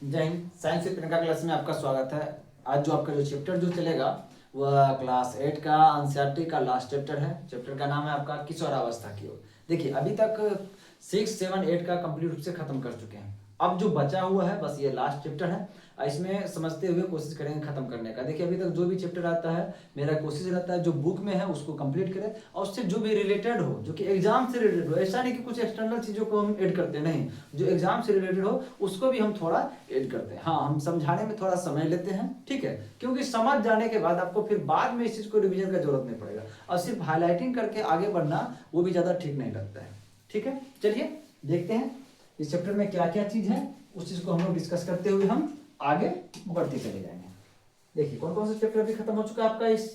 जय हिंद। साइंस से प्रियंका क्लास में आपका स्वागत है। आज जो आपका जो चैप्टर जो चलेगा वह क्लास 8 का एनसीईआरटी का लास्ट चैप्टर है। चैप्टर का नाम है आपका किशोरावस्था की ओर। देखिए अभी तक 6, 7, 8 का कंप्लीट रूप से खत्म कर चुके हैं। अब जो बचा हुआ है बस ये लास्ट चैप्टर है। इसमें समझते हुए कोशिश करेंगे खत्म करने का। देखिए अभी तक जो भी चैप्टर आता है मेरा कोशिश रहता है जो बुक में है उसको कंप्लीट करें और उससे जो भी रिलेटेड हो, जो कि एग्जाम से रिलेटेड हो। ऐसा नहीं कि कुछ एक्सटर्नल चीज़ों को हम ऐड करते नहीं, जो एग्जाम से रिलेटेड हो उसको भी हम थोड़ा ऐड करते हैं। हाँ, हम समझाने में थोड़ा समय लेते हैं, ठीक है, क्योंकि समझ जाने के बाद आपको फिर बाद में इस चीज़ को रिविजन का जरूरत नहीं पड़ेगा। और सिर्फ हाईलाइटिंग करके आगे बढ़ना वो भी ज़्यादा ठीक नहीं लगता है। ठीक है, चलिए देखते हैं इस चैप्टर में क्या क्या चीज़ है, उस चीज़ को हम लोग डिस्कस करते हुए हम आगे बढ़ते चले जाएंगे। देखिए कौन कौन सा चैप्टर अभी खत्म हो चुका है आपका। इस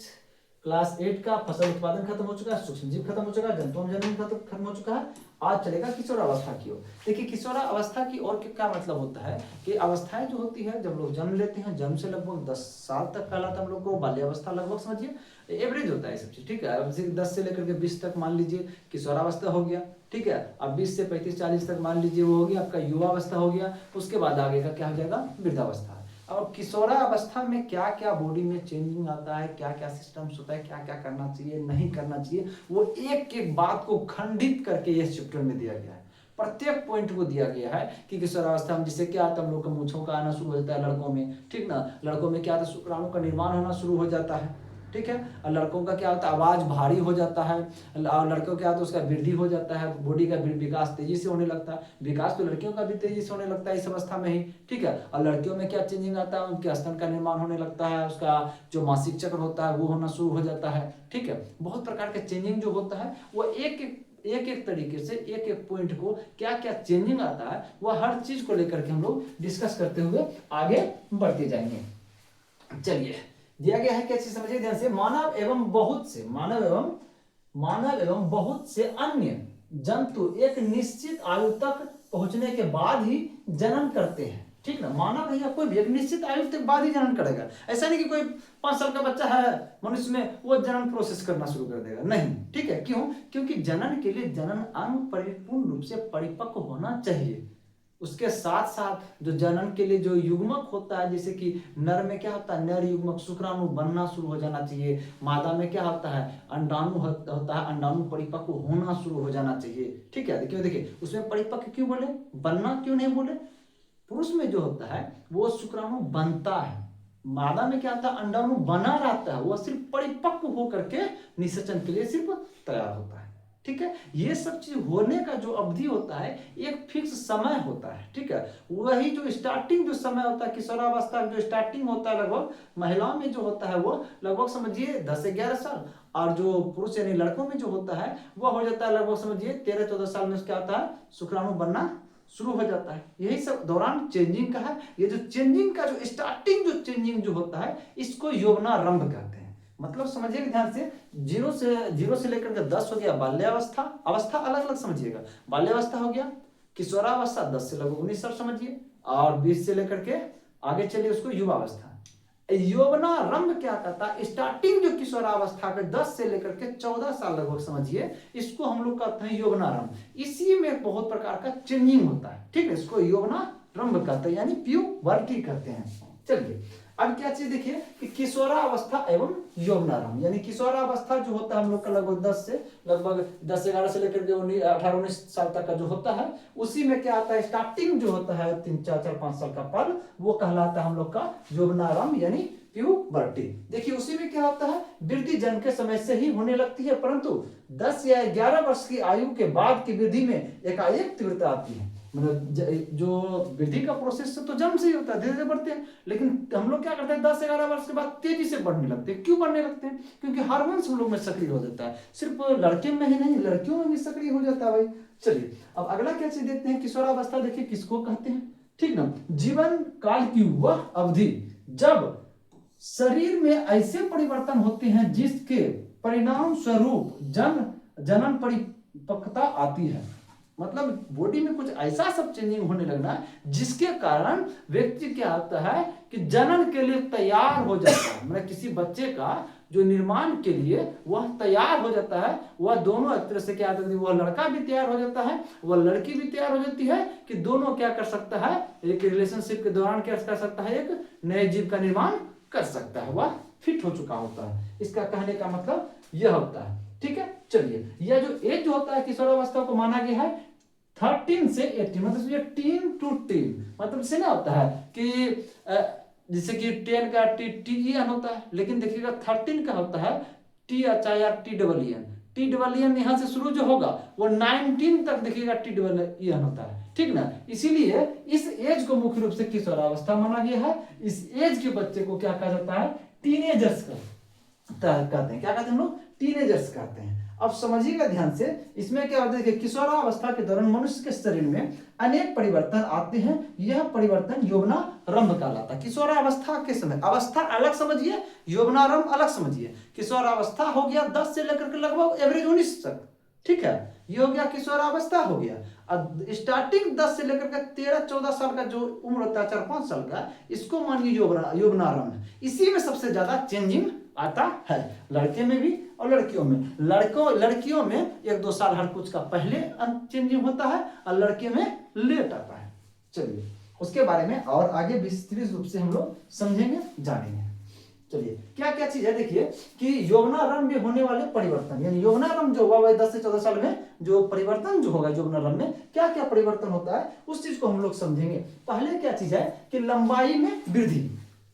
क्लास 8 का फसल उत्पादन खत्म हो चुका है, सूक्ष्म जीव खत्म हो चुका है, जंतु जनन खत्म हो चुका है। आज चलेगा किशोरावस्था की ओर। देखिए किशोरावस्था की ओर क्या मतलब होता है कि अवस्थाएं जो होती है जब लोग जन्म लेते हैं, जन्म से लगभग 10 साल तक कहलाता है हम लोग को बाल्यावस्था, लगभग समझिए एवरेज होता है सब चीज। ठीक है, अब 10 से लेकर के 20 तक मान लीजिए किशोरावस्था हो गया। ठीक है, अब 20 से 35-40 तक मान लीजिए वो हो गया आपका युवावस्था हो गया। उसके बाद आगे का क्या हो जाएगा, वृद्धावस्था। और किशोरावस्था में क्या क्या बॉडी में चेंजिंग आता है, क्या क्या सिस्टम्स होता है, क्या क्या करना चाहिए नहीं करना चाहिए, वो एक एक बात को खंडित करके इस चैप्टर में दिया गया है। प्रत्येक पॉइंट को दिया गया है कि किशोरावस्था में जिससे क्या आता है, हम लोग का मूंछों का आना शुरू हो जाता है लड़कों में। ठीक ना, लड़कों में क्या आता है, शुक्राणु का निर्माण होना शुरू हो जाता है। ठीक है, और लड़कों का क्या होता है, आवाज भारी हो जाता है। और लड़कों क्या होता है, उसका वृद्धि हो जाता है, बॉडी का विकास तेजी से होने लगता है। विकास तो लड़कियों का भी तेजी से होने लगता है इस अवस्था में ही। ठीक है, और लड़कियों में क्या चेंजिंग आता है, उनके स्तन का निर्माण होने लगता है, उसका जो मासिक चक्र होता है वो होना शुरू हो जाता है। ठीक है, बहुत प्रकार के चेंजिंग जो होता है वो एक तरीके से एक एक पॉइंट को क्या क्या चेंजिंग आता है वह हर चीज को लेकर के हम लोग डिस्कस करते हुए आगे बढ़ते जाएंगे। चलिए दिया गया है क्या चीज समझिए ध्यान से। मानव एवं बहुत से अन्य जंतु एक निश्चित आयु तक पहुंचने के बाद ही जनन करते हैं। ठीक ना, मानव है या कोई भी एक निश्चित आयु तक बाद ही जनन करेगा। ऐसा नहीं कि कोई 5 साल का बच्चा है मनुष्य में वो जनन प्रोसेस करना शुरू कर देगा, नहीं। ठीक है, क्यों? क्योंकि जनन के लिए जनन अंग परिपूर्ण रूप से परिपक्व होना चाहिए। उसके साथ साथ जो जनन के लिए जो युग्मक होता है, जैसे कि नर में क्या होता है, नर युग्मक शुक्राणु बनना शुरू हो जाना चाहिए। मादा में क्या होता है, अंडाणु होता है, अंडाणु परिपक्व होना शुरू हो जाना चाहिए। ठीक है, देखिए उसमें परिपक्व क्यों बोले, बनना क्यों नहीं बोले। पुरुष में जो होता है वो शुक्राणु बनता है, मादा में क्या होता है, अंडाणु बना रहता है, वो सिर्फ परिपक्व होकर के निषेचन के लिए सिर्फ तैयार होता है। ठीक है, ये सब चीज होने का जो अवधि होता है एक फिक्स समय होता है। ठीक है, वही जो स्टार्टिंग जो समय होता है किशोरावस्था जो स्टार्टिंग होता है लगभग महिलाओं में जो होता है वो लगभग समझिए 10 से 11 साल, और जो पुरुष यानी लड़कों में जो होता है वह हो जाता है लगभग समझिए 13-14 साल में क्या होता है, शुक्राणु बनना शुरू हो जाता है। यही सब दौरान चेंजिंग का है। ये जो चेंजिंग का जो स्टार्टिंग जो चेंजिंग जो होता है इसको यौवनारंभ कहते हैं। मतलब समझिएगा ध्यान से, जीरो से लेकर के 10 हो गया बाल्यावस्था, अवस्था अलग अलग समझिएगा। बाल्यावस्था हो गया, किशोरावस्था 10 से लगभग 19 साल समझिए, और 20 से लेकर के आगे चलिए उसको युवावस्था। यौवनारंभ क्या कहता है, स्टार्टिंग जो किशोरावस्था के 10 से लेकर के 14 साल लगभग समझिए, इसको हम लोग कहते हैं यौवनारंभ। इसी में बहुत प्रकार का चेंजिंग होता है। ठीक है, इसको यौवनारंभ कहते हैं यानी प्यूबर्टी कहते हैं। चलिए अब क्या चीज देखिए कि किशोरावस्था एवं यौवनारंभ, यानी किशोरावस्था जो होता है हम लोग का लगभग 10 से 11 से लेकर के 18-19 साल तक का जो होता है, उसी में क्या आता है, स्टार्टिंग जो होता है 3-4-5 साल का पल वो कहलाता है हम लोग का यौवनारंभ यानी प्यूबर्टी। देखिए उसी में क्या होता है, वृद्धि जन्म के समय से ही होने लगती है, परंतु 10 या 11 वर्ष की आयु के बाद की वृद्धि में एकाएक तीव्रता आती है। मतलब जो वृद्धि का प्रोसेस तो जन्म से ही होता है, धीरे धीरे बढ़ते हैं, लेकिन हम लोग क्या करते हैं 10-11 वर्ष के बाद तेजी से बढ़ने लगते हैं। क्यों बढ़ने लगते हैं, क्योंकि हार्मोन्स हम लोग में सक्रिय हो जाता है। सिर्फ लड़के में ही नहीं लड़कियों में भी सक्रिय हो जाता है भाई। चलिए अब अगला क्या चीज देखते हैं, किशोरावस्था देखिए किसको कहते हैं। ठीक ना, जीवन काल की वह अवधि जब शरीर में ऐसे परिवर्तन होते हैं जिसके परिणाम स्वरूप जनन परिपक्वता आती है। मतलब बॉडी में कुछ ऐसा सब चेंजिंग होने लगना है जिसके कारण व्यक्ति क्या होता है कि जनन के लिए तैयार हो जाता है। मतलब किसी बच्चे का जो निर्माण के लिए वह तैयार हो जाता है, वह दोनों एक तरह से क्या करती है, वह लड़का भी तैयार हो जाता है, वह लड़की भी तैयार हो जाती है कि दोनों क्या कर सकता है, एक रिलेशनशिप के दौरान क्या कर सकता है, एक नए जीव का निर्माण कर सकता है, वह फिट हो चुका होता है। इसका कहने का मतलब यह होता है। ठीक है, चलिए यह जो एज जो होता है किशोरावस्था को माना गया है 13 से 18, मतलब ये टीन टू टीन, मतलब इससे ना होता है कि जैसे कि 10 का टी एन होता है, लेकिन देखिएगा 13 का होता है T H I R T double N, T double N यहाँ से शुरू जो होगा वो 19 तक देखिएगा टी डबल एन होता है, ठीक ना। इसीलिए इस एज को मुख्य रूप से किशोरावस्था माना गया है। इस एज के बच्चे को क्या कहा जाता है, टीनेजर्स कहते हैं। क्या कहते हैं हम लोग, टीनेजर्स कहते हैं। अब समझिएगा ध्यान से, इसमें क्या होता है कि किशोरावस्था के दौरान मनुष्य के शरीर में अनेक परिवर्तन आते हैं। यह परिवर्तन यौवनारंभ कहलाता है। किशोरावस्था के समय, अवस्था अलग समझिए, यौवनारंभ अलग समझिए। किशोरावस्था हो गया 10 से लेकर के लगभग एवरेज 19 तक, ठीक है, ये हो गया किशोरावस्था हो गया। अब स्टार्टिंग 10 से लेकर के 13-14 साल का जो उम्र होता है, 4-5 साल का, इसको मानिए यौवनारंभ। इसी में सबसे ज्यादा चेंजिंग आता है, लड़के में भी और लड़कियों में। लड़कियों में 1-2 साल हर कुछ का पहले चेंजिंग होता है और लड़के में लेट आता है। चलिए उसके बारे में और आगे विस्तृत रूप से हम लोग समझेंगे, जानेंगे। चलिए क्या क्या चीज है, देखिए कि यौवनारंभ में होने वाले परिवर्तन, यानी यौवनारंभ जो हुआ 10 से 14 साल में जो परिवर्तन जो होगा यौवनारंभ में क्या क्या परिवर्तन होता है, उस चीज को हम लोग समझेंगे। पहले क्या चीज है कि लंबाई में वृद्धि।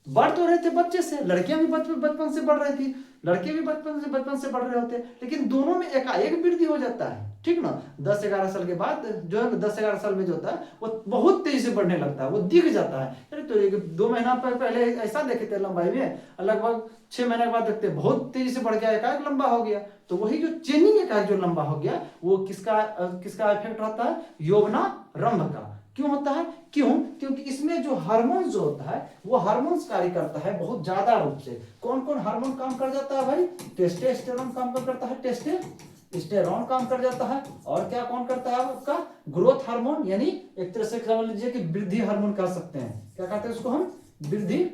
बढ़ तो रहे थे बच्चे से, लड़कियां भी बचपन से बढ़ रही थी, लड़के भी बचपन से बढ़ रहे होते, लेकिन दोनों में एकाएक वृद्धि हो जाता है, ठीक ना। 10-11 साल के बाद जो है 10-11 साल में जो होता है वो बहुत तेजी से बढ़ने लगता है, वो दिख जाता है। अरे तो 2 महीना पहले ऐसा देखे थे लंबाई में, लगभग 6 महीने के बाद देखते बहुत तेजी से बढ़ गया, एकाएक लंबा हो गया। तो वही जो चेंजिंग एकाएक जो लंबा हो गया वो किसका इफेक्ट रहता है, यौवनारंभ का। क्यों होता है, क्योंकि इसमें जो हार्मोन जो होता है वो हार्मोन्स कार्य करता है बहुत ज्यादा रूप से। कौन कौन हार्मोन काम कर जाता है भाई, टेस्टोस्टेरोन काम करता है, टेस्टोस्टेरोन काम कर जाता है, और क्या कौन करता है आपका, ग्रोथ हार्मोन, यानी एक तरह से समझ लीजिए कि वृद्धि हार्मोन कह सकते हैं। क्या कहते हैं उसको हम, वृद्धि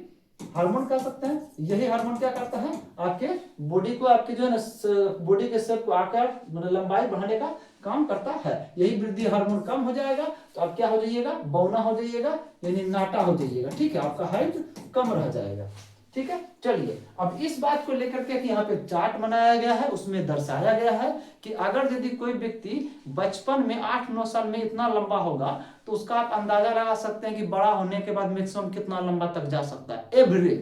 हार्मोन कह सकते हैं। यही हार्मोन क्या करता है, आपके बॉडी को, आपके जो है ना बॉडी के शेप को, आकार मतलब लंबाई बढ़ाने का काम करता है। यही वृद्धि हार्मोन कम हो जाएगा तो आप क्या हो जाइएगा, बौना हो जाइएगा, यानी नाटा हो जाइएगा, ठीक है, आपका हाइट कम रह जाएगा। ठीक है, चलिए अब इस बात को लेकर के यहाँ पे चार्ट बनाया गया है, उसमें दर्शाया गया है कि अगर यदि कोई व्यक्ति बचपन में 8-9 साल में इतना लंबा होगा तो उसका आप अंदाजा लगा सकते हैं कि बड़ा होने के बाद मैक्सिमम कितना लंबा तक जा सकता है। एवरेज,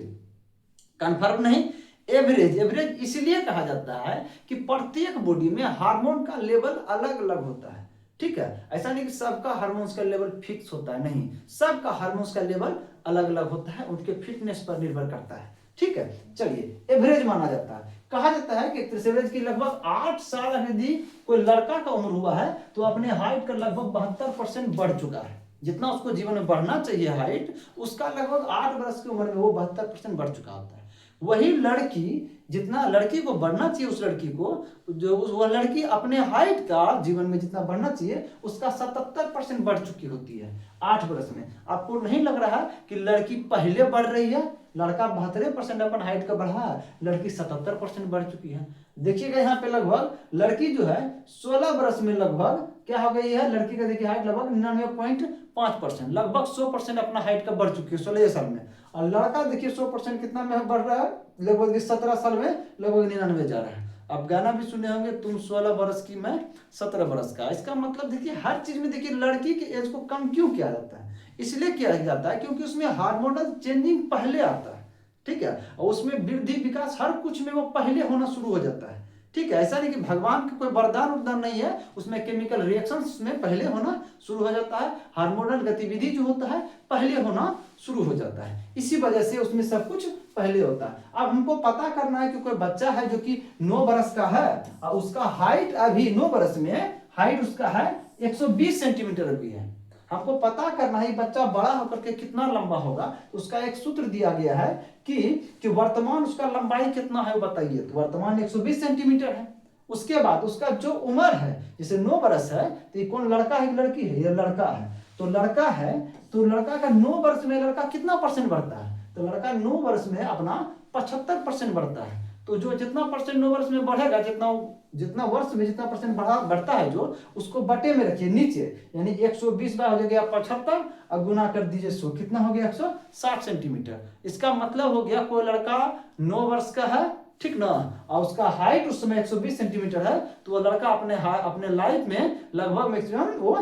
कंफर्म नहीं, एवरेज इसलिए कहा जाता है कि प्रत्येक बॉडी में हार्मोन का लेवल अलग अलग होता है, ठीक है। ऐसा नहीं कि सबका हार्मोन्स का लेवल फिक्स होता है, नहीं, सबका हार्मोन्स का लेवल अलग अलग होता है, उनके फिटनेस पर निर्भर करता है, ठीक है। चलिए एवरेज माना जाता है, कहा जाता है कि एवरेज की लगभग 8 साल यदि कोई लड़का का उम्र हुआ है तो अपने हाइट का लगभग 72% बढ़ चुका है। जितना उसको जीवन में बढ़ना चाहिए हाइट, उसका लगभग 8 वर्ष की उम्र में वो 72% बढ़ चुका होता है। वही लड़की, जितना लड़की को बढ़ना चाहिए, उस लड़की को जो वह लड़की अपने हाइट का जीवन में जितना बढ़ना चाहिए उसका 77% बढ़ चुकी होती है 8 वर्ष में। आपको नहीं लग रहा कि लड़की पहले बढ़ रही है, लड़का 72% अपन हाइट का बढ़ा है, लड़की 77% बढ़ चुकी है। देखिएगा यहाँ पे लगभग लड़की जो है 16 वर्ष में लगभग क्या हो गई है, लड़की का देखिए हाइट लगभग 99.5%, लगभग 100% अपना हाइट का बढ़ चुकी है 16 साल में। और लड़का देखिए 100% कितना में बढ़ रहा है, लगभग 17 साल में लगभग 99 जा रहा है। अब गाना भी सुने होंगे, तुम 16 वर्ष की मैं 17 वर्ष का। इसका मतलब देखिए हर चीज में देखिए लड़की के एज को कम क्यों किया जाता है, इसलिए किया जाता है क्योंकि उसमें हार्मोनल चेंजिंग पहले आता है, ठीक है, और उसमें वृद्धि विकास हर कुछ में वो पहले होना शुरू हो जाता है, ठीक है। ऐसा नहीं कि भगवान का कोई वरदान नहीं है, उसमें केमिकल रिएक्शंस में पहले होना शुरू हो जाता है, हार्मोनल गतिविधि जो होता है पहले होना शुरू हो जाता है, इसी वजह से उसमें सब कुछ पहले होता है। अब हमको पता करना है कि कोई बच्चा है जो कि 9 वर्ष का है और उसका हाइट अभी 9 वर्ष में हाइट उसका है 120 सेंटीमीटर अभी है। हमको पता करना है बच्चा बड़ा होकर के कितना लंबा होगा, तो उसका एक सूत्र दिया गया है कि वर्तमान उसका लंबाई कितना है बताइए, तो वर्तमान 120 सेंटीमीटर है। उसके बाद उसका जो उम्र है, जैसे 9 वर्ष है तो ये कौन लड़का है लड़की है, ये लड़का है, तो लड़का है तो लड़का का 9 वर्ष में लड़का कितना परसेंट बढ़ता है, तो लड़का 9 वर्ष में अपना 75% बढ़ता है। तो जो जितना परसेंट 9 वर्ष में बढ़ेगा, जितना जितना वर्ष में जितना परसेंट बढ़ता है जो, उसको बटे में रखिए नीचे, यानी 120 बार हो गया 75 और गुना कर दीजिए 100, कितना हो गया 160 सेंटीमीटर। इसका मतलब हो गया कोई लड़का 9 वर्ष का है, ठीक ना, और उसका हाइट उस समय 120 सेंटीमीटर है, तो वो लड़का अपने लाइफ में लगभग मैक्सिमम वो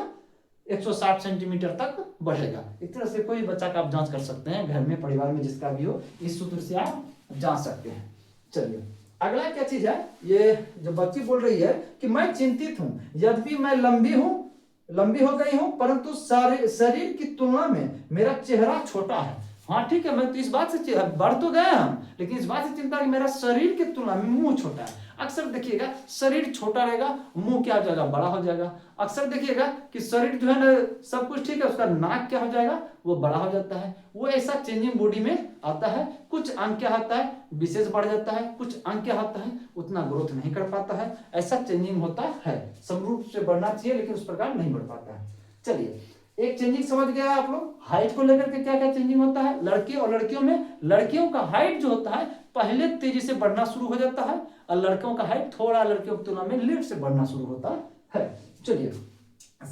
160 सेंटीमीटर तक बढ़ेगा। इस तरह से कोई बच्चा का आप जांच कर सकते हैं, घर में परिवार में जिसका भी हो, इस सूत्र से आप जांच सकते हैं। चलिए अगला क्या चीज है, ये जो बच्ची बोल रही है कि मैं चिंतित हूं, यद्यपि मैं लंबी हो गई हूं, परंतु शरीर की तुलना में मेरा चेहरा छोटा है। हाँ ठीक है, मैं तो इस बात से बढ़ तो गए हम, लेकिन इस बात से चिंता कि मेरा शरीर की तुलना में मुंह छोटा है। अक्सर देखिएगा शरीर छोटा रहेगा, मुंह क्या हो जाएगा, बड़ा हो जाएगा। अक्सर देखिएगा कि शरीर जो है ना सब कुछ ठीक है, उसका नाक क्या हो जाएगा, वो बड़ा हो जाता है। वो ऐसा चेंजिंग बॉडी में आता है। कुछ अंग क्या होता है, विशेष बढ़ जाता है, कुछ अंग क्या होता है, उतना ग्रोथ नहीं कर पाता है। ऐसा चेंजिंग होता है, समरूप से बढ़ना चाहिए लेकिन उस प्रकार नहीं बढ़ पाता है। चलिए एक चेंजिंग समझ गया आप लोग, हाइट को लेकर के क्या क्या चेंजिंग होता है। लड़के और लड़कियों में, लड़कियों का हाइट जो होता है पहले तेजी से बढ़ना शुरू हो जाता है, और लड़कों का हाइट थोड़ा लड़कियों की तुलना में लेट से बढ़ना शुरू होता है। चलिए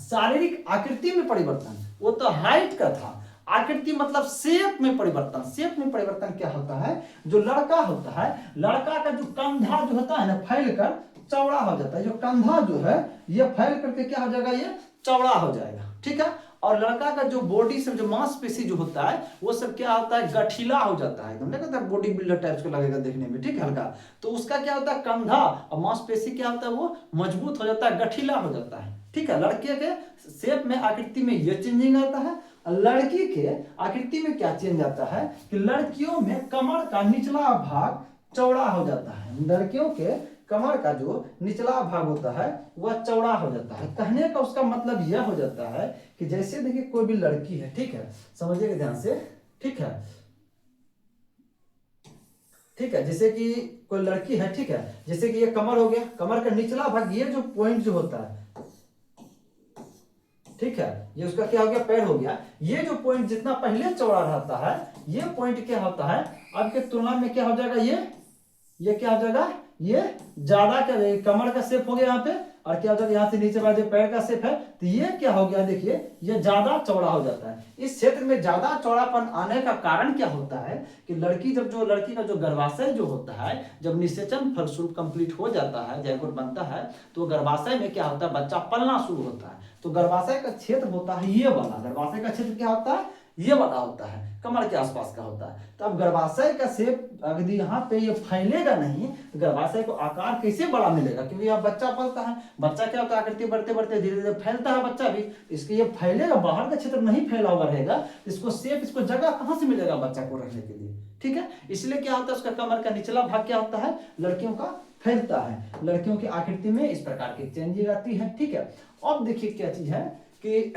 शारीरिक आकृति में परिवर्तन, वो तो हाइट का था, आकृति मतलब शेप में परिवर्तन। शेप में परिवर्तन क्या होता है, जो लड़का होता है, लड़का का जो कंधा जो होता है ना फैल कर चौड़ा हो जाता है। जो कंधा जो है ये फैल करके क्या हो जाएगा, ये चौड़ा हो जाएगा, ठीक है। और लड़का का जो बॉडी से जो मांसपेशी जो होता है वो सब क्या होता है, गठीला हो जाता है, एकदम नहीं कहता बॉडी बिल्डर टाइप का लगेगा देखने में, ठीक है, हल्का। तो उसका क्या होता है, कंधा और मांसपेशी क्या होता है, वो मजबूत हो जाता है, गठीला हो जाता है, ठीक है। लड़के के शेप में, आकृति में ये चेंजिंग आता है। लड़की के आकृति में क्या चेंज आता है कि लड़कियों में कमर का निचला भाग चौड़ा हो जाता है। लड़कियों के कमर का जो निचला भाग होता है वह चौड़ा हो जाता है। कहने का उसका मतलब यह हो जाता है कि जैसे देखिए कोई भी लड़की है, ठीक है, समझिएगा ध्यान से, ठीक है, ठीक है, जैसे कि कोई लड़की है, ठीक है, जैसे कि ये कमर हो गया, कमर का निचला भाग, ये जो पॉइंट जो होता है, ठीक है, ये उसका क्या हो गया, पैर हो गया। ये जो पॉइंट जितना पहले चौड़ा रहता है, ये पॉइंट क्या होता है अब के तुलना में क्या हो जाएगा, ये क्या हो जाएगा, ये ज्यादा क्या, कमर का शेप हो गया यहाँ पे, और क्या हो जाएगा यहाँ से नीचे वाले पैर का शेप है, तो ये क्या हो गया, देखिए ये ज्यादा चौड़ा हो जाता है। इस क्षेत्र में ज्यादा चौड़ापन आने का कारण क्या होता है कि लड़की का जो गर्भाशय जो होता है, जब निषेचन फलस्वरूप कंप्लीट हो जाता है, जयगुट बनता है, तो गर्भाशय में क्या होता है, बच्चा पलना शुरू होता है। तो गर्भाशय का क्षेत्र होता है ये वाला, गर्भाशय का क्षेत्र क्या होता है, ये वाला होता है, कमर के आसपास का होता है। तो अब गर्भाशय का शेप अगर यहाँ पे ये फैलेगा नहीं, गर्भाशय को आकार कैसे बड़ा मिलेगा, क्योंकि यहाँ बच्चा पलता है, बच्चा क्या होता है आकृति बढ़ते बढ़ते धीरे धीरे फैलता है बच्चा भी, इसके ये फैलेगा, बाहर का क्षेत्र नहीं फैला हुआ रहेगा, इसको शेप, इसको जगह कहाँ से मिलेगा बच्चा को रहने के लिए, ठीक है। इसलिए क्या होता है, उसका कमर का निचला भाग क्या होता है, लड़कियों का फैलता है। लड़कियों की आकृति में इस प्रकार की चेंजिंग आती है, ठीक है। अब देखिए क्या चीज है कि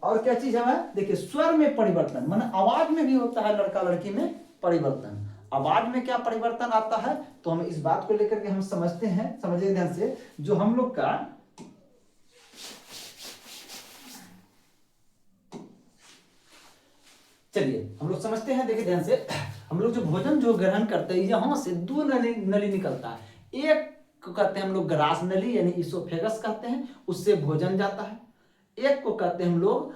और क्या चीज है, देखिए स्वर में परिवर्तन, माने आवाज में भी होता है, लड़का लड़की में परिवर्तन। आवाज में क्या परिवर्तन आता है, तो हम इस बात को लेकर के हम समझते हैं, समझिए ध्यान से, जो हम लोग का चलिए हम लोग समझते हैं, देखिए ध्यान से, हम लोग जो भोजन जो ग्रहण करते हैं, यहां से दो नली निकलता है। एक को कहते हैं हम लोग ग्रास नली यानी इसोफेगस कहते हैं, उससे भोजन जाता है। एक को कहते हैं हम लोग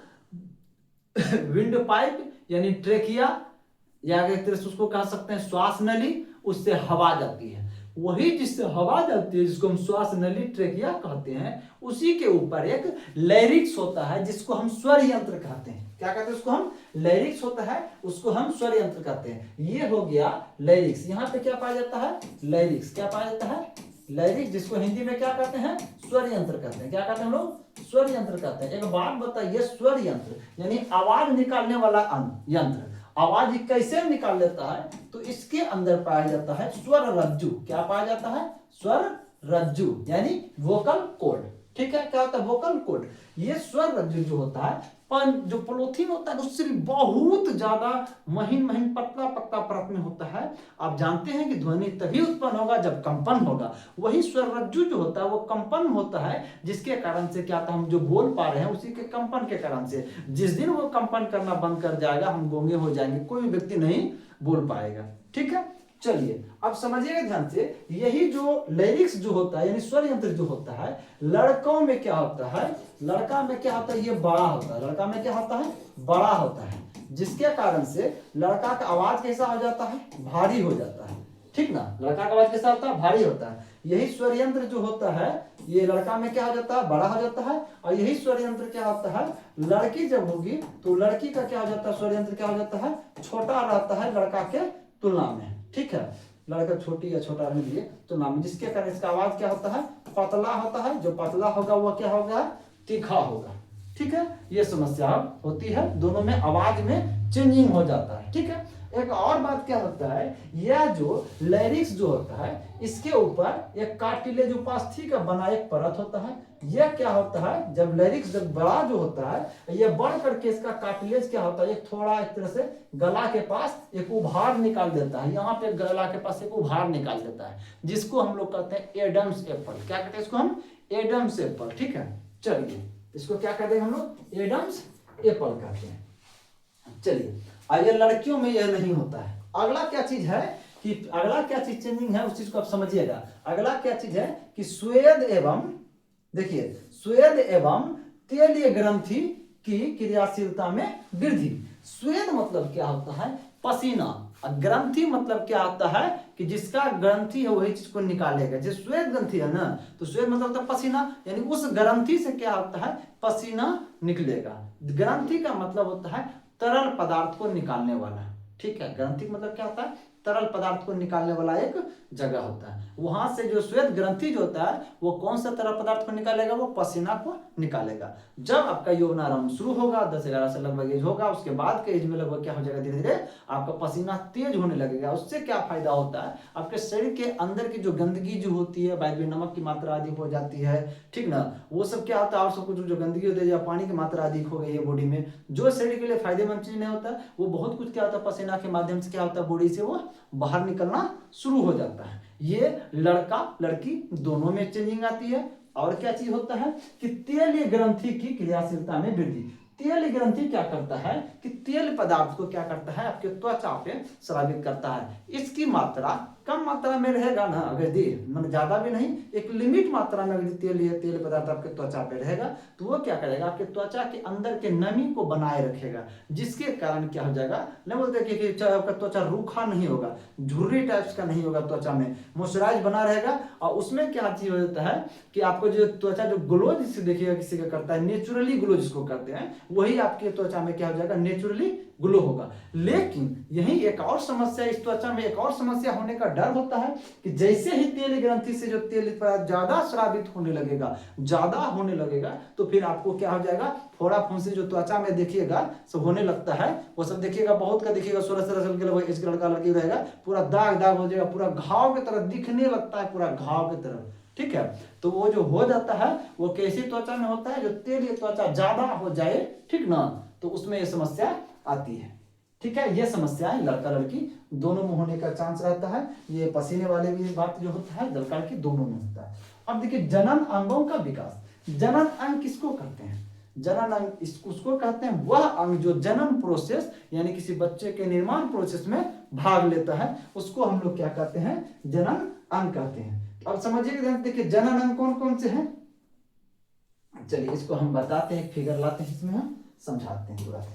विंड पाइप यानी ट्रेकिया, या एक तरह से उसको कह सकते हैं श्वास नली, उससे हवा जाती है। वही जिससे हवा जाती है, जिसको हम श्वास नली ट्रेकिया कहते हैं, उसी के ऊपर एक लैरिक्स होता है, जिसको हम स्वर यंत्र कहते हैं। क्या कहते हैं उसको हम, लैरिक्स होता है, उसको हम स्वर यंत्र कहते हैं। ये हो गया लैरिक्स। यहाँ पे क्या पाया जाता है, लैरिक्स, क्या पाया जाता है, लैरिक्स, जिसको हिंदी में क्या कहते हैं, स्वर यंत्र कहते हैं। क्या कहते हैं हम लोग, स्वर यंत्र कहते हैं। एक बात बताइए, स्वर यंत्र यानी आवाज निकालने वाला यंत्र, आवाज कैसे निकाल लेता है, तो इसके अंदर पाया जाता है स्वर रज्जु। क्या पाया जाता है, स्वर रज्जु यानी वोकल कॉर्ड, ठीक है। क्या होता है, वोकल कॉर्ड। ये स्वर रज्जु जो होता है, जो पोलोथीन होता है उससे भी बहुत ज्यादा महीन महीन पतला पतला परत में होता है। आप जानते हैं कि ध्वनि तभी उत्पन्न होगा जब कंपन होगा। वही स्वर रज्जु जो होता है वो कंपन होता है, जिसके कारण से क्या था, हम जो बोल पा रहे हैं उसी के कंपन के कारण से। जिस दिन वो कंपन करना बंद कर जाएगा, हम गूंगे हो जाएंगे, कोई भी व्यक्ति नहीं बोल पाएगा, ठीक है। चलिए अब समझिएगा ध्यान से, यही जो लैरिक्स जो होता है यानी स्वर यंत्र जो होता है, लड़कों में क्या होता है, लड़का में क्या होता है, ये बड़ा होता है, लड़का में क्या होता है, बड़ा होता है, जिसके कारण से लड़का का आवाज कैसा हो जाता है, भारी हो जाता है, ठीक ना, लड़का का आवाज कैसा होता है, भारी होता है। यही स्वर यंत्र जो होता है ये लड़का में क्या हो जाता है, बड़ा हो जाता है, और यही स्वर यंत्र क्या होता है, लड़की जब होगी तो लड़की का क्या हो जाता है, स्वर यंत्र क्या हो जाता है, छोटा रहता है लड़का के तुलना में, ठीक है, लड़का छोटी या छोटा रहने के लिए तुलना में, जिसके कारण इसका आवाज क्या होता है, पतला होता है, जो पतला होगा वो क्या होगा, तीखा होगा, ठीक है। ये समस्या होती है, दोनों में आवाज में चेंजिंग हो जाता है, ठीक है। एक और बात क्या होता है, यह जो लैरिक्स जो होता है इसके ऊपर एक कार्टिलेज उपास्थि का बना एक परत होता है। यह क्या होता है, जब लैरिक्स जब बड़ा जो होता है यह बढ़ करके इसका कार्टिलेज क्या होता है, एक थोड़ा एक तरह से गला के पास एक उभार निकाल देता है, यहाँ पे गला के पास एक उभार निकाल देता है, जिसको हम लोग कहते हैं एडम्स एप्पल। क्या कहते हैं इसको हम, एडम्स एप्पल, ठीक है। चलिए इसको क्या कहते हैं हम लोग, एडम्स एप्पल कहते हैं। चलिए आइए, लड़कियों में यह नहीं होता है। अगला क्या चीज है कि अगला क्या चीज चेंजिंग है उस चीज को आप समझिएगा। अगला क्या चीज है कि स्वेद एवं, देखिए स्वेद एवं तेलीय ग्रंथि की क्रियाशीलता में वृद्धि। स्वेद मतलब क्या होता है, पसीना, और ग्रंथि मतलब क्या होता है कि जिसका ग्रंथि है वही चीज को निकालेगा। जो स्वेद ग्रंथि है ना, तो स्वेद मतलब होता है पसीना, यानी उस ग्रंथि से क्या होता है, पसीना निकलेगा। ग्रंथि का मतलब होता है तरल पदार्थ को निकालने वाला, ठीक है। ग्रंथि मतलब क्या होता है, तरल पदार्थ को निकालने वाला एक जगह होता है। वहां से जो श्वेत ग्रंथि जो होता है वो कौन सा तरल पदार्थ को निकालेगा, वो पसीना को निकालेगा। जब आपका यौवनारंभ शुरू होगा 10-11 से लगभग एज होगा, उसके बाद के एज में लगभग क्या हो जाएगा, धीरे धीरे आपका पसीना तेज होने लगेगा। उससे क्या फायदा होता है, आपके शरीर के अंदर की जो गंदगी जो होती है, बाद में नमक की मात्रा अधिक हो जाती है, ठीक ना, वो सब क्या होता है, और सब कुछ जो गंदगी होती है या पानी की मात्रा अधिक हो गई है बॉडी में, जो शरीर के लिए फायदेमंद चीज नहीं होता, वो बहुत कुछ क्या होता है, पसीना के माध्यम से क्या होता है, बॉडी से वो बाहर निकलना शुरू हो जाता है। ये लड़का लड़की दोनों में चेंजिंग आती है। और क्या चीज होता है कि तेलीय ग्रंथि की क्रियाशीलता में वृद्धि। तेल ग्रंथि क्या करता है कि तेल पदार्थ को क्या करता है, आपके त्वचा पे स्रावित करता है। इसकी मात्रा कम मात्रा में रहेगा ना, अगर दी मतलब ज्यादा भी नहीं, एक लिमिट मात्रा में अगर तेल पदार्थ आपके त्वचा पे रहेगा तो वो क्या करेगा, आपके त्वचा के अंदर के नमी को बनाए रखेगा, जिसके कारण क्या हो जाएगा, नहीं बोलते कि आपका त्वचा रूखा नहीं होगा, झुर्री टाइप्स का नहीं होगा, त्वचा में मॉइस्चराइज बना रहेगा। और उसमें क्या चीज हो जाता है कि आपको जो त्वचा जो ग्लो जिससे देखिएगा किसी का करता है, नेचुरली ग्लो जिसको करते हैं, वही आपके त्वचा में क्या हो जाएगा, नेचुरली ग्लो होगा। लेकिन यही एक और समस्या, इस त्वचा में एक और समस्या होने का डर होता है कि जैसे ही तेल ग्रंथि से जो तेल ज्यादा स्रावित होने लगेगा, ज्यादा होने लगेगा, तो फिर आपको क्या हो जाएगा, फोड़ा फुंसी जो त्वचा में देखिएगा सब होने लगता है, वो सब देखिएगा बहुत का देखिएगा, 16-17 साल के एज का लड़का लड़की रहेगा, पूरा दाग दाग हो जाएगा, पूरा घाव की तरह दिखने लगता है, पूरा घाव की तरह, ठीक है। तो वो जो हो जाता है वो कैसी त्वचा में होता है, जो तेलीय त्वचा ज्यादा हो जाए, ठीक ना, तो उसमें ये समस्या आती है, ठीक है। ये समस्याएं लड़का लड़की दोनों में होने का चांस रहता है। ये पसीने वाले भी बात जो होता है लड़का लड़की दोनों में होता है। अब देखिए जनन अंगों का विकास। जनन अंग किसको कहते हैं, जनन अंग उसको कहते हैं वह अंग जो जनन प्रोसेस यानी किसी बच्चे के निर्माण प्रोसेस में भाग लेता है, उसको हम लोग क्या कहते हैं, जनन अंग कहते हैं। अब समझिए, देखिए जनन अंग कौन कौन से हैं, चलिए इसको हम बताते हैं, एक फिगर लाते हैं, इसमें हम समझाते हैं पूरा।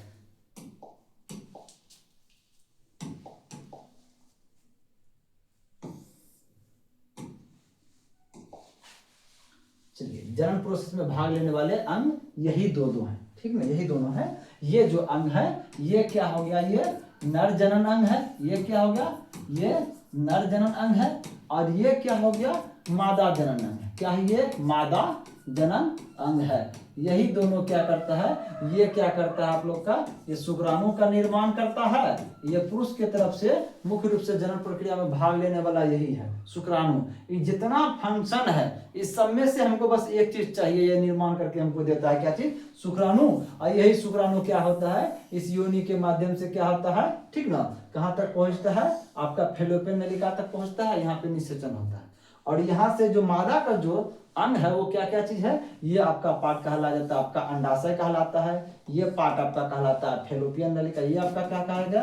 चलिए, जनन प्रोसेस में भाग लेने वाले अंग यही दो हैं, ठीक ना, यही दोनों है। ये जो अंग है ये क्या हो गया, ये नर जनन अंग है, ये क्या हो गया, ये नर जनन अंग है, और ये क्या हो गया, मादा जनन अंग है। क्या है ये, मादा जनन अंग है। यही दोनों क्या करता है, ये क्या करता है आप लोग का, ये शुक्राणु का निर्माण करता है। ये पुरुष के तरफ से मुख्य रूप से जनन प्रक्रिया में भाग लेने वाला यही है, शुक्राणु। ये जितना फंक्शन है इस सब में से हमको बस एक चीज चाहिए, ये निर्माण करके हमको देता है, क्या चीज, शुक्राणु। और यही शुक्राणु क्या होता है, इस योनि के माध्यम से क्या होता है, ठीक ना, कहाँ तक पहुंचता है, आपका फेलोपियन नलिका तक पहुंचता है, यहाँ पे निषेचन होता है। और यहाँ से जो मादा का जो अंग है वो क्या क्या चीज है, ये आपका पार्ट कहला जाता है, आपका अंडाशय कहलाता है, ये पार्ट आपका कहलाता है फेलोपियन नलिका, ये आपका क्या कहा जाएगा,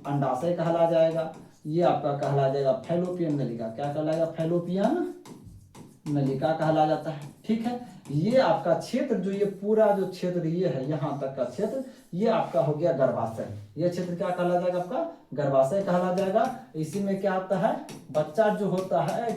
अंडाशय कहला जाएगा। ये आपका कहला जाएगा फैलोपियन नलिका। क्या कहलाएगा? फैलोपियन नलिका कहला जाता है। ठीक है, ये आपका क्षेत्र जो ये पूरा जो क्षेत्र ये है यहाँ तक का क्षेत्र, ये आपका हो गया गर्भाशय। ये क्षेत्र क्या कहला जाएगा? आपका गर्भाशय कहला जाएगा। इसी में क्या होता है, बच्चा जो होता है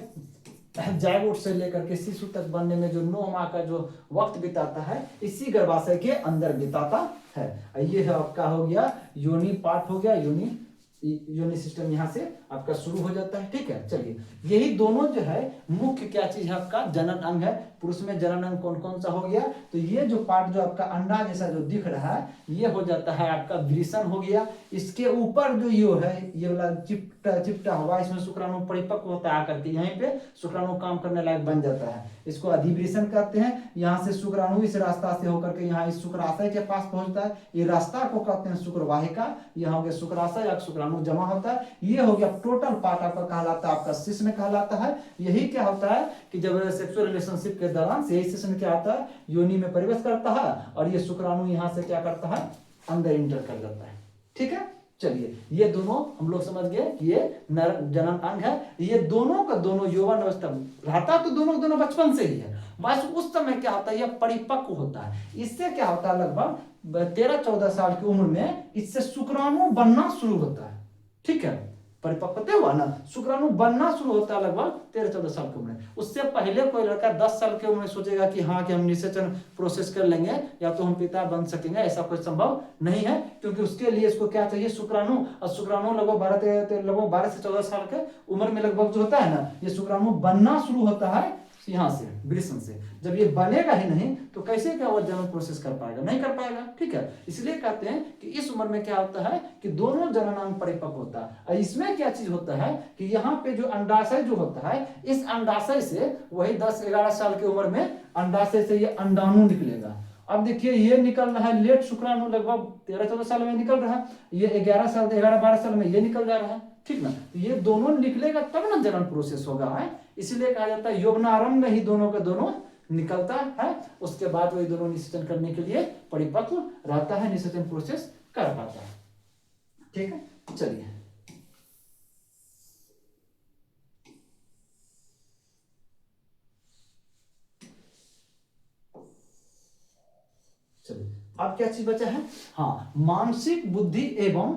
जायगोट से लेकर के शिशु तक बनने में जो 9 माह का जो वक्त बिताता है, इसी गर्भाशय के अंदर बिताता है। ये है आपका हो गया योनि पार्ट हो गया, योनि सिस्टम यहाँ से आपका शुरू हो जाता है। ठीक है, चलिए यही दोनों जो है मुख्य क्या चीज है आपका जनन अंग है। पुरुष में जनन अंग कौन कौन सा हो गया? तो ये जो पार्ट जो आपका अंडा जैसा जो दिख रहा है, ये हो जाता है आपका वृषण हो गया। इसके ऊपर जो ये है, ये वाला चिपटा हुआ, इसमें शुक्राणु परिपक्व होता है आकर के यहीं पे शुक्राणु काम करने लायक बन जाता है। इसको अधिवृषण कहते हैं। यहाँ से शुक्राणु इस रास्ता से होकर के यहाँ इस शुक्राशय के पास पहुंचता है। ये रास्ता को कहते हैं शुक्रवाहिका। यहाँ हो गया शुक्राशय, या शुक्राणु जमा होता है। ये हो गया टोटल पार्ट आपका कहलाता है, आपका शिश्न कहलाता है। यही क्या होता है कि जब सेक्सुअल रिलेशनशिप के दौरान यही शिश्न क्या होता है, योनि में प्रवेश करता है और ये शुक्राणु यहाँ से क्या करता है, अंदर इंटर कर जाता है। ठीक है, चलिए ये दोनों हम लोग समझ गए, ये नर जनन अंग है। ये दोनों का दोनों यौवन अवस्था रहता तो दोनों बचपन से ही है, बस उस समय क्या होता है, यह परिपक्व होता है। इससे क्या होता है, लगभग 13-14 साल की उम्र में इससे शुक्राणु बनना शुरू होता है। ठीक है, परिपक्वता हुआ ना, शुक्राणु बनना शुरू होता है लगभग 13-14 साल की उम्र में। उससे पहले कोई लड़का 10 साल की उम्र में सोचेगा कि हाँ कि हम निषेचन प्रोसेस कर लेंगे या तो हम पिता बन सकेंगे, ऐसा कोई संभव नहीं है। क्योंकि उसके लिए इसको क्या चाहिए, शुक्राणु। और शुक्राणु लगभग 12 से 14 साल के उम्र में लगभग जो होता है ना, ये शुक्राणु बनना शुरू होता है यहाँ से, वृषण से। जब ये बनेगा ही नहीं तो कैसे क्या वो जनन प्रोसेस कर पाएगा, नहीं कर पाएगा। ठीक है, इसलिए कहते हैं कि इस उम्र में क्या होता है कि दोनों जननांग परिपक्व होता है। और इसमें क्या चीज होता है कि यहाँ पे जो अंडाशय जो होता है, इस अंडाशय से वही 10-11 साल की उम्र में अंडाशय से ये अंडाणु निकलेगा। अब देखिए ये निकल रहा है लेट शुक्राणु, लगभग 13-14 साल में निकल रहा है, ये 11-12 साल में ये निकल जा रहा है। ठीक ना, तो ये दोनों निकलेगा तब ना जनन प्रोसेस होगा है। इसलिए कहा जाता है यौवनारंभ में ही दोनों का दोनों निकलता है। उसके बाद वही दोनों निषेचन करने के लिए परिपक्व रहता है, निषेचन प्रोसेस कर पाता है। ठीक है, चलिए अब क्या चीज बचा है, हाँ, मानसिक बुद्धि एवं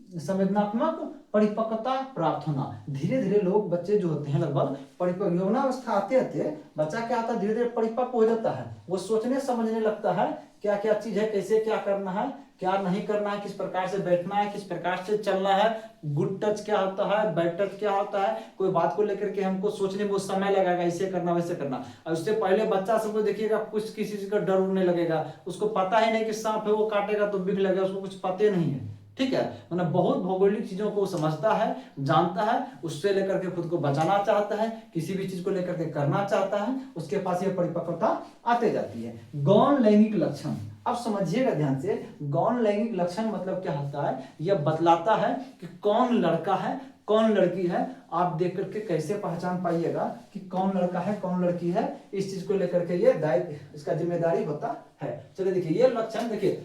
संवेदनात्मक परिपक्वता प्राप्त होना। धीरे धीरे लोग, बच्चे जो होते हैं लगभग परिपक्व यौवनावस्था आते आते बच्चा क्या होता है, धीरे धीरे परिपक्व हो जाता है। वो सोचने समझने लगता है क्या क्या चीज है, कैसे क्या करना है, क्या नहीं करना है, किस प्रकार से बैठना है, किस प्रकार से चलना है, गुड टच क्या होता है, बैड टच क्या होता है। कोई बात को लेकर के हमको सोचने में समय लगेगा, ऐसे करना वैसे करना। और उससे पहले बच्चा सबको देखिएगा कुछ किसी चीज का डर उड़ने लगेगा, उसको पता ही नहीं कि सांप है, वो काटेगा तो बिग लगेगा, उसको कुछ पता नहीं है। ठीक है, मतलब बहुत भौगोलिक चीजों को समझता है, जानता है, उससे लेकर के खुद को बचाना चाहता है, किसी भी चीज को लेकर के करना चाहता है, उसके पास ये परिपक्वता आते जाती है। गौण लैंगिक लक्षण, अब समझिएगा ध्यान से, गौण लैंगिक लक्षण मतलब क्या होता है, यह बतलाता है कि कौन लड़का है कौन लड़की है। आप देख करके कैसे पहचान पाइएगा कि कौन लड़का है कौन लड़की है, इस चीज को लेकर के ये दायित्व, इसका जिम्मेदारी होता है। चलिए देखिए ये लक्षण, देखिए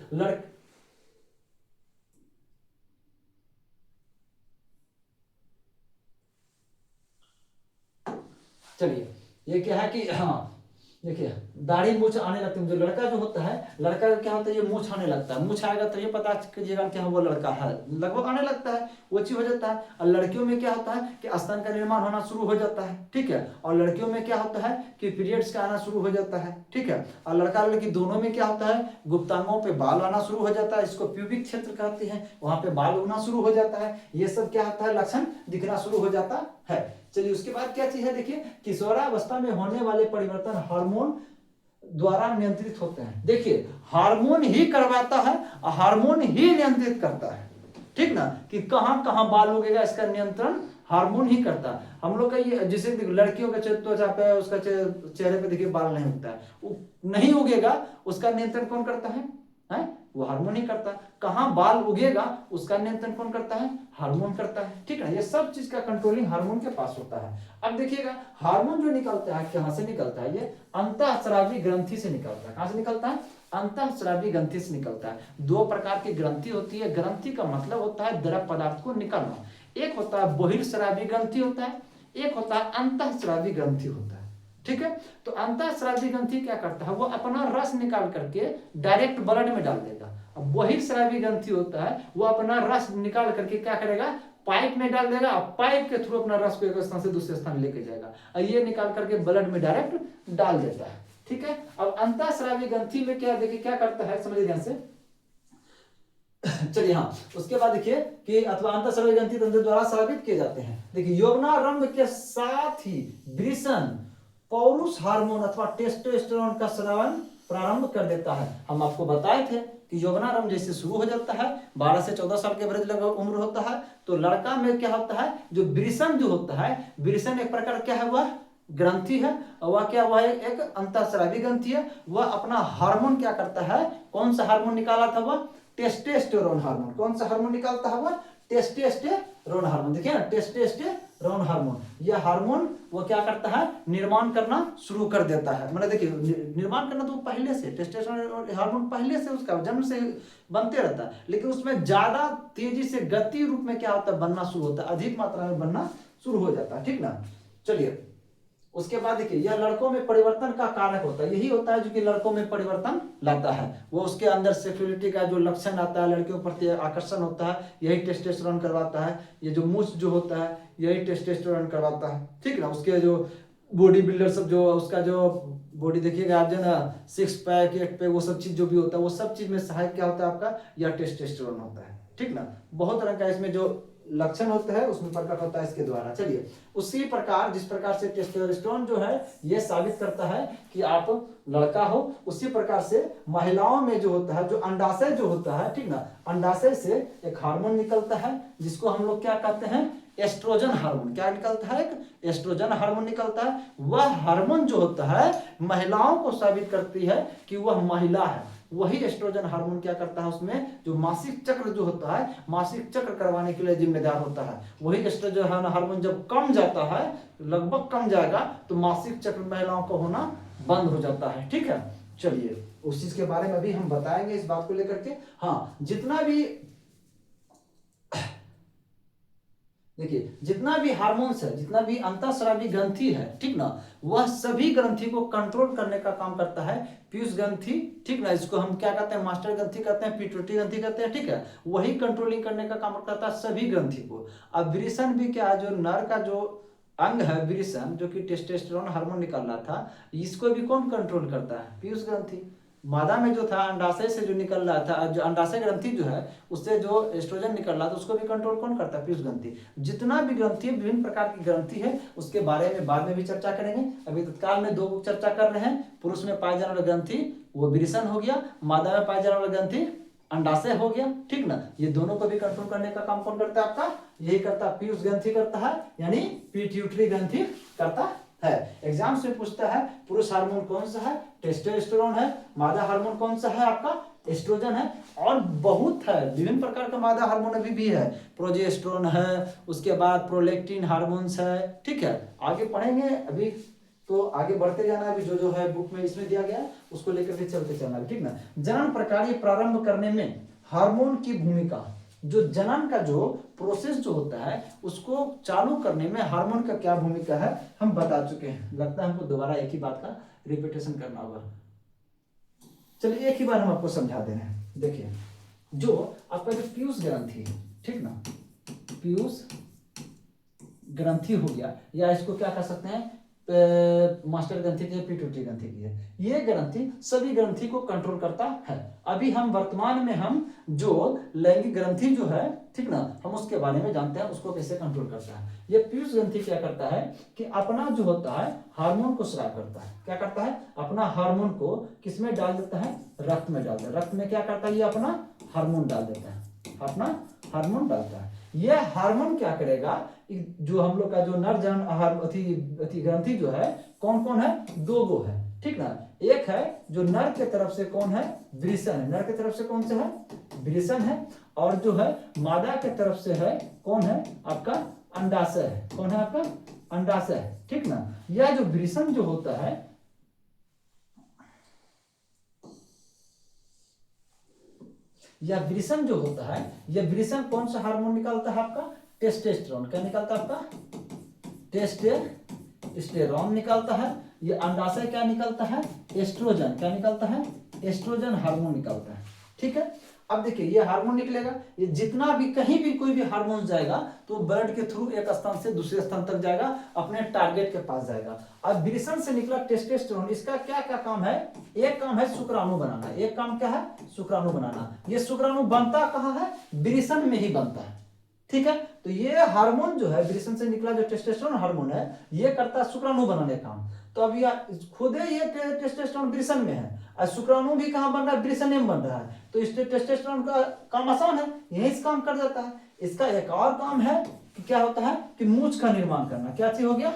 चलिए ये क्या है कि हाँ देखिए दाढ़ी मूछ आने लगती है। जो लड़का जो होता है, लड़का का क्या होता है, ये मूछ आने लगता है। मूछ आएगा तो ये पता कीजिएगा कि हाँ वो लड़का है, लगभग आने लगता है, वो चीज हो जाता है। और लड़कियों में क्या होता है कि स्तन का निर्माण होना शुरू हो जाता है। ठीक है, और लड़कियों में क्या होता है कि पीरियड्स का आना शुरू हो जाता है। ठीक है, और लड़का लड़की दोनों में क्या होता है, गुप्तांगों पे बाल आना शुरू हो जाता है, इसको प्यूबिक क्षेत्र कहते हैं, वहां पे बाल उगना शुरू हो जाता है। ये सब क्या होता है, लक्षण दिखना शुरू हो जाता है। चलिए उसके बाद क्या चीज है, देखिए किशोरावस्था में होने वाले परिवर्तन हार्मोन द्वारा नियंत्रित होते हैं। देखिए हार्मोन ही करवाता है, हार्मोन ही नियंत्रित करता है। ठीक ना, कि कहां कहां बाल उगेगा इसका नियंत्रण हार्मोन ही करता है। हम लोग का ये जैसे लड़कियों का त्वचा पे, उसका चेहरे पे देखिए बाल नहीं उगता है, नहीं उगेगा, उसका नियंत्रण कौन करता है? वो हार्मोन ही करता है। कहाँ बाल उगेगा उसका नियंत्रण कौन करता है? हार्मोन करता है, ठीक है। ये सब चीज का कंट्रोलिंग हार्मोन के पास होता है। अब देखिएगा हार्मोन जो निकलता है कहाँ से निकलता है? ये अंतःस्रावी ग्रंथि से निकलता है। कहाँ से निकलता है? अंतःस्रावी ग्रंथि से निकलता है। दो प्रकार की ग्रंथि होती है। ग्रंथि का मतलब होता है द्रव पदार्थ को निकलना। एक होता है बहिर्स्रावी ग्रंथि होता है, एक होता है अंतःस्रावी ग्रंथि होता है, ठीक है। तो अंतःस्रावी ग्रंथि क्या करता है? वो अपना रस निकाल करके डायरेक्ट ब्लड में डाल देगा। अब बहिर्स्रावी ग्रंथि होता है वो अपना रस निकाल करके क्या करेगा? पाइप में डाल देगा। पाइप के थ्रू अपना रस को एक स्थान से दूसरे स्थान लेके जाएगा और ये निकाल करके ब्लड में डायरेक्ट डाल देता है, ठीक है। अब अंतःस्रावी ग्रंथि में क्या, देखिए क्या करता है, समझिए ध्यान से। चलिए हाँ, उसके बाद देखिए कि अथवा अंतःस्रावी ग्रंथि तंत्र द्वारा स्रावित किए जाते हैं। देखिए यौवनारंभ के साथ ही वृषण पौरुष हार्मोन अथवा टेस्टोस्टेरोन का स्रावन प्रारंभ कर देता है। हम आपको बताए थे कि यौवनारंभ जैसे शुरू हो जाता है, 12 से 14 साल के एवरेज लगभग उम्र होता है, तो लड़का में क्या होता है? जो वृषण जो होता है, वृषण एक प्रकार क्या है? वह ग्रंथि है और वह क्या हुआ? एक अंतःस्रावी ग्रंथि है। वह अपना हार्मोन क्या करता है? कौन सा हार्मोन निकाला था? वह टेस्टोस्टेरोन हार्मोन। कौन सा हार्मोन निकालता है? वह टेस्टोस्टेरोन हार्मोन। देखिए ना, टेस्टोस्टेरोन हार्मोन, यह हार्मोन वो क्या करता है? निर्माण करना शुरू कर देता है। मतलब देखिए निर्माण करना तो पहले से, टेस्टोस्टेरोन हार्मोन पहले से उसका जन्म से बनते रहता है, लेकिन उसमें ज्यादा तेजी से गति रूप में क्या होता है? बनना शुरू होता है, अधिक मात्रा में बनना शुरू हो जाता है, ठीक ना। चलिए उसके बाद देखिए यह लड़कों में परिवर्तन का कारक होता है। यही होता है जो कि लड़कों में परिवर्तन लाता है। वो उसके अंदर सेक्सुअलिटी का जो लक्षण आता है, लड़कियों प्रति आकर्षण होता है, यही टेस्टोस्टेरोन करवाता है। ये जो मूछ जो होता है यही टेस्टोस्टेरोन करवाता है, ठीक ना। उसके जो बॉडी बिल्डर सब जो उसका जो बॉडी देखिएगा आप, जो ना 6 पैक 8 पैक वो सब चीज जो भी होता है, वो सब चीज में सहायक क्या होता है आपका? यह टेस्टोस्टेरोन होता है, ठीक ना। बहुत तरह का इसमें जो लक्षण होता है उसमें प्रकट होता है इसके द्वारा। चलिए उसी प्रकार जिस प्रकार से टेस्टोस्टेरोन जो है ये साबित करता है कि आप लड़का हो, उसी प्रकार से महिलाओं में जो होता है, जो अंडाशय जो होता है, ठीक ना, अंडाशय से एक हार्मोन निकलता है जिसको हम लोग क्या कहते हैं? Estrogen hormone. क्या निकलता है? एक एस्ट्रोजन हार्मोन निकलता है। वह हार्मोन जो होता है महिलाओं को साबित करती है कि वह महिला है। वही एस्ट्रोजन हार्मोन क्या करता है? उसमें जो मासिक चक्र जो होता है, मासिक चक्र करवाने के लिए जिम्मेदार होता है। वही एस्ट्रोजन हार्मोन जब कम जाता है, लगभग कम जाएगा, तो मासिक चक्र महिलाओं को होना बंद हो जाता है, ठीक है। चलिए उस चीज के बारे में भी हम बताएंगे इस बात को लेकर के। हाँ, जितना भी देखिए जितना भी हार्मोन्स है, जितना भी अंतःस्रावी ग्रंथि है, ठीक ना, वह सभी ग्रंथि को कंट्रोल करने का काम करता है पीयूष ग्रंथि, ठीक ना। इसको हम क्या कहते हैं? मास्टर ग्रंथि कहते हैं, पिट्यूटरी ग्रंथि कहते हैं, ठीक है। वही कंट्रोलिंग करने का काम करता है सभी ग्रंथि को। अब वृषण भी क्या, जो नर का जो अंग है वृषण, जो कि टेस्टोस्टेरोन हार्मोन निकल रहा था, इसको भी कौन कंट्रोल करता है? पीयूष ग्रंथि। मादा में जो था अंडाशय से जो निकल रहा था, जो अंडाशय ग्रंथि जो है उससे जो एस्ट्रोजन निकल रहा था, उसको भी कंट्रोल कौन करता है? पीयूष ग्रंथि। जितना भी ग्रंथि विभिन्न प्रकार की ग्रंथि है उसके बारे में बाद में भी चर्चा करेंगे। अभी तत्काल में 2 चर्चा कर रहे हैं। पुरुष में पाए जाने वाला ग्रंथि वो वृषण हो गया, मादा में पाए जाने वाला ग्रंथि अंडाशय हो गया, ठीक ना। ये दोनों को भी कंट्रोल करने का काम कौन करता है? आपका यही करता है, पीयूष ग्रंथि करता है, यानी पिट्यूटरी ग्रंथि करता है। एग्जाम से पूछता है पुरुष हार्मोन कौन सा है? टेस्टोस्टेरोन है। मादा हार्मोन कौन सा है? आपका एस्ट्रोजन है। और बहुत है, विभिन्न प्रकार का मादा हार्मोन अभी भी है, प्रोजेस्टेरोन है, उसके बाद प्रोलैक्टिन हार्मोन्स है, ठीक है। आगे पढ़ेंगे, अभी तो आगे बढ़ते जाना। अभी जो है बुक में इसमें दिया गया है उसको लेकर के चलते चलना, ठीक ना। जनन प्रक्रिया प्रारंभ करने में हार्मोन की भूमिका, जो जनन का जो प्रोसेस जो होता है उसको चालू करने में हार्मोन का क्या भूमिका है हम बता चुके हैं। लगता है हमको दोबारा एक ही बात का रिपीटेशन करना होगा। चलिए एक ही बार हम आपको समझा दे रहे हैं। देखिए जो आपका जो पीयूष ग्रंथि है, ठीक ना, पीयूष ग्रंथि हो गया, या इसको क्या कह सकते हैं? मास्टर ग्रंथि की, पिट्यूटरी ग्रंथि की है। ये ग्रंथि सभी ग्रंथि को कंट्रोल करता है। अभी हम वर्तमान में हम जो लैंगिक ग्रंथि जो है, ठीक ना, हम उसके बारे में जानते हैं उसको कैसे कंट्रोल करता है। ये पीयूष ग्रंथि क्या करता है कि अपना जो होता है हार्मोन को स्राव करता है। क्या करता है? अपना हार्मोन को किसमें डाल देता है? रक्त में डाल देता है। रक्त में क्या करता है? ये अपना हार्मोन डाल देता है, अपना हार्मोन डालता है। यह हार्मोन क्या करेगा? जो हम लोग का जो नर जनन ग्रंथि जो है कौन कौन है? 2 गो है, ठीक ना। एक है जो नर के तरफ से कौन है, वृषण है, नर की तरफ से कौन से है, वृषण है, और जो है मादा के तरफ से है कौन है आपका, अंडाशय है, कौन है आपका, अंडाशय है, ठीक ना। यह जो वृषण जो होता है, यह वृषण जो होता है, यह वृषण कौन सा हार्मोन निकालता है आपका, टेस्टोस्टेरोन। क्या निकालता है आपका, टेस्टोस्टेरोन निकालता है। ये अंडाशय क्या निकालता है, एस्ट्रोजन। क्या निकालता है, एस्ट्रोजन हार्मोन निकालता है, ठीक है। अब देखिए ये हार्मोन निकलेगा, ये जितना भी कहीं भी कोई भी हार्मोन जाएगा तो ब्लड के थ्रू एक स्थान से दूसरे स्थान तक जाएगा, अपने टारगेट के पास जाएगा। अब वृषण से निकला टेस्टोस्टेरोन, इसका क्या क्या काम है, एक काम है शुक्राणु बनाना, एक काम क्या है, शुक्राणु बनाना। ये शुक्राणु बनता कहाँ है, वृषण में ही बनता है, ठीक है। तो ये हार्मोन जो है वृषण से निकला जो टेस्टोस्टेरोन हार्मोन है, ये करता है शुक्राणु बनाने का काम। तो अब खुद ही ये टेस्टोस्टेरोन वृषण में है, और शुक्राणु भी कहाँ बन रहा है, वृषण में बन रहा है। तो इस टेस्टोस्टेरोन का काम आसान है, यही इस काम कर जाता है। इसका एक और काम है कि क्या होता है कि मूछ का निर्माण करना। क्या चीज हो गया,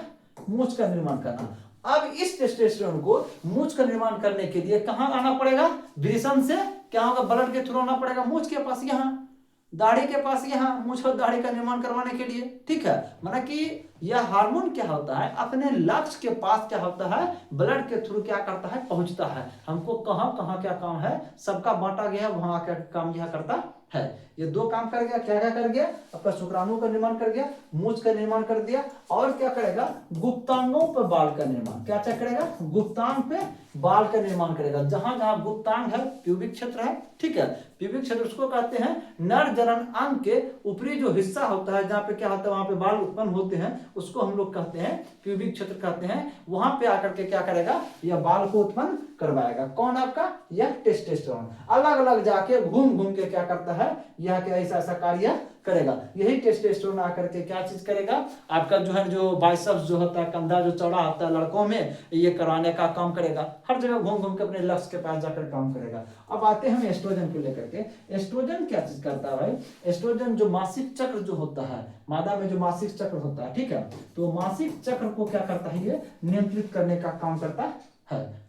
मूछ का निर्माण करना। अब इस टेस्टोस्टेरोन को मूछ का निर्माण करने के लिए कहाँ आना पड़ेगा, वृषण से क्या होगा, ब्लड के थ्रू आना पड़ेगा मूछ के पास, यहाँ दाढ़ी के पास, यहाँ मूछ और दाढ़ी का निर्माण करवाने के लिए, ठीक है। माना कि यह हार्मोन क्या होता है, अपने लक्ष्य के पास क्या होता है, ब्लड के थ्रू क्या करता है, पहुंचता है। हमको कहाँ कहाँ क्या काम है, सबका बांटा गया, वहां क्या काम यह करता है। ये दो काम कर गया, क्या क्या कर गया, आपका शुक्राणु का निर्माण कर गया, मूछ का निर्माण कर दिया, और क्या करेगा, गुप्तांगों पर बाल का निर्माण। क्या क्या करेगा, गुप्तांग पे बाल का निर्माण करेगा। जहां जहां गुप्तांग है, प्यूबिक क्षेत्र है, ठीक है। प्यूबिक क्षेत्र उसको कहते हैं नर जनन अंग के ऊपरी जो हिस्सा होता है, जहाँ पे क्या होता है, वहां पे बाल उत्पन्न होते हैं, उसको हम लोग कहते हैं प्यूबिक क्षेत्र कहते हैं। वहां पे आकर के क्या करेगा, यह बाल को उत्पन्न करवाएगा। कौन आपका, यह टेस्टोस्टेरोन अलग अलग जाके घूम घूम के क्या करता है, यह क्या ऐसा ऐसा कार्य करेगा। यही टेस्टोस्टेरोन आकर के क्या चीज करेगा, आपका जो है जो बाइसेप्स जो होता है, कंधा जो चौड़ा होता है लड़कों में, ये करवाने का काम करेगा। हर जगह घूम घूम के अपने लक्ष्य के पास जाकर काम करेगा। अब आते हैं हम एस्ट्रोजन को लेकर के। एस्ट्रोजन क्या चीज करता है भाई, एस्ट्रोजन जो मासिक चक्र जो होता है, मादा में जो मासिक चक्र होता है, ठीक है, तो मासिक चक्र को क्या करता है, ये नियंत्रित करने का काम करता है।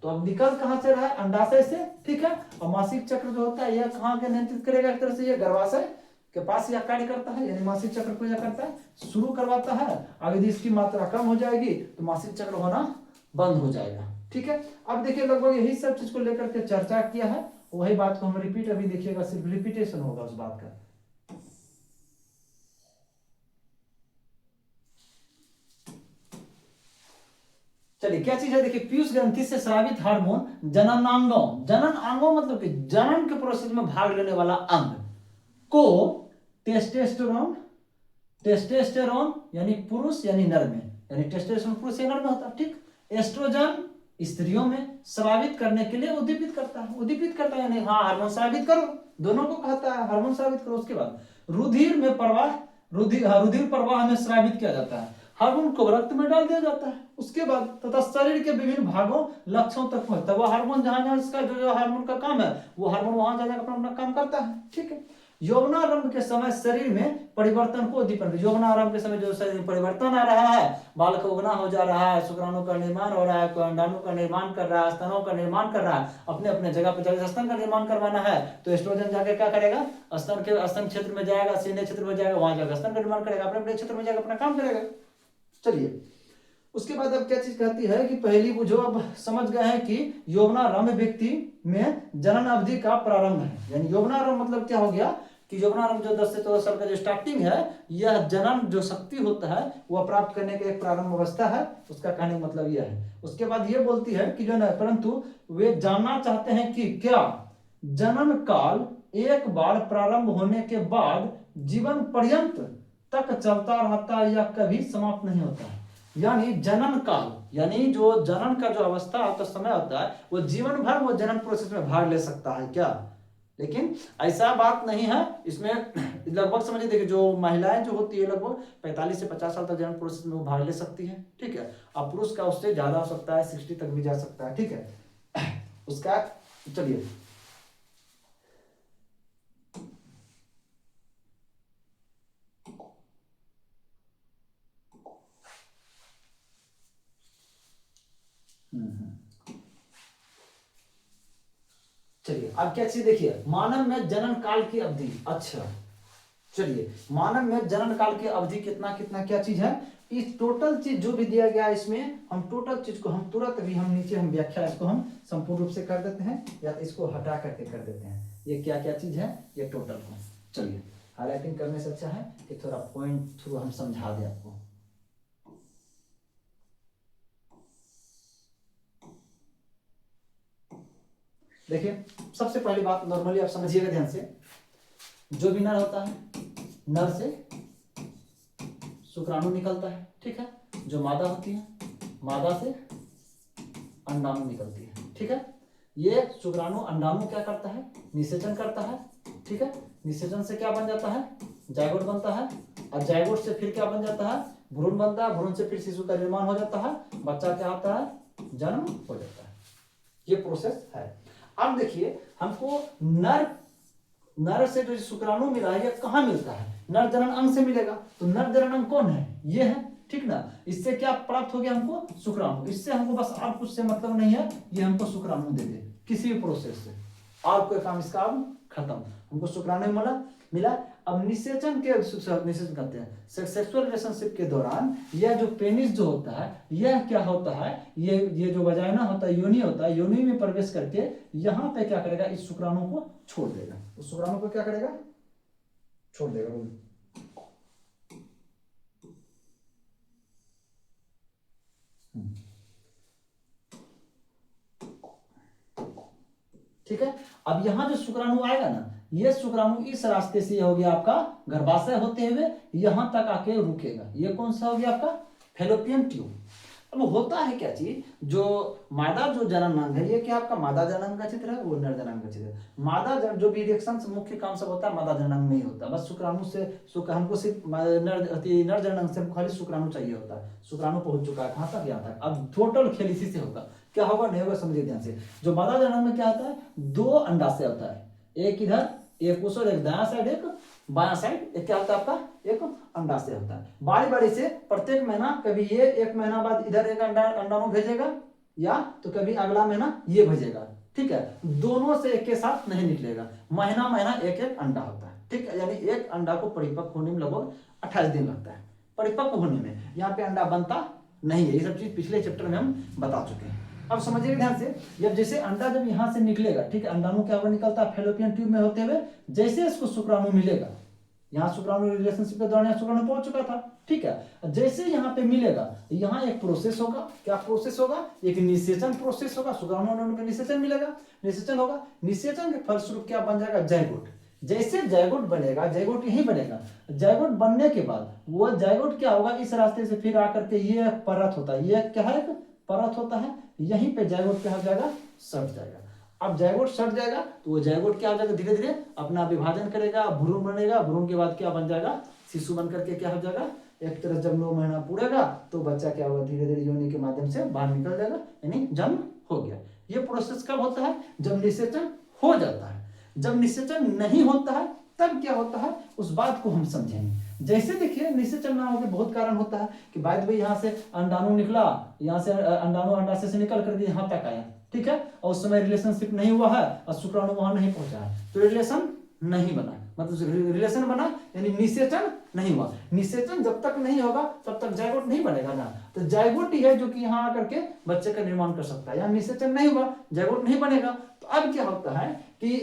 तो अब निकल कहां से रहा है, अंडाशय से, ठीक है। और मासिक चक्र जो होता है, यह कहां के नियंत्रित करेगा, एक तरह से ये गर्भाशय के पास यह कार्य करता है, यानी मासिक चक्र को यह करता है, शुरू करवाता है। अब यदि इसकी मात्रा कम हो जाएगी तो मासिक चक्र होना बंद हो जाएगा, ठीक है। अब देखिए लगभग यही सब चीज को लेकर के चर्चा किया है, वही बात को हम रिपीट अभी देखिएगा, सिर्फ रिपीटेशन होगा उस बात का। चलिए क्या चीज है, देखिए पीयूष ग्रंथि से स्रावित हार्मोन जननांगों, जनन अंगों मतलब कि जनन के प्रोसेस में भाग लेने वाला अंग को टेस्टोस्टेरोन, टेस्टोस्टेरोन यानी पुरुष यानी नर में, यानी टेस्टोस्टेरोन पुरुष या नर में होता है, ठीक। एस्ट्रोजन स्त्रियों में स्रावित करने के लिए उद्दीपित करता है, उद्दीपित करता है यानी हाँ हार्मोन स्रावित करो, दोनों को कहता है हार्मोन स्रावित करो। उसके बाद रुधिर में प्रवाह, रुधिर प्रवाह में स्रावित किया जाता है, हार्मोन को रक्त में डाल दिया जाता है। उसके बाद तथा शरीर के विभिन्न भागों लक्ष्यों तक पहुंचता है। वो हार्मोन जहां जहां इसका जो हार्मोन का काम है, वो हार्मोन वहां जाकर अपना अपना काम करता है, ठीक है। यौवनारंभ के समय शरीर में परिवर्तन को उद्दीपन, यौवनारंभ के समय जो शरीर में परिवर्तन आ रहा है, बाल का उगना हो जा रहा है, शुक्राणु का निर्माण हो रहा है, अंडाणु का निर्माण कर रहा है, स्तनों का निर्माण कर रहा है, अपने अपने जगह पर जाकर स्तन का निर्माण करवाना है, तो एस्ट्रोजन जाके क्या करेगा, स्तन क्षेत्र में जाएगा, सीने क्षेत्र में जाएगा, वहां जाकर स्तन का निर्माण करेगा, अपने अपने क्षेत्र में जाकर अपना काम करेगा। चलिए उसके बाद अब क्या चीज कहती है कि पहली बुझो, अब समझ गए हैं कि यौवनारंभ व्यक्ति में जनन अवधि का प्रारंभ है, यानी यौवनारंभ मतलब क्या हो गया कि यौवनारंभ जो 10 से 14 साल का जो स्टार्टिंग है, यह जनन जो शक्ति होता है वह प्राप्त करने का एक प्रारंभ अवस्था है, उसका कहने का मतलब यह है। उसके बाद ये बोलती है कि जो है, परंतु वे जानना चाहते हैं कि क्या जनन काल एक बार प्रारंभ होने के बाद जीवन पर्यंत तक चलता रहता है या कभी समाप्त नहीं होता है। यानी जनन काल, यानी जो जनन का जो अवस्था होता समय होता है, वो जीवन भर वो जनन प्रोसेस में भाग ले सकता है क्या, लेकिन ऐसा बात नहीं है इसमें। लगभग समझिए, देखिए जो महिलाएं जो होती है लगभग 45 से 50 साल तक जनन प्रोसेस में वो भाग ले सकती है, ठीक है। अब पुरुष का उससे ज्यादा हो सकता है, 60 तक भी जा सकता है, ठीक है। उसका चलिए चलिए अब क्या चीज देखिए, मानव में जनन काल की अवधि। अच्छा चलिए, मानव में जनन काल की अवधि कितना कितना क्या चीज है, इस टोटल चीज जो भी दिया गया है इसमें, हम टोटल चीज को हम तुरंत भी हम नीचे हम व्याख्या इसको हम संपूर्ण रूप से कर देते हैं या इसको हटा करके कर देते हैं। ये क्या क्या चीज है, ये टोटल को। चलिए हाईलाइटिंग करने से अच्छा है कि थोड़ा पॉइंट थ्रू हम समझा दें आपको। देखिए सबसे पहली बात नॉर्मली आप समझिएगा ध्यान से, जो भी नर होता है, नर से शुक्राणु निकलता है, ठीक है। जो मादा होती है, मादा से अंडाणु निकलती है, ठीक है। ये शुक्राणु अंडाणु क्या करता है, निषेचन करता है, ठीक है। निषेचन से क्या बन जाता है, जायगोट बनता है, और जायगोट से फिर क्या बन जाता है, भ्रूण बनता है, भ्रूण से फिर शिशु का निर्माण हो जाता है, बच्चा क्या होता है, जन्म हो जाता है। ये प्रोसेस है। अब देखिए हमको नर से जो शुक्राणु मिला है, ये कहाँ मिलता है, नर जनन अंग से मिलेगा। तो नर जनन अंग कौन है, ये है, ठीक ना। इससे क्या प्राप्त हो गया हमको, शुक्राणु। इससे हमको बस और कुछ से मतलब नहीं है, ये हमको शुक्राणु दे दे किसी भी प्रोसेस से, और कोई काम इसका अब खत्म। हमको शुक्राणु मिला। अब निषेचन के निषेचन करते हैं, सेक्सुअल रिलेशनशिप के दौरान यह जो पेनिस जो होता है, यह क्या होता है, ये जो वजाइना होता है, योनि होता है, योनि में प्रवेश करके यहाँ पे क्या करेगा, इस शुक्राणु को छोड़ देगा। उस शुक्राणु को क्या करेगा, छोड़ देगा। ठीक है। अब यहाँ जो शुक्राणु आएगा ना, ये शुक्राणु इस रास्ते से हो गया आपका गर्भाशय होते हुए यहां तक आके रुकेगा। ये कौन सा हो गया आपका, फेलोपियन ट्यूब। अब होता है क्या चीज, जो मादा जो जनन अंग है, ये क्या आपका मादा जनन का चित्र है, वो नर जनन का चित्र है। मादा जो भी रिएक्शन मुख्य काम सब होता है, मादा जनन अंग नहीं होता। बस शुक्राणु से हमको सिर्फ नर जनन अंग से खाली शुक्राणु चाहिए होता है। शुक्राणु पहुंच चुका है कहां तक, यहाँ तक। अब टोटल खेल इसी से होगा। क्या होगा नहीं होगा समझिए ध्यान से। जो मादा जनन में क्या होता है, 2 अंडाशय होता है, एक इधर, एक उस और एक दायां साइड, एक बायां साइड। एक क्या होता है आपका, एक अंडाशय होता है। बारी बारी से प्रत्येक महीना, कभी ये 1 महीना बाद इधर एक अंडाणु भेजेगा, या तो कभी अगला महीना ये भेजेगा, ठीक है। दोनों से एक के साथ नहीं निकलेगा, महीना महीना एक एक अंडा होता है, ठीक है। यानी एक अंडा को परिपक्व होने में लगभग 28 दिन लगता है, परिपक्व होने में। यहाँ पे अंडा बनता नहीं है। ये सब चीज पिछले चैप्टर में हम बता चुके हैं। अब समझिए ध्यान से, जब जैसे अंडा जब यहाँ से निकलेगा, ठीक है, अंडाणु क्या होगा, निकलता है फेलोपियन ट्यूब में होते हुए। जैसे इसको शुक्राणु मिलेगा, यहाँ शुक्राणु रिलेशनशिप के दौरान शुक्राणु पहुंच चुका था, ठीक है। जैसे यहाँ पे मिलेगा, यहाँ एक प्रोसेस होगा। क्या प्रोसेस होगा, एक निषेचन प्रोसेस होगा। शुक्राणु में निषेचन मिलेगा, निषेचन होगा। निषेचन के फलस्वरूप क्या बन जाएगा, जायगोट। जैसे जायगोट बनेगा, जायगोट यही बनेगा। जायगोट बनने के बाद वो जायगोट क्या होगा, इस रास्ते से फिर आकर के ये परत होता है, ये क्या है, परत होता है। यहीं पे जायगोट क्या हो जाएगा, सट जाएगा। अब जायगोट सट जाएगा तो वो जायगोट क्या हो जाएगा, धीरे धीरे अपना विभाजन करेगा, भ्रूण बनेगा। भ्रूण के बाद क्या बन जाएगा, शिशु बन करके क्या हो जाएगा। एक तरह जब 9 महीना पूरेगा तो बच्चा क्या होगा, धीरे धीरे योनि के माध्यम से बाहर निकल जाएगा, यानी जन्म हो गया। ये प्रोसेस कब होता है, जब निषेचन हो जाता है। जब निषेचन नहीं होता है तब क्या होता है, उस बात को हम समझेंगे। जैसे देखिए निषेचन ना होकर बहुत कारण होता है कि भाई यहाँ से अंडाणु निकला, यहाँ से अंडाणु अंडाशय से निकल करके यहाँ तक आया, ठीक है, और उस समय रिलेशनशिप नहीं हुआ है और शुक्राणु वहां नहीं पहुंचा है, तो रिलेशन नहीं बना। मतलब रिलेशन बना यानी निषेचन नहीं हुआ। निषेचन जब तक नहीं होगा तब तक जायगोट नहीं बनेगा ना। तो जायगोट ही है जो कि यहाँ आकर के बच्चे का निर्माण कर सकता है। यहाँ निषेचन नहीं हुआ, जायगोट नहीं बनेगा। तो अब क्या होता है कि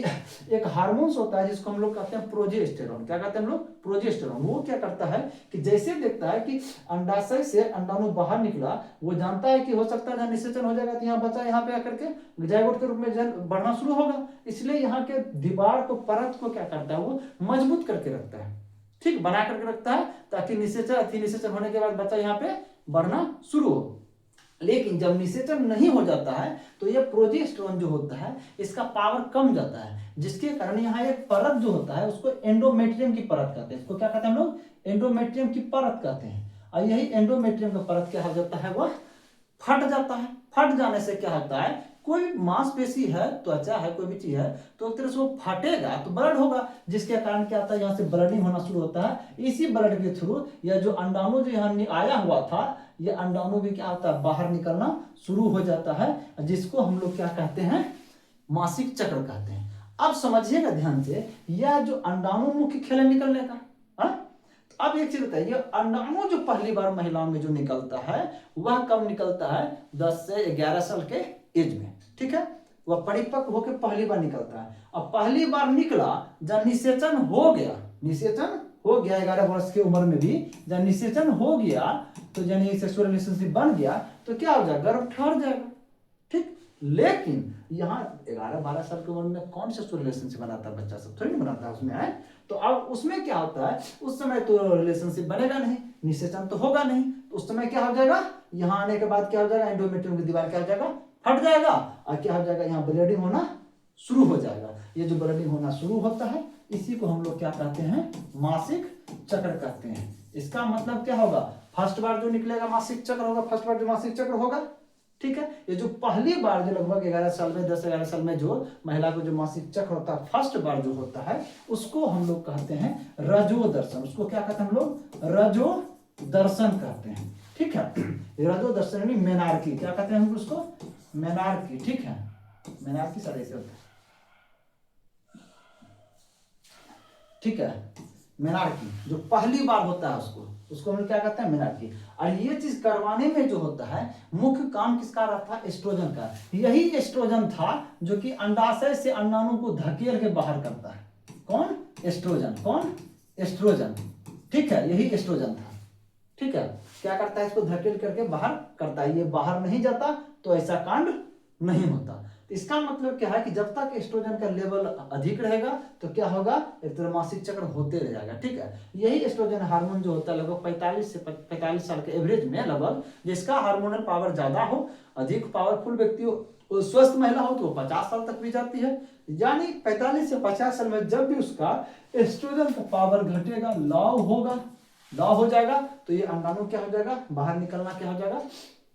एक हार्मोन्स होता है जिसको हम लोग कहते हैं प्रोजेस्टेरॉन। क्या कहते हैं हम लोग, प्रोजेस्टेरॉन। वो क्या करता है कि जैसे देखता है कि अंडाशय से अंडाणु बाहर निकला, वो जानता है कि हो सकता है जहाँ निषेचन हो जाएगा तो यहाँ बच्चा यहाँ पे आकर के जायगोट के रूप में बढ़ना शुरू होगा। इसलिए यहाँ के दीवार को, परत को क्या करता है, वो मजबूत करके रखता है, ठीक, बना करके रखता है, ताकि निषेचन, अति निषेचन होने के बाद बच्चा यहाँ पे बढ़ना शुरू हो। लेकिन जब निषेचन नहीं हो जाता है तो ये प्रोजेस्टेरॉन जो होता है इसका पावर कम जाता है, जिसके कारण यहाँ एक परत जो होता है उसको एंडोमेट्रियम की परत कहते हैं। इसको क्या कहते हैं हम लोग, एंडोमेट्रियम की परत कहते हैं। और यही एंडोमेट्रियम का परत क्या हो जाता है, वह फट जाता है। फट जाने से क्या होता है, कोई मांसपेशी है, त्वचा है, कोई भी चीज है, तो एक तरह से वो फटेगा तो ब्लड होगा, जिसके कारण क्या होता है, यहाँ से ब्लडिंग होना शुरू होता है। इसी ब्लड के थ्रू या जो अंडाणु जो यहाँ आया हुआ था, ये अंडाणु भी क्या होता है, बाहर निकलना शुरू हो जाता है, जिसको हम लोग क्या कहते हैं, मासिक चक्र कहते हैं। अब समझिएगा ध्यान से, यह जो अंडाणु मुख्य खेल है निकलने का, हाँ? तो अब एक चीज बताइए, अंडाणु जो पहली बार महिलाओं में जो निकलता है वह कब निकलता है? 10 से 11 साल के एज में, ठीक है? वह परिपक्व होकर पहली बार निकलता है। अब पहली बार निकला, जब निषेचन हो गया, निषेचन हो गया 11 वर्ष की उम्र में भी, जब निषेचन हो गया तो यानी सेक्सुअल रिलेशनशिप बन गया, तो क्या हो जाएगा? गर्भ ठहर जाएगा, ठीक? लेकिन यहाँ 11-12 साल की उम्र में कौन सेक्सुअल रिलेशनशिप बनाता है? बच्चा सब थोड़ी नहीं बनाता है उसमें, है? तो अब उसमें क्या होता है, उस समय तो रिलेशनशिप बनेगा नहीं, निषेचन तो होगा नहीं, तो उस समय क्या हो जाएगा? यहाँ आने के बाद क्या हो जाएगा? एंडोमेट्रियम की दीवार क्या हो जाएगा? फट जाएगा, और क्या हो जाएगा? यहाँ ब्लीडिंग होना शुरू हो जाएगा। ये जो ब्लीडिंग होना शुरू होता है, इसी को हम लोग क्या कहते हैं? मासिक चक्र कहते हैं। इसका मतलब क्या होगा? फर्स्ट बार जो निकलेगा मासिक चक्र होगा, फर्स्ट बार जो मासिक चक्र होगा, ठीक है? ये जो पहली बार जो लगभग 11 साल में, 10-11 साल में जो महिला को जो मासिक चक्र होता है, फर्स्ट बार जो होता है, उसको हम लोग कहते हैं रजो दर्शन। उसको क्या कहते हैं हम लोग? रजो दर्शन कहते हैं, ठीक है? रजो दर्शन यानी मेनार्की, क्या कहते हैं हम उसको? मेनार्की, ठीक है? मेनार्की सर ऐसे होता है, ठीक है? मेनार्की जो पहली बार होता है उसको हम लोग क्या कहते हैं? मेनार्की। और ये चीज करवाने में जो होता है, मुख्य काम किसका रहता है? एस्ट्रोजन का। यही एस्ट्रोजन था जो कि अंडाशय से अंडाणु को धकेल के बाहर करता है। कौन? एस्ट्रोजन। कौन? एस्ट्रोजन, ठीक है? यही एस्ट्रोजन था, ठीक है? क्या करता है? इसको धकेल करके बाहर करता है। ये बाहर नहीं जाता तो ऐसा कांड नहीं होता। इसका मतलब क्या है कि जब तक एस्ट्रोजन का लेवल अधिक रहेगा तो क्या होगा? एक तरह मासिक चक्र होते रह जाएगा, ठीक है? यही एस्ट्रोजन हार्मोन जो होता है लगभग 45 साल के एवरेज में, लगभग जिसका हार्मोनल पावर ज्यादा हो, अधिक पावरफुल व्यक्ति हो, स्वस्थ महिला हो तो वो 50 साल तक भी जाती है। यानी 45 से 50 साल में जब भी उसका एस्ट्रोजन का पावर घटेगा, लॉव होगा, लॉव हो जाएगा, तो ये अंडाणु क्या हो जाएगा? बाहर निकलना क्या हो जाएगा?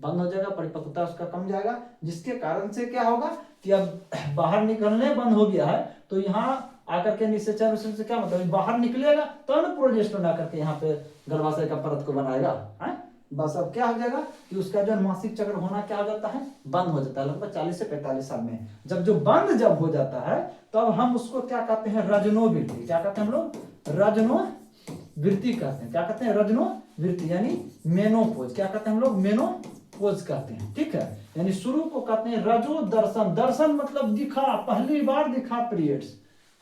बंद हो जाएगा, परिपक्वता उसका कम जाएगा, जिसके कारण से क्या होगा कि अब बाहर निकलने बंद हो गया है, तो यहाँ आकर के निषेचन से क्या मतलब? बाहर निकलेगा तो ना प्रोजेस्टेरोन आकर के यहाँ पे गर्भाशय का परत को बनाएगा, है? बस अब क्या हो जाएगा कि उसका जो मासिक चक्र होना क्या हो जाता है? बंद हो जाता है लगभग 40 से 45 साल में। जब बंद हो जाता है तब हम उसको क्या कहते हैं? रजनोवृत्ति। क्या कहते हैं हम लोग? रजनोवृत्ति कहते हैं। क्या कहते हैं? रजनोवृत्ति यानी मेनोपोज। क्या कहते हैं हम लोग? मेनोपोज कहते हैं, ठीक है? यानी शुरू को कहते हैं रजो दर्शन। दर्शन मतलब दिखा, पहली बार दिखा पीरियड्स,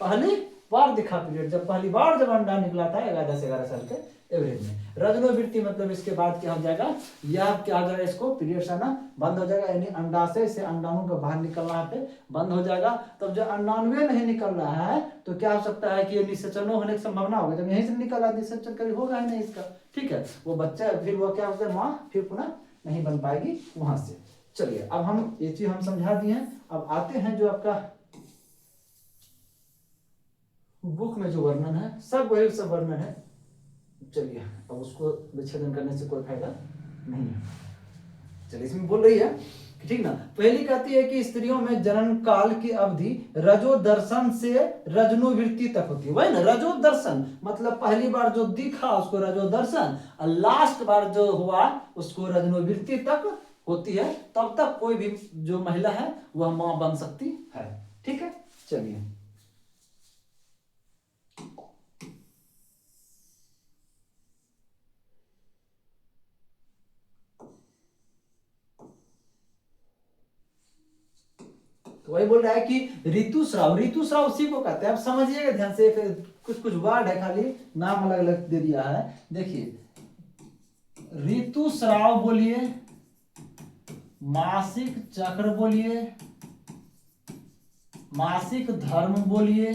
पहली बार दिखा पीरियड। जब पहली बार जब अंडा निकला था 11 साल के एवरेज में। रजनोवृत्ति मतलब इसके बाद क्या हो जाएगा? यह क्या हो जाएगा? इसको पीरियड्स आना बंद हो जाएगा, यानी अंडाशय से अंडाणु का बाहर निकलना यहाँ पे बंद हो जाएगा। तब जब अंडाणु नहीं निकल रहा है तो क्या हो सकता है कि ये निषेचन होने की संभावना होगी। जब यहीं से निकल रहा है, निषेचन कभी होगा ही नहीं इसका, ठीक है? वो बच्चा फिर वो क्या होता है? माँ फिर पुनः नहीं बन पाएगी वहां से। चलिए, अब हम ये चीज हम समझा दिए हैं। अब आते हैं जो आपका बुक में जो वर्णन है, सब वही सब वर्णन है। चलिए, अब उसको विच्छेदन करने से कोई फायदा नहीं है। चलिए, इसमें बोल रही है कि ठीक ना, पहली कहती है कि स्त्रियों में जनन काल की अवधि रजो दर्शन से रजनोवृत्ति तक होती है। वही ना, रजो दर्शन मतलब पहली बार जो दिखा उसको रजो दर्शन, और लास्ट बार जो हुआ उसको रजनोवृत्ति तक होती है। तब तक कोई भी जो महिला है वह मां बन सकती है, ठीक है? चलिए, तो वही बोल रहा है कि ऋतुस्राव। ऋतुस्राव उसी को कहते हैं। अब समझिएगा ध्यान से, कुछ वर्ड है, खाली नाम अलग अलग दे दिया है। देखिए, ऋतुस्राव बोलिए, मासिक चक्र बोलिए, मासिक धर्म बोलिए,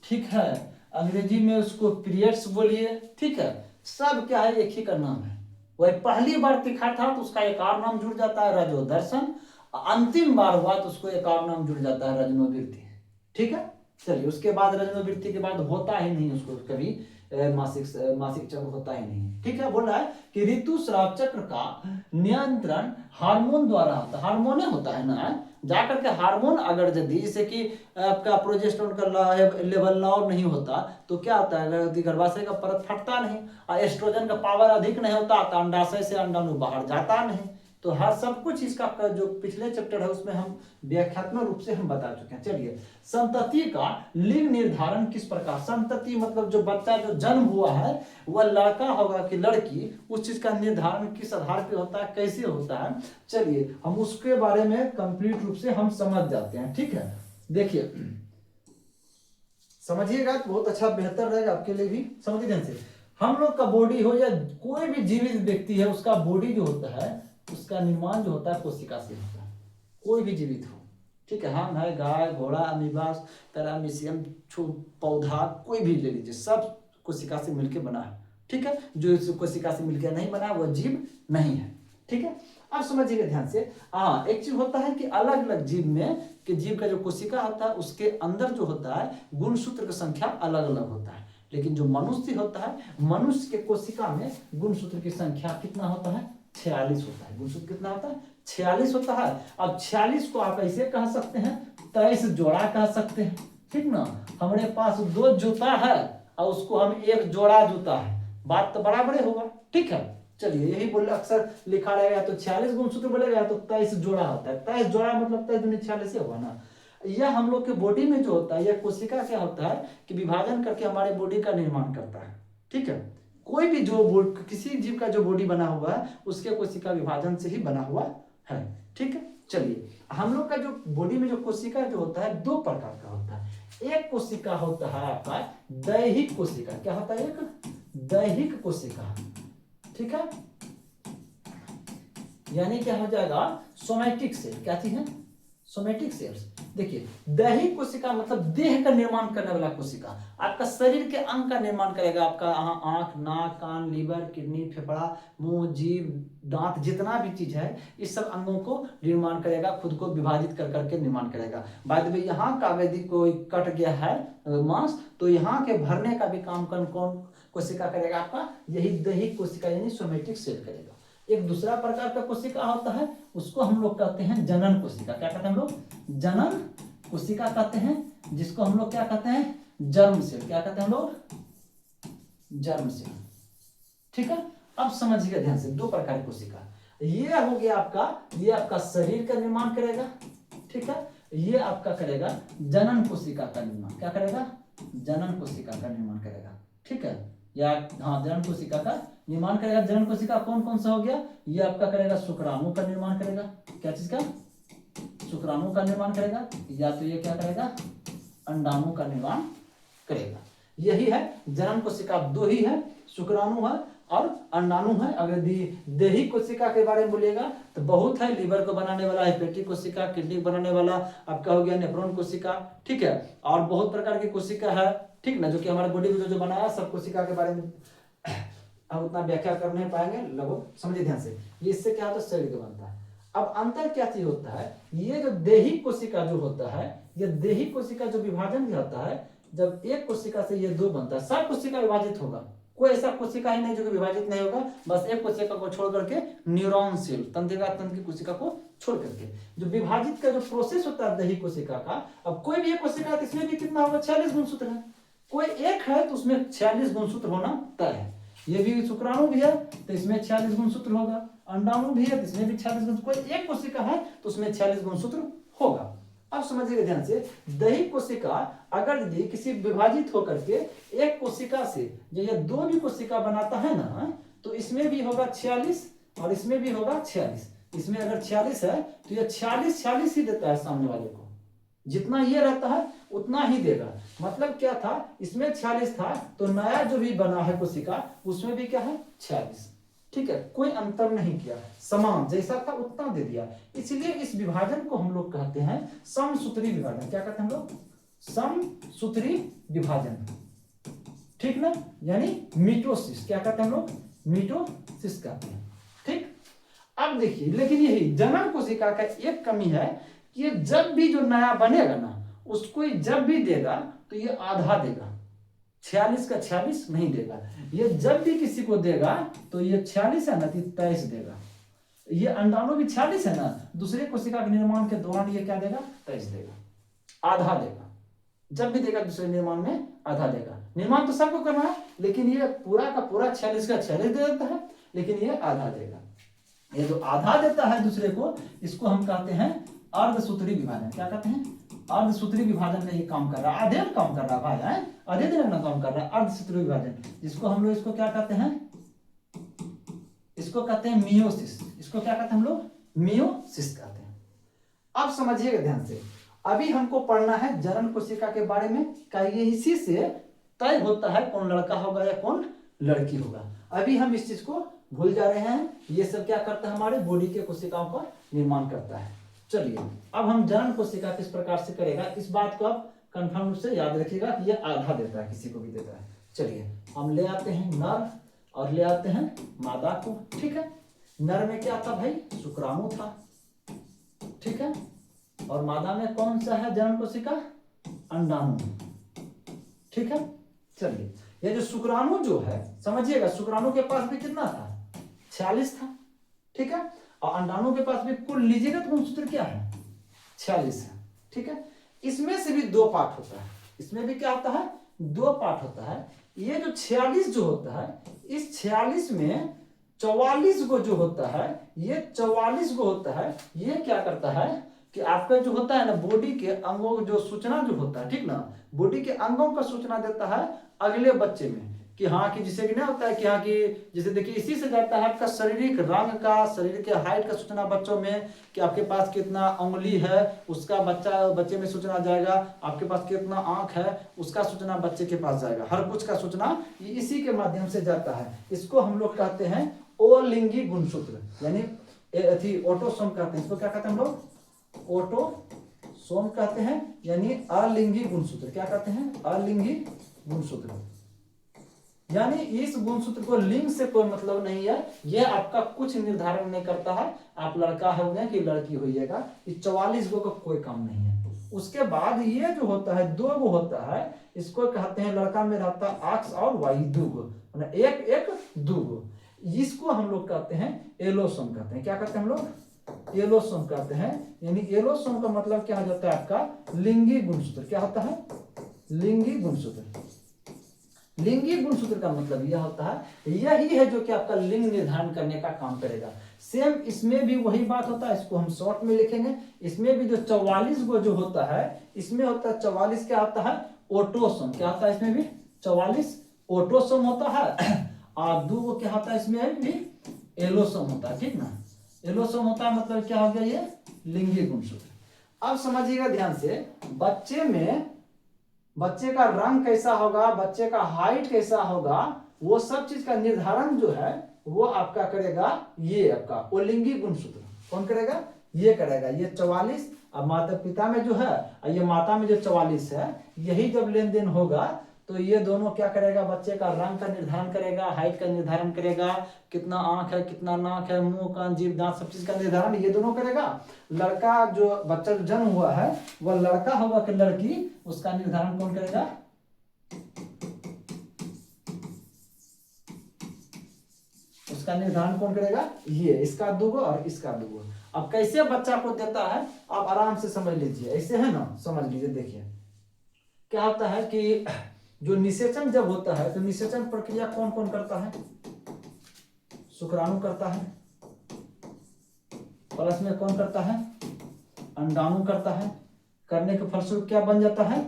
ठीक है? अंग्रेजी में उसको पीरियड्स बोलिए, ठीक है? सब क्या है? एक ही का नाम है। वही पहली बार दिखा था तो उसका एक और नाम जुड़ जाता है रजो दर्शन, अंतिम बार हुआ तो उसको एक और नाम जुड़ जाता है रजनोवृत्ति, ठीक है? चलिए, उसके बाद रजनोवृत्ति के बाद होता ही नहीं उसको कभी मासिक चक्र होता ही नहीं, ठीक है? बोल रहा है कि ऋतुस्राव चक्र का नियंत्रण हार्मोन द्वारा होता है। हार्मोन होता है ना, जाकर के हार्मोन अगर यदि जैसे कि आपका प्रोजेस्टेरोन का लेवल लॉव नहीं होता तो क्या होता है? गर्भाशय का परत फटता नहीं, और एस्ट्रोजन का पावर अधिक नहीं होता तो अंडाशय से अंडाणु बाहर जाता नहीं। तो हर सब कुछ इसका जो पिछले चैप्टर है उसमें हम व्याख्यात्मक रूप से हम बता चुके हैं। चलिए, संतति का लिंग निर्धारण किस प्रकार, संतति मतलब जो बच्चा जो जन्म हुआ है वह लड़का होगा कि लड़की, उस चीज का निर्धारण किस आधार पे होता है, कैसे होता है, चलिए हम उसके बारे में कंप्लीट रूप से हम समझ जाते हैं। ठीक है, देखिए समझिएगा तो बहुत अच्छा बेहतर रहेगा आपके लिए भी। समझिए ध्यान से, हम लोग का बॉडी हो या कोई भी जीवित व्यक्ति है उसका बॉडी जो होता है उसका निर्माण जो होता है कोशिका से होता है, कोई भी जीवित हो। ठीक है, हम है गाय घोड़ा अमीबास पैरामीशियम पौधा कोई भी ले लीजिए, सब कोशिका से मिलकर बना है। ठीक है, जो इस कोशिका से मिलकर नहीं बना वह जीव नहीं है। ठीक है, अब समझिएगा ध्यान से। हाँ, एक चीज होता है कि अलग अलग जीव में कि जीव का जो कोशिका होता है उसके अंदर जो होता है गुणसूत्र की संख्या अलग अलग होता है, लेकिन जो मनुष्य होता है, मनुष्य के कोशिका में गुणसूत्र की संख्या कितना होता है, 46 होता है। गुणसूत्र कितना होता है, 46 होता है। अब 46 को आप ऐसे कह सकते हैं 23 जोड़ा कह सकते हैं। ठीक ना, हमारे पास 2 जूता है और उसको हम 1 जोड़ा जूता है, बात तो बराबर होगा। ठीक है, चलिए यही बोले अक्सर लिखा रहेगा तो 46 गुणसूत्र बोलेगा तो 23 जोड़ा होता है। 23 जोड़ा मतलब 23 दूनी 46 होगा ना। यह हम लोग के बॉडी में जो होता है, यह कोशिका क्या होता है कि विभाजन करके हमारे बॉडी का निर्माण करता है। ठीक है, कोई भी जो किसी जीव का जो बॉडी बना हुआ है उसके कोशिका विभाजन से ही बना हुआ है। ठीक है, चलिए हम लोग का जो बॉडी में जो कोशिका जो होता है 2 प्रकार का होता है। एक कोशिका होता है आपका दैहिक कोशिका, क्या होता है, एक दैहिक कोशिका। ठीक है, यानी क्या हो जाएगा, सोमैटिक सेल। क्या चीज है, सोमैटिक सेल्स। देखिए, दैहिक कोशिका मतलब देह का निर्माण करने वाला कोशिका, आपका शरीर के अंग का निर्माण करेगा। आपका आंख नाक कान लीवर किडनी फेफड़ा मुंह जीभ दांत जितना भी चीज है इस सब अंगों को निर्माण करेगा, खुद को विभाजित कर करके निर्माण करेगा। बाय द वे यहाँ का यदि कोई कट गया है मांस तो यहाँ के भरने का भी काम कौन कोशिका करेगा, आपका यही दैहिक कोशिका यानी सोमैटिक सेल करेगा। एक दूसरा प्रकार का कोशिका होता है उसको हम लोग कहते हैं जनन कोशिका। क्या कहते हैं हम लोग, जनन कोशिका कहते हैं, जिसको हम लोग क्या कहते हैं, जर्म सेल। क्या कहते हैं हम लोग, जर्म सेल। ठीक है, अब समझिएगा ध्यान से, 2 प्रकार की कोशिका। ये हो गया आपका, ये आपका शरीर का निर्माण करेगा। ठीक है, ये आपका करेगा जनन कोशिका का निर्माण। क्या करेगा, जनन कोशिका का निर्माण करेगा। ठीक है, या हाँ जनन कोशिका का निर्माण करेगा। जनन कोशिका कौन कौन सा हो गया, ये आपका करेगा शुक्राणु का निर्माण करेगा। क्या चीज का, शुक्राणु का निर्माण करेगा, या तो ये क्या करेगा, अंडाणु का निर्माण करेगा। यही है जनन कोशिका, 2 ही है, शुक्राणु है और अंडाणु है। अगर दैहिक कोशिका के बारे में बोलिएगा तो बहुत है, लीवर को बनाने वाला हेपेटिक कोशिका, किडनी बनाने वाला आपका हो गया नेफ्रॉन कोशिका। ठीक है, और बहुत प्रकार की कोशिका है। ठीक ना, जो कि हमारे बॉडी में जो बनाया सब कोशिका के बारे में हम उतना व्याख्या कर नहीं पाएंगे, लगभग समझिए ध्यान से। ये इससे क्या होता है, शरीर का बनता है। अब अंतर क्या चीज होता है, ये जो दैहिक कोशिका जो होता है, ये दैहिक कोशिका जो विभाजन भी होता है, जब एक कोशिका से ये 2 बनता है, सब कोशिका विभाजित होगा, कोई ऐसा कोशिका ही नहीं जो कि विभाजित नहीं होगा। बस एक कोशिका को छोड़ करके न्यूरॉन सेल तंत्रिका तंत्र की कोशिका को छोड़ करके जो विभाजित का जो प्रोसेस होता है दैहिक कोशिका का। अब कोई भी एक कोशिका है इसमें भी कितना होगा, 46 गुणसूत्र है। कोई एक है तो उसमें 46 गुणसूत्र होना तय है। ये भी शुक्राणु भी है तो इसमें 46 गुणसूत्र होगा, अंडाणु भी है तो इसमें भी 46 गुणसूत्र, कोई एक कोशिका है तो उसमें 46 गुणसूत्र होगा। अब समझिएगा ध्यान से, दैहिक कोशिका अगर यदि किसी विभाजित होकर के एक कोशिका से जो ये 2 भी कोशिका बनाता है ना, तो इसमें भी होगा 46 और इसमें भी होगा 46। इसमें अगर 46 है तो ये 46 ही देता है सामने वाले को, जितना ये रहता है उतना ही देगा। मतलब क्या था, इसमें 46 था तो नया जो भी बना है कोशिका उसमें भी क्या है 46। ठीक है, कोई अंतर नहीं किया, समान जैसा था उतना दे दिया। इसलिए इस विभाजन को हम लोग कहते हैं समसूत्री विभाजन। क्या कहते हैं हम लोग, समसूत्री विभाजन। ठीक ना, यानी मिटोसिस। क्या कहते हैं हम लोग, मिटोसिस कहते हैं। ठीक, अब देखिए, लेकिन यही जनन कोशिका का एक कमी है कि ये जब भी जो नया बनेगा ना उसको जब भी देगा तो ये आधा देगा, 46 का 46 नहीं देगा। ये जब भी किसी को देगा तो ये 46 है ना, 23 देगा। ये अंडाणु भी 46 है ना, दूसरे कोशिका के निर्माण के दौरान ये क्या देगा, 23 देगा, आधा देगा। जब भी देगा दूसरे निर्माण में आधा देगा। निर्माण तो सबको करना है, लेकिन ये पूरा का पूरा 46 का 46 दे देता है, लेकिन ये आधा देगा। ये जो आधा देता है दूसरे को, इसको हम कहते हैं अर्धसूत्री विभाजन। क्या कहते हैं? अर्धसूत्री विभाजन का ये काम कर रहा है, आधे काम कर रहा है भाई, है आधे दिन ना काम कर रहा है, अर्धसूत्री विभाजन, जिसको हम लोग इसको क्या कहते हैं? इसको कहते हैं मियोसिस। इसको क्या कहते हैं हम लोग? मियोसिस कहते हैं। अब समझिएगा ध्यान से, अभी हमको पढ़ना है जनन कोशिका के बारे में, क्या ये इसी से तय होता है कौन लड़का होगा या कौन लड़की होगा। अभी हम इस चीज को भूल जा रहे हैं। ये सब क्या करता है? हमारे बॉडी के कोशिकाओं का निर्माण करता है। चलिए अब हम जनन कोशिका किस प्रकार से करेगा, इस बात को आप कंफर्म रूप से याद रखिएगा कि ये आधा देता है, किसी को भी देता है। चलिए हम ले आते हैं नर और ले आते हैं मादा को। ठीक है, नर में क्या था भाई? शुक्राणु था। ठीक है, और मादा में कौन सा है जनन कोशिका? अंडाणु। ठीक है, चलिए ये जो शुक्राणु जो है, समझिएगा शुक्राणु के पास भी कितना था? 46 था। ठीक है, और अंडाणु के पास भी कुल लीजिएगा तो गुणसूत्र क्या है? 46 है। ठीक है, इसमें से भी 2 पार्ट होता है। इसमें भी क्या होता है? 2 पार्ट होता है। ये जो 46 जो होता है, इस 46 में 44 गो जो होता है, ये 44 गो होता है, ये क्या करता है कि आपका जो होता है ना बॉडी के अंगों जो सूचना जो होता है, ठीक ना, बॉडी के अंगों का सूचना देता है अगले बच्चे में, कि हाँ कि जिसे कि नहीं होता है कि हाँ कि जैसे देखिए इसी से जाता है आपका शारीरिक रंग का, शरीर के हाइट का सूचना बच्चों में, कि आपके पास कितना उंगली है उसका बच्चे में सूचना जाएगा, आपके पास कितना आंख है उसका सूचना बच्चे के पास जाएगा, हर कुछ का सूचना इसी के माध्यम से जाता है। इसको हम लोग कहते हैं ओलिंगी गुणसूत्र, यानी ऑटोसोम कहते हैं। इसको क्या कहते हैं हम लोग? ऑटोसोम कहते हैं, यानी अलिंगी गुणसूत्र। क्या कहते हैं? अलिंगी गुणसूत्र। यानी इस गुणसूत्र को लिंग से कोई मतलब नहीं है, यह आपका कुछ निर्धारण नहीं करता है आप लड़का होंगे कि लड़की होइएगा, इस 44 गो का कोई काम नहीं है। उसके बाद ये जो होता है 2 गो होता है, इसको कहते हैं लड़का में रहता है एक्स और वाई 2 गो, मतलब एक 2 गो, इसको हम लोग कहते हैं एलोसोम कहते हैं। क्या कहते हैं हम लोग? एलोसोम कहते हैं। यानी एलोसोम का मतलब क्या हो जाता है आपका? लिंगी गुणसूत्र। क्या होता है? लिंगी गुणसूत्र। लिंगी गुणसूत्र का मतलब यह होता है, यही है जो कि आपका लिंग निर्धारण करने का काम करेगा। सेम इसमें भी वही बात होता है, इसको हम शॉर्ट में लिखेंगे। इसमें भी जो 44 गो जो होता है, इसमें होता है 44 क्या होता है? ऑटोसोम। क्या होता है इसमें भी? 44 ऑटोसोम होता है, और 2 गो क्या होता है इसमें भी? एलोसोम होता है। ठीक ना, एलोसोम होता है मतलब क्या हो गया? ये लिंगी गुणसूत्र। अब समझिएगा ध्यान से, बच्चे का रंग कैसा होगा, बच्चे का हाइट कैसा होगा, वो सब चीज का निर्धारण जो है वो आपका करेगा ये आपका ओलिंगी गुणसूत्र। कौन करेगा? ये करेगा। ये 44, अब माता पिता में जो है, ये माता में जो 44 है, यही जब लेन देन होगा तो ये दोनों क्या करेगा? बच्चे का रंग का निर्धारण करेगा, हाइट का निर्धारण करेगा, कितना आंख है, कितना नाक है, मुंह, कान, जीभ, दांत, सब चीज का निर्धारण ये दोनों करेगा। लड़का जो बच्चा जो जन्म हुआ है वह लड़का होगा कि लड़की, उसका निर्धारण कौन करेगा? उसका निर्धारण कौन करेगा? ये इसका 2 गो और इसका 2 गो। अब कैसे बच्चा को देता है आप आराम से समझ लीजिए, ऐसे है ना, समझ लीजिए। देखिए क्या होता है कि जो निषेचन जब होता है तो निषेचन प्रक्रिया कौन कौन करता है? शुक्राणु करता है, प्लस में कौन करता है? अंडाणु करता है। करने के फलस्वरूप क्या बन जाता है?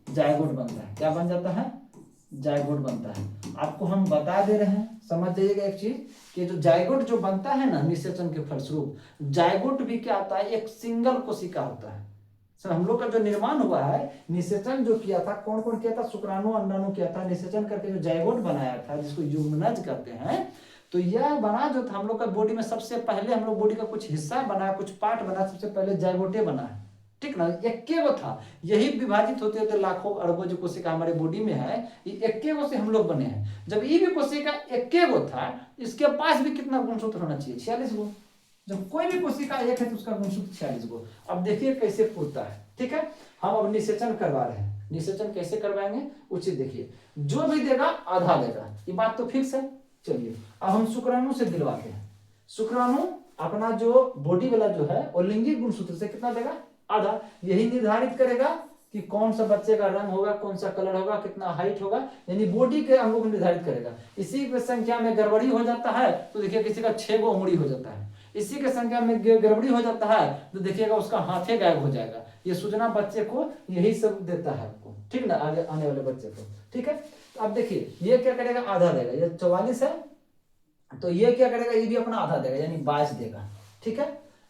जायगोट बनता है। क्या बन जाता है? जायगोट बनता है। आपको हम बता दे रहे हैं, समझ जाइएगा एक चीज कि जो जायगोट जो बनता है ना निषेचन के फलस्वरूप, जायगोट भी क्या होता है? एक सिंगल कोशिका होता है। सर हम लोग का जो निर्माण हुआ है, निषेचन जो किया था, कौन कौन किया था? शुक्राणु अंडाणु किया था। निषेचन करके जो जायगोट बनाया था, जिसको युग्मनज कहते हैं, तो यह बना जो था हम लोग का बॉडी में, सबसे पहले हम लोग बॉडी का कुछ हिस्सा बना, कुछ पार्ट बना, सबसे पहले जायगोटे बना है। ठीक ना, एक्के गो था। यही विभाजित होते होते लाखों अरबों जो कोशिका हमारे बॉडी में है, ये एक्के गो से हम लोग बने हैं। जब ये भी कोशिका एक्के गो था, इसके पास भी कितना गुणसूत्र होना चाहिए? 46 गो। जब कोई भी कोशिका एक है तो उसका गुणसूत्र 46 गो। अब देखिए कैसे पूछता है। ठीक है, हम अब निषेचन करवा रहे हैं। निषेचन कैसे करवाएंगे उचित देखिए, जो भी देगा आधा देगा, ये बात तो फिक्स है। चलिए अब हम शुक्राणु से दिलवाते हैं। शुक्राणु अपना जो बॉडी वाला जो है वो लिंगी गुणसूत्र से कितना देगा? आधा। यही निर्धारित करेगा कि कौन सा बच्चे का रंग होगा, कौन सा कलर होगा, कितना हाइट होगा, यानी बॉडी के अंगों को निर्धारित करेगा। इसी संख्या में गड़बड़ी हो जाता है तो देखिए किसी का 6 गो उंगली हो जाता है, इसी के संख्या में गड़बड़ी हो जाता है तो देखिएगा उसका हाथे गायब हो जाएगा। ये सूचना बच्चे को यही सब देता है आपको, ठीक ना, आगे आने वाले बच्चे को, ठीक है। तो अब देखिए ये क्या करेगा, आधा देगा, ये 44 है तो ये क्या करेगा, ये भी अपना आधा देगा यानी 22 देगा, ठीक है।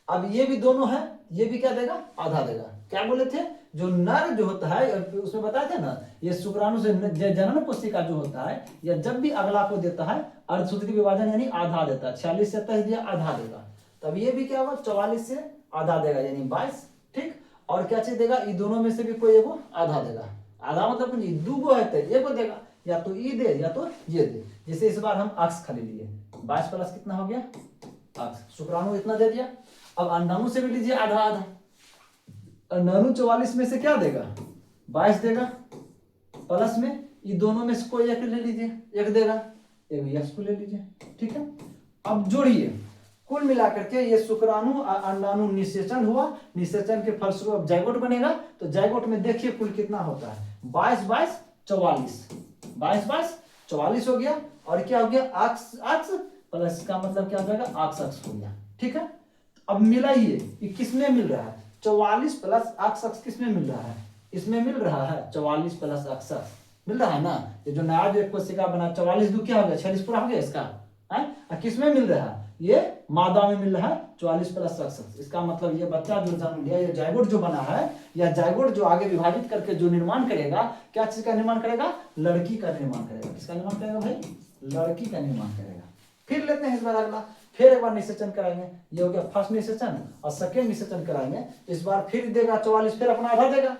अब ये भी दोनों है, ये भी क्या देगा, आधा देगा। क्या बोले थे, जो नर जो होता है उसमें बताए थे ना, ये शुक्राणु से जनन कोशिका जो होता है या जब भी अगला को देता है अर्धसूत्रीय विभाजन यानी आधा देता है। 46 से 27 दिया, आधा देगा। तब ये भी क्या होगा, 44 से आधा देगा यानी 22, ठीक। और क्या चीज देगा, ये दोनों में से भी कोई एगो आधा देगा। आधा मतलब कुछ दो गो है तो एगो देगा, या तो ई दे या तो ये दे। जैसे इस बार हम अक्स खाली लिए, 22 प्लस कितना हो गया अक्स, शुक्राणु इतना दे दिया। अब अंडाणु से भी लीजिए आधा आधा, अंडाणु 44 में से क्या देगा, 22 देगा, प्लस में ये दोनों में से कोई एक ले लीजिए, एक देगा, एक यक्स को ले लीजिए, ठीक है। अब जोड़िए, कुल मिलाकर के ये शुक्राणु अंडाणु निषेचन हुआ, निषेचन के फलस्वरूप अब जाइगोट बनेगा। तो जाइगोट में देखिए कुल कितना होता है, 22 22 44, 22 22 44 हो गया। और क्या हो गया, अक्स अक्स प्लस का मतलब क्या हो जाएगा, अक्स अक्स हो गया, ठीक है। अब मिलाइए, ये किसमें मिल रहा है, 44 प्लस अक्स अक्स किसमें मिल रहा है, इसमें मिल रहा है 44 प्लस अक्स अक्स मिल रहा है ना। ये जो नया जो एक कोशिका बना 44 दो क्या हो गया, 46 पूरा हो गया इसका है। किसमें मिल रहा है, ये मादा में मिल रहा है 44 प्लस अक्स। इसका मतलब ये बच्चा जो जन्म लिया, ये जाइगोट जो बना है, या जाइगोट जो आगे विभाजित करके जो निर्माण करेगा, क्या चीज का निर्माण करेगा, लड़की का निर्माण करेगा। किसका निर्माण करेगा भाई, लड़की का निर्माण करेगा। फिर लेते हैं इस बार अगला, फिर एक बार निषेचन कराएंगे। ये हो गया फर्स्ट निषेचन और सेकेंड निषेचन कराएंगे। इस बार फिर देगा 44, फिर अपना आधा देगा।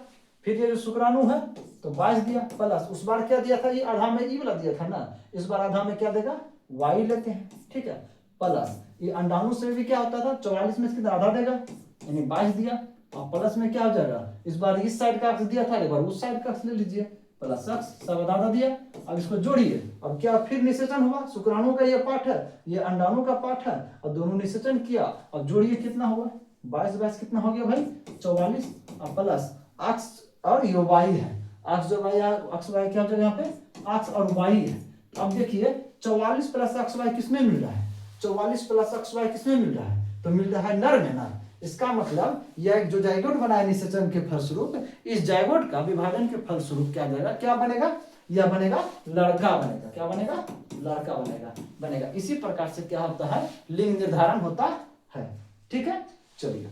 फिर ये जो शुक्राणु है तो 22 दिया, प्लस उस बार क्या दिया था, ये आधा में ई वाला दिया था ना, इस बार आधा में क्या देगा, वाई लेते हैं, ठीक है। प्लस ये अंडाणु से भी क्या होता था, 44 में इसके आधा देगा यानी 22 दिया, और प्लस में क्या हो जाएगा, इस बार इस साइड का अक्स दिया था, एक बार उस साइड का अक्स ले लीजिए, प्लस अक्स सब आधा दिया। अब इसको जोड़िए, अब क्या फिर निषेचन हुआ, शुक्राणु का ये पार्ट है, ये अंडाणु का पार्ट है, और दोनों निषेचन किया। अब जोड़िए कितना हुआ, 22 22 कितना हो गया भाई, 44 और प्लस अक्स और ये वाई है, अक्स जो वाई, अक्स वाई क्या हो जाएगा यहाँ पे, अक्स और वाई है। अब देखिए 44 प्लस अक्स वाई किसमें मिल रहा है, 44 प्लस अक्स वाई किसमें मिल रहा है, तो मिल रहा है नर में ना। इसका मतलब यह जो जाइगोट बना है निषेचन के फलस्वरूप, इस जाइगोट का विभाजन के फलस्वरूप क्या जाएगा, क्या बनेगा, यह बनेगा लड़का बनेगा। क्या बनेगा, लड़का बनेगा। इसी प्रकार से क्या होता है, लिंग निर्धारण होता है, ठीक है। चलिए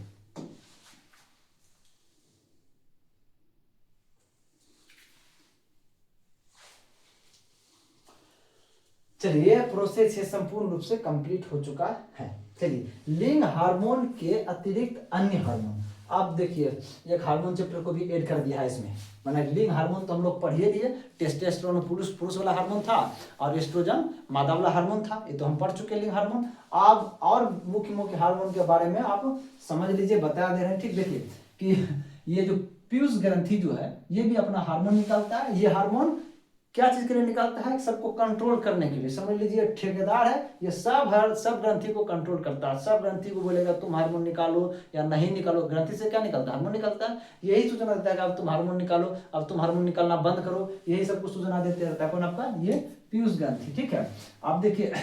चलिए प्रोसेस ये संपूर्ण रूप से कंप्लीट हो चुका है। चलिए लिंग हार्मोन के अतिरिक्त अन्य हार्मोन, आप देखिए एक हार्मोन चैप्टर को भी ऐड कर दिया है इसमें। माने लिंग हार्मोन तो हम लोग पढ़िए लिए, टेस्टोस्टेरोन पुरुष वाला हार्मोन था और एस्ट्रोजन मादा वाला हार्मोन था, ये तो हम पढ़ चुके लिंग हार्मोन। आप और मुख्य हार्मोन के बारे में आप समझ लीजिए, बता दे रहे हैं, ठीक। देखिए कि ये जो पीयूष ग्रंथि जो है ये भी अपना हार्मोन निकालता है। ये हार्मोन क्या चीज के लिए निकालता है, सबको कंट्रोल करने के लिए। समझ लीजिए ठेकेदार है, ये सब ग्रंथि को कंट्रोल करता है। सब ग्रंथि को बोलेगा तुम हार्मोन निकालो या नहीं निकालो, ग्रंथि से क्या निकलता है, हार्मोन निकलता है। यही सूचना देता है कि अब तुम हार्मोन निकालो, अब तुम हार्मोन निकालना बंद करो, यही सब कुछ सूचना देते रहता है। कौन आपका, ये पीयूष ग्रंथि, ठीक है। आप देखिए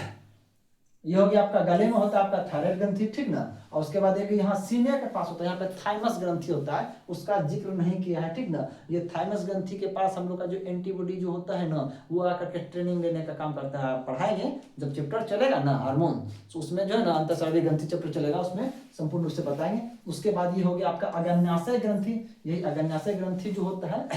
ये हो गया आपका, गले में होता है आपका थायराइड ग्रंथि, ठीक ना। और उसके बाद एक यहाँ सीने के पास होता है, यहाँ पे थाइमस ग्रंथि होता है, उसका जिक्र नहीं किया है, ठीक ना। ये थाइमस ग्रंथि के पास हम लोग का जो एंटीबॉडी जो होता है ना, वो आकर के ट्रेनिंग लेने का काम करता है। पढ़ाएंगे जब चैप्टर चलेगा ना हार्मोन, तो उसमें जो है ना अंतःस्रावी ग्रंथि चैप्टर चलेगा, उसमें संपूर्ण रूप से बताएंगे। उसके बाद ये हो गया आपका अग्न्याशय ग्रंथि। यही अग्न्याशय ग्रंथि जो होता है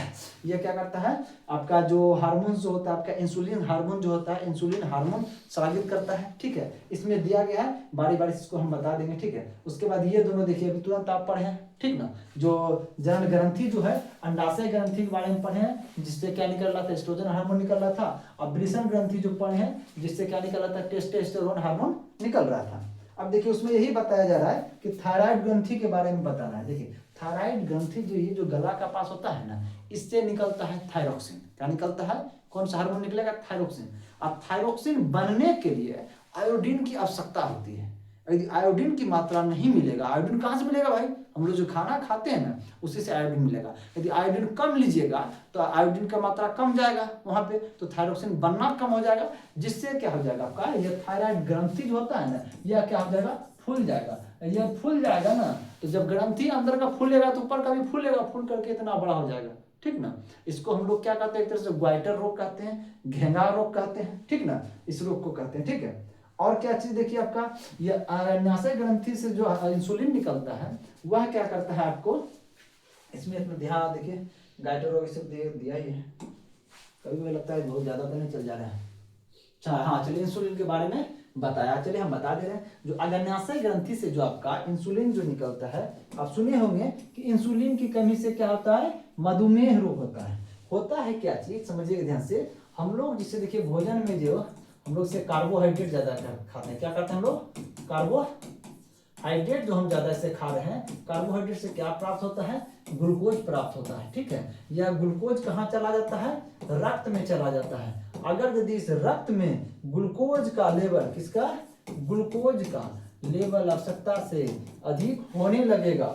ये क्या करता है, आपका जो हार्मोन जो होता है, आपका इंसुलिन हार्मोन जो होता है, इंसुलिन हार्मोन स्रावित करता है, ठीक है। इसमें दिया गया है, बारी बारी इसको हम बता देंगे, ठीक है। उसके बाद ये दोनों देखिए अभी तुरंत आप पढ़े हैं, ठीक ना। जो जनन ग्रंथि जो है अंडाशय ग्रंथि के बारे में पढ़े हैं, जिससे क्या निकल रहा था, एस्ट्रोजन हार्मोन निकल रहा था। और वृषण ग्रंथि जो पढ़े हैं, जिससे क्या निकल रहा था, टेस्टोस्टेरोन हार्मोन निकल रहा था। अब देखिए उसमें यही बताया जा रहा है कि थायराइड ग्रंथि के बारे में बताना है। देखिए थायराइड ग्रंथि जो ये जो गला का पास होता है ना, इससे निकलता है थायरोक्सिन। क्या निकलता है, कौन सा हार्मोन निकलेगा, थायरोक्सिन। अब थायरोक्सिन बनने के लिए आयोडीन की आवश्यकता होती है। यदि आयोडीन की मात्रा नहीं मिलेगा, आयोडीन कहाँ से मिलेगा भाई, हम लोग जो खाना खाते हैं ना उसी से आयोडीन मिलेगा। यदि आयोडीन कम लीजिएगा तो आयोडीन का मात्रा कम जाएगा वहाँ पे, तो थायरोक्सिन बनना कम हो जाएगा, जिससे क्या हो जाएगा आपका ये थायराइड ग्रंथि जो होता है ना, यह क्या हो जाएगा, फूल जाएगा। ये फूल जाएगा ना, तो जब ग्रंथि अंदर का फूलेगा तो ऊपर का भी फूलेगा, फूल करके इतना बड़ा हो जाएगा, ठीक ना। इसको हम लोग क्या कहते हैं, एक तरह से ग्वाइटर रोग कहते हैं, घेंगा रोग कहते हैं, ठीक ना, इस रोग को कहते हैं, ठीक है। और क्या चीज देखिए आपका, ये अग्न्याशय ग्रंथि से जो इंसुलिन निकलता है वह क्या करता है आपको, इसमें ध्यान देखिए, गाइटर रोग इसे दिया ही है, कभी मुझे लगता है बहुत ज्यादा तो नहीं चल जा रहा है। हाँ चलिए, इंसुलिन के बारे में बताया, चलिए हम बता दे रहे हैं। जो अग्न्याशय ग्रंथि से जो आपका इंसुलिन जो निकलता है, आप सुने होंगे कि इंसुलिन की कमी से क्या होता है, मधुमेह रोग होता है। होता है क्या चीज, समझिए ध्यान से। हम लोग जिससे देखिए भोजन में जो हम लोग से कार्बोहाइड्रेट ज्यादा खाते हैं, क्या करते हैं हम लोग, कार्बोहाइड्रेट जो हम ज्यादा से खा रहे हैं, कार्बोहाइड्रेट से क्या प्राप्त होता है, ग्लूकोज प्राप्त होता है, ठीक है। यह ग्लूकोज कहाँ चला जाता है, रक्त में चला जाता है। अगर यदि इस रक्त में ग्लूकोज का लेवल, किसका, ग्लूकोज का लेवल आवश्यकता से अधिक होने लगेगा,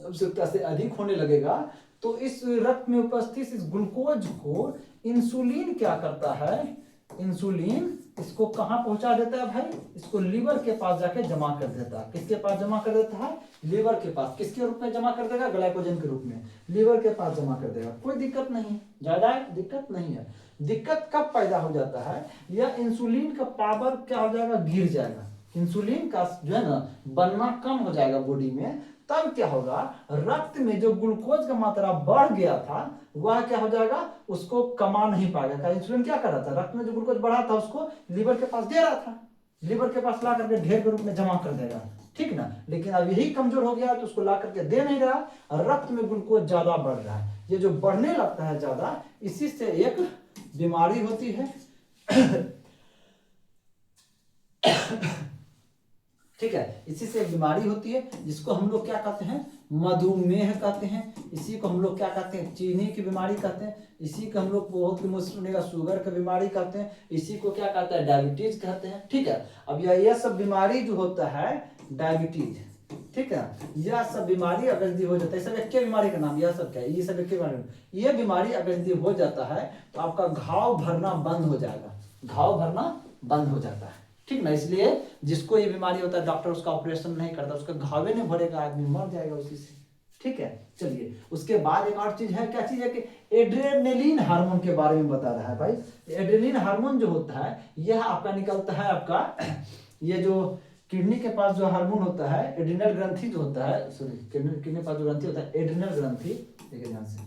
आवश्यकता से अधिक होने लगेगा, तो इस रक्त में उपस्थित इस ग्लूकोज को इंसुलिन क्या करता है, इंसुलिन इसको कहां पहुंचा देता है भाई, इसको लीवर के पास जाके जमा कर देता है। किसके पास जमा कर देता है, लीवर के पास। किसके रूप में जमा कर देगा, ग्लाइकोजन के रूप में, लीवर के पास जमा कर देगा। कोई दिक्कत नहीं है, ज्यादा दिक्कत नहीं है। दिक्कत कब पैदा हो जाता है, यह इंसुलिन का पावर क्या हो जाएगा, गिर जाएगा, इंसुलिन का जो है ना बनना कम हो जाएगा बॉडी में। तब क्या होगा, रक्त में जो ग्लूकोज का मात्रा बढ़ गया था वह क्या हो जाएगा, उसको कमा नहीं पाएगा। इंसुलिन क्या कर रहा था, रक्त में जो ग्लूकोज बढ़ा था उसको लीवर के पास दे रहा था, लीवर के पास ला करके ढेर के रूप में जमा कर देगा, ठीक ना। लेकिन अब यही कमजोर हो गया तो उसको ला करके दे नहीं रहा, और रक्त में ग्लूकोज ज्यादा बढ़ रहा है। ये जो बढ़ने लगता है ज्यादा, इसी से एक बीमारी होती है ठीक है, इसी से एक बीमारी होती है जिसको हम लोग क्या कहते हैं, मधुमेह कहते हैं। इसी को हम लोग क्या कहते हैं, चीनी की बीमारी कहते हैं। इसी को हम लोग बहुत सुनेगा शुगर की बीमारी कहते हैं। इसी को क्या कहते हैं, डायबिटीज कहते हैं, ठीक है। अब यह सब बीमारी जो होता है डायबिटीज, ठीक है, यह सब बीमारी अगर यदि हो जाता है, सब एक बीमारी का नाम, यह सब क्या है, ये सब एक बीमारी। ये बीमारी अगर यदि हो जाता है तो आपका घाव भरना बंद हो जाएगा, घाव भरना बंद हो जाता है, ठीक ना। इसलिए जिसको ये बीमारी होता है डॉक्टर उसका ऑपरेशन नहीं करता, उसका घावे नहीं भरेगा, आदमी मर जाएगा उसी से, ठीक है। चलिए, उसके बाद एक और चीज है, क्या चीज है कि एड्रेनलिन हार्मोन के बारे में बता रहा है भाई। एड्रेनलिन हार्मोन जो होता है यह आपका निकलता है आपका ये जो किडनी के पास जो हार्मोन होता है, एड्रिनल ग्रंथि जो होता है, सॉरी किडनी के पास जो ग्रंथि होता है एड्रिनल ग्रंथि, देखिए ध्यान से,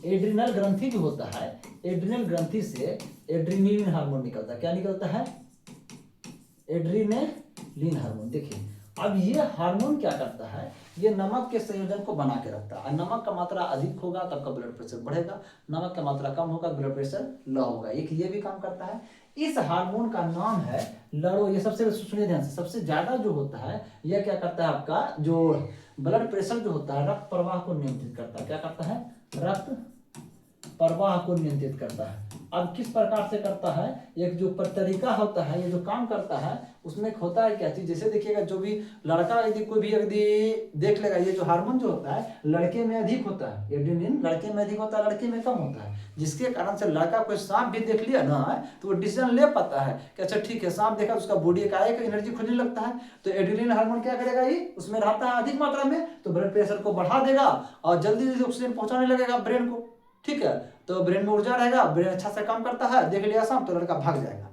एड्रिनल ग्रंथि जो होता है, एड्रिनल ग्रंथि से एड्रीनलिन हार्मोन निकलता है। क्या निकलता है, एड्रीनलिन हार्मोन। देखिए अब ये हार्मोन क्या करता है, ये नमक के संयोजन को बना के रखता है। नमक का मात्रा अधिक होगा तब का ब्लड प्रेशर बढ़ेगा, नमक का मात्रा कम होगा ब्लड प्रेशर लो होगा। एक ये भी काम करता है। इस हार्मोन का नाम है लड़ो। ये सबसे सुनिए ध्यान से, सबसे ज्यादा जो होता है यह क्या करता है, आपका जो ब्लड प्रेशर जो होता है रक्त प्रवाह को नियंत्रित करता है। क्या करता है, रक्त प्रवाह को नियंत्रित करता है। अब किस प्रकार से करता है, एक जो तरीका होता है, ये जो काम करता है उसमें होता है क्या चीज, जैसे देखिएगा जो भी लड़का यदि कोई भी यदि देख लेगा, ये जो हार्मोन जो होता है लड़के में अधिक होता है, एड्रेनलिन लड़के में अधिक होता है, लड़के में कम होता है। जिसके कारण से लड़का कोई सांप भी देख लिया ना तो वो डिसीजन ले पाता है कि अच्छा ठीक है, सांप देखा तो उसका बॉडी का एक एनर्जी खोजने लगता है। तो एड्रेनलिन हार्मोन क्या करेगा, ये उसमें रहता है अधिक मात्रा में, तो ब्लड प्रेशर को बढ़ा देगा और जल्दी जल्दी ऑक्सीजन पहुंचाने लगेगा ब्रेन को, ठीक है। तो ब्रेन में ऊर्जा रहेगा, ब्रेन अच्छा से काम करता है। देख लिया सांप तो लड़का भाग जाएगा।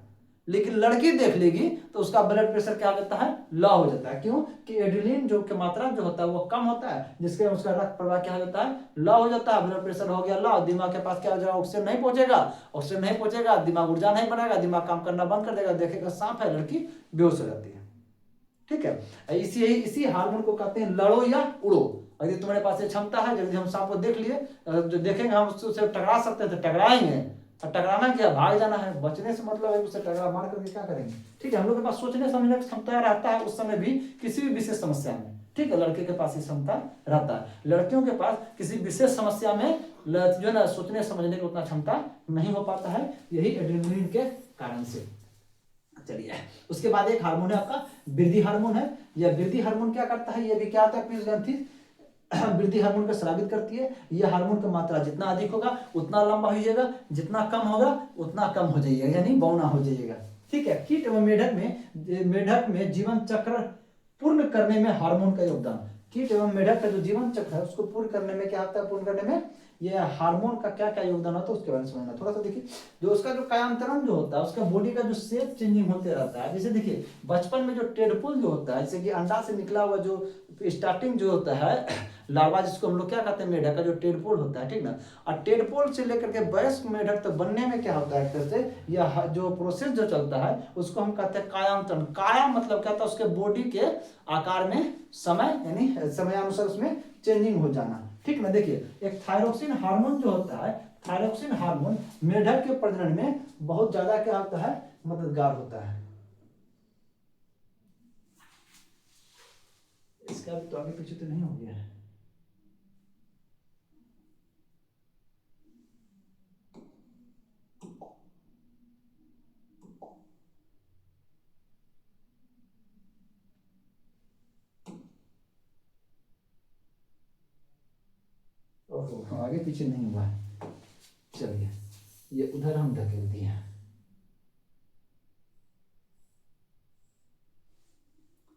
लेकिन लड़की देख लेगी तो उसका ब्लड प्रेशर क्या होता है, लो हो जाता है। क्यों कि एड्रेनलिन जो की मात्रा जो होता है वो कम होता है, जिसके उसका रक्त प्रवाह क्या हो जाता है, लो हो जाता है। ब्लड प्रेशर हो गया लो, दिमाग के पास क्या हो जाएगा, ऑक्सीजन नहीं पहुंचेगा, ऑक्सीजन नहीं पहुंचेगा, दिमाग ऊर्जा नहीं बनाएगा, दिमाग काम करना बंद कर देगा, देखेगा सांप है, लड़की बेहोश हो जाती है, ठीक है। इसी हार्मोन को कहते हैं लड़ो या उड़ो। यदि तुम्हारे पास ये क्षमता है, यदि हम सांप को देख लिए, जो देखेंगे हम उससे टकरा सकते हैं तो टकराएंगे, और टकराना क्या, भाग जाना है, बचने से मतलब है उससे टकरा मार करके क्या करेंगे, ठीक है। हम लोग के पास सोचने समझने की क्षमता रहता है उस समय भी, किसी भी विशेष समस्या में, ठीक है। लड़के के पास ये क्षमता रहता है, लड़कियों के पास किसी विशेष समस्या में जो है ना सोचने समझने की उतना क्षमता नहीं हो पाता है, यही एड्रेनलिन के कारण से। चलिए, उसके बाद एक हार्मोन है आपका वृद्धि हार्मोन है। यह वृद्धि हार्मोन क्या करता है, यह भी क्या होता है, पीयूष ग्रंथि वृद्धि हार्मोन का स्रावित करती है। यह हार्मोन का मात्रा जितना अधिक होगा उतना लंबा हो जाएगा, जितना कम होगा उतना कम हो जाइएगा, यानी बौना हो जाइएगा। ठीक है। कीट एवं मेढक में जीवन चक्र पूर्ण करने में हार्मोन का योगदान। कीट एवं मेढक का जो जीवन चक्र है उसको पूर्ण करने में क्या होता है, पूर्ण करने में ये हार्मोन का क्या क्या योगदान होता है उसके बारे में समझना। थोड़ा सा देखिए, जो उसका जो कायांतरण जो होता है, उसका बॉडी का जो शेप चेंजिंग होते रहता है। जैसे देखिए बचपन में जो टेडपोल जो होता है, जैसे कि अंडा से निकला हुआ जो स्टार्टिंग जो होता है लार्वा, जिसको हम लोग क्या कहते हैं, मेढक का जो टेडपोल होता है, ठीक ना। और टेडपोल से लेकर के वयस्क मेढक तक बनने में क्या होता है, एक तरह से यह जो प्रोसेस जो चलता है उसको हम कहते हैं कायांतरण। काया मतलब क्या होता है, उसके बॉडी के आकार में समय, यानी समयानुसार उसमें चेंजिंग हो जाना। ठीक ना। देखिए एक थायरोक्सिन हार्मोन जो होता है, थायरोक्सिन हार्मोन मेढक के प्रजनन में बहुत ज्यादा क्या होता है, मददगार होता है। इसका भी तो आगे पीछे तो नहीं हो गया है। ओहो, आगे पीछे नहीं हुआ है। चलिए ये उधर हम धकेल दिए हैं।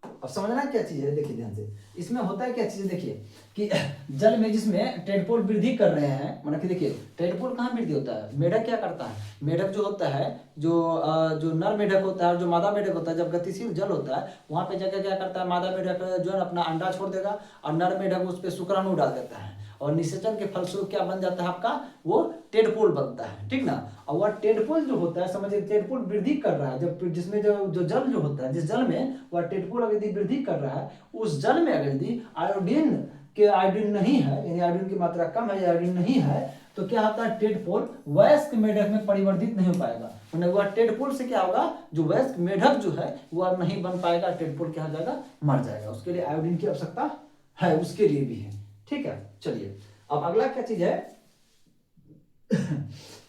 अब समझना क्या चीज है, देखिए ध्यान से। इसमें होता है क्या चीज, देखिए कि जल में जिसमें टेडपोल वृद्धि कर रहे हैं, मतलब कि देखिए टेडपोल कहाँ वृद्धि होता है, मेढक क्या करता है, मेढक जो होता है, जो नर मेढक होता है और जो मादा मेढक होता है, जब गतिशील जल होता है वहां पे जाकर क्या करता है, मादा मेढक जो है अपना अंडा छोड़ देगा और नर मेढक उस पर शुक्राणु डाल देता है, और निषेचन के फलस्वरूप क्या बन जाता है आपका, वो टेडपोल बनता है। ठीक ना। और वह टेडपोल जो होता है, समझिए टेडपोल वृद्धि कर रहा है, जब जिसमें जो जल जो होता है, जिस जल में वह टेडपोल अगर यदि वृद्धि कर रहा है, उस जल में अगर यदि आयोडीन नहीं है, यानी आयोडीन की मात्रा कम है या आयोडीन नहीं है, तो क्या होता है, टेडपोल वयस्क मेढक में परिवर्तित नहीं हो पाएगा। मतलब वह टेडपोल से क्या होगा, जो वयस्क मेढक जो है वह नहीं बन पाएगा, टेडपोल क्या हो जाएगा, मर जाएगा। उसके लिए आयोडीन की आवश्यकता है, उसके लिए भी है। ठीक है। चलिए अब अगला क्या चीज है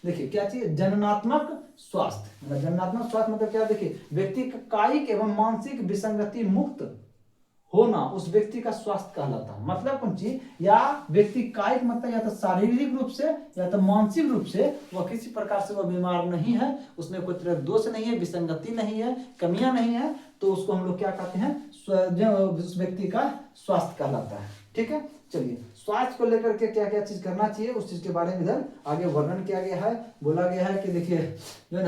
देखिए क्या चीज, जननात्मक स्वास्थ्य। मतलब जननात्मक स्वास्थ्य मतलब क्या, देखिए व्यक्ति का कायिक एवं मानसिक विसंगति मुक्त होना उस व्यक्ति का स्वास्थ्य कहलाता है। मतलब कौन चीज, या व्यक्ति कायिक मतलब या तो शारीरिक रूप से या तो मानसिक रूप से वह किसी प्रकार से वह बीमार नहीं है, उसमें कोई तरह दोष नहीं है, विसंगति नहीं है, कमियां नहीं है, तो उसको हम लोग क्या कहते हैं, उस व्यक्ति का स्वास्थ्य कहलाता है। ठीक है। चलिए स्वास्थ्य को लेकर के क्या क्या चीज करना चाहिए उस चीज के बारे में इधर आगे वर्णन किया गया है। बोला गया है कि देखिए जो है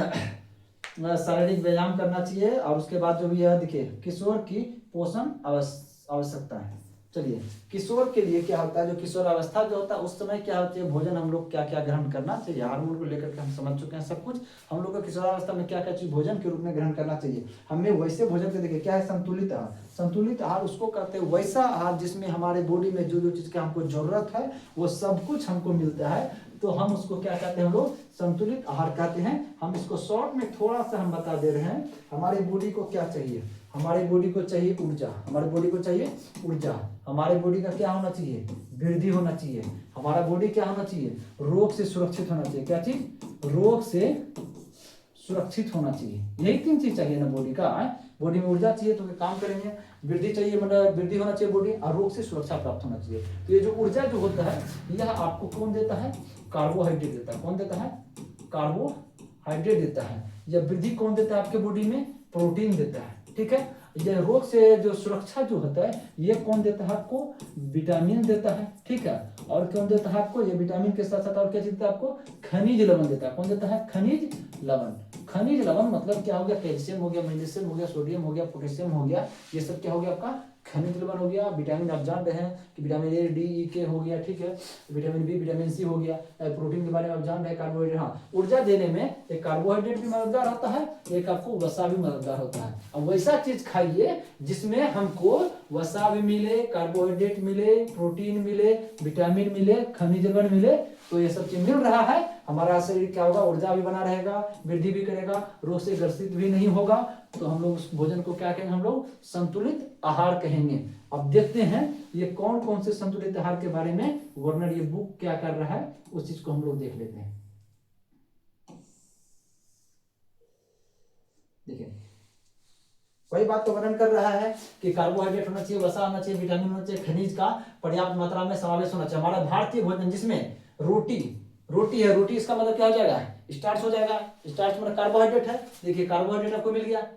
ना शारीरिक व्यायाम करना चाहिए, और उसके बाद जो भी है देखिए किशोर की पोषण आवश्यकता है। चलिए किशोर के लिए क्या होता है, जो किशोर अवस्था जो होता है उस समय क्या होती है, भोजन हम लोग क्या क्या ग्रहण करना चाहिए, हार्मोन को लेकर के हम समझ चुके हैं सब कुछ। हम लोग को किशोरावस्था में क्या क्या चीज भोजन के रूप में ग्रहण करना चाहिए, हमें वैसे भोजन के देखिए क्या है, संतुलित आहार। संतुलित आहार उसको कहते हैं वैसा आहार जिसमें हमारे बॉडी में जो जो चीज की हमको जरूरत है वो सब कुछ हमको मिलता है, तो हम उसको क्या कहते हैं, हम लोग संतुलित आहार कहते हैं। हम इसको शॉर्ट में थोड़ा सा हम बता दे रहे हैं। हमारी बॉडी को क्या चाहिए, हमारी बॉडी को चाहिए ऊर्जा, हमारी बॉडी को चाहिए ऊर्जा, हमारे बॉडी का क्या होना चाहिए, वृद्धि होना चाहिए, हमारा बॉडी क्या होना चाहिए, रोग से सुरक्षित होना चाहिए। क्या चीज, रोग से सुरक्षित होना चाहिए। यही तीन चीज चाहिए ना बॉडी का। बॉडी में ऊर्जा चाहिए तो काम करेंगे, वृद्धि चाहिए मतलब वृद्धि होना चाहिए बॉडी, और रोग से सुरक्षा प्राप्त होना चाहिए। तो ये जो ऊर्जा जो होता है यह आपको कौन देता है, कार्बोहाइड्रेट देता है। कौन देता है, कार्बोहाइड्रेट देता है। यह वृद्धि कौन देता है आपके बॉडी में, प्रोटीन देता है। ठीक है। ये रोग से जो सुरक्षा जो होता है ये कौन देता है आपको, विटामिन देता है। ठीक है। और कौन देता है आपको, ये विटामिन के साथ साथ और क्या देता है आपको, खनिज लवण देता है। कौन देता है, खनिज लवण। खनिज लवण मतलब क्या हो गया, कैल्शियम हो गया, मैग्नीशियम हो गया, सोडियम हो गया, पोटेशियम हो गया, ये सब क्या हो गया आपका खनिज लवण हो गया। विटामिन आप जान रहे हैं कि विटामिन ए डी ई के हो गया। ठीक है। विटामिन बी, विटामिन सी हो गया। प्रोटीन के बारे में आप जान रहे हैं, कार्बोहाइड्रेट। हाँ, ऊर्जा देने में एक कार्बोहाइड्रेट भी मददगार होता है, एक आपको वसा भी मददगार होता है। अब वैसा चीज खाइए जिसमें हमको वसा भी मिले, कार्बोहाइड्रेट मिले, प्रोटीन मिले, विटामिन मिले, खनिज लवण मिले। तो ये सब चीज मिल रहा है, हमारा शरीर क्या होगा, ऊर्जा भी बना रहेगा, वृद्धि भी करेगा, रोग से ग्रसित भी नहीं होगा। तो हम लोग उस भोजन को क्या कहेंगे, हम लोग संतुलित आहार कहेंगे। अब देखते हैं ये कौन कौन से संतुलित आहार के बारे में वर्णन ये बुक क्या कर रहा है, उस चीज को हम लोग देख लेते हैं। देखिए वही बात तो वर्णन कर रहा है कि कार्बोहाइड्रेट होना चाहिए, वसा होना चाहिए, विटामिन होना चाहिए, खनिज का पर्याप्त मात्रा में समावेश होना चाहिए। हमारा भारतीय भोजन जिसमें रोटी है, रोटी इसका मतलब क्या हो जाएगा, स्टार्च हो जाएगा। स्टार्च मतलब कार्बोहाइड्रेट है। देखिए कार्बोहाइड्रेट आपको मिल गया।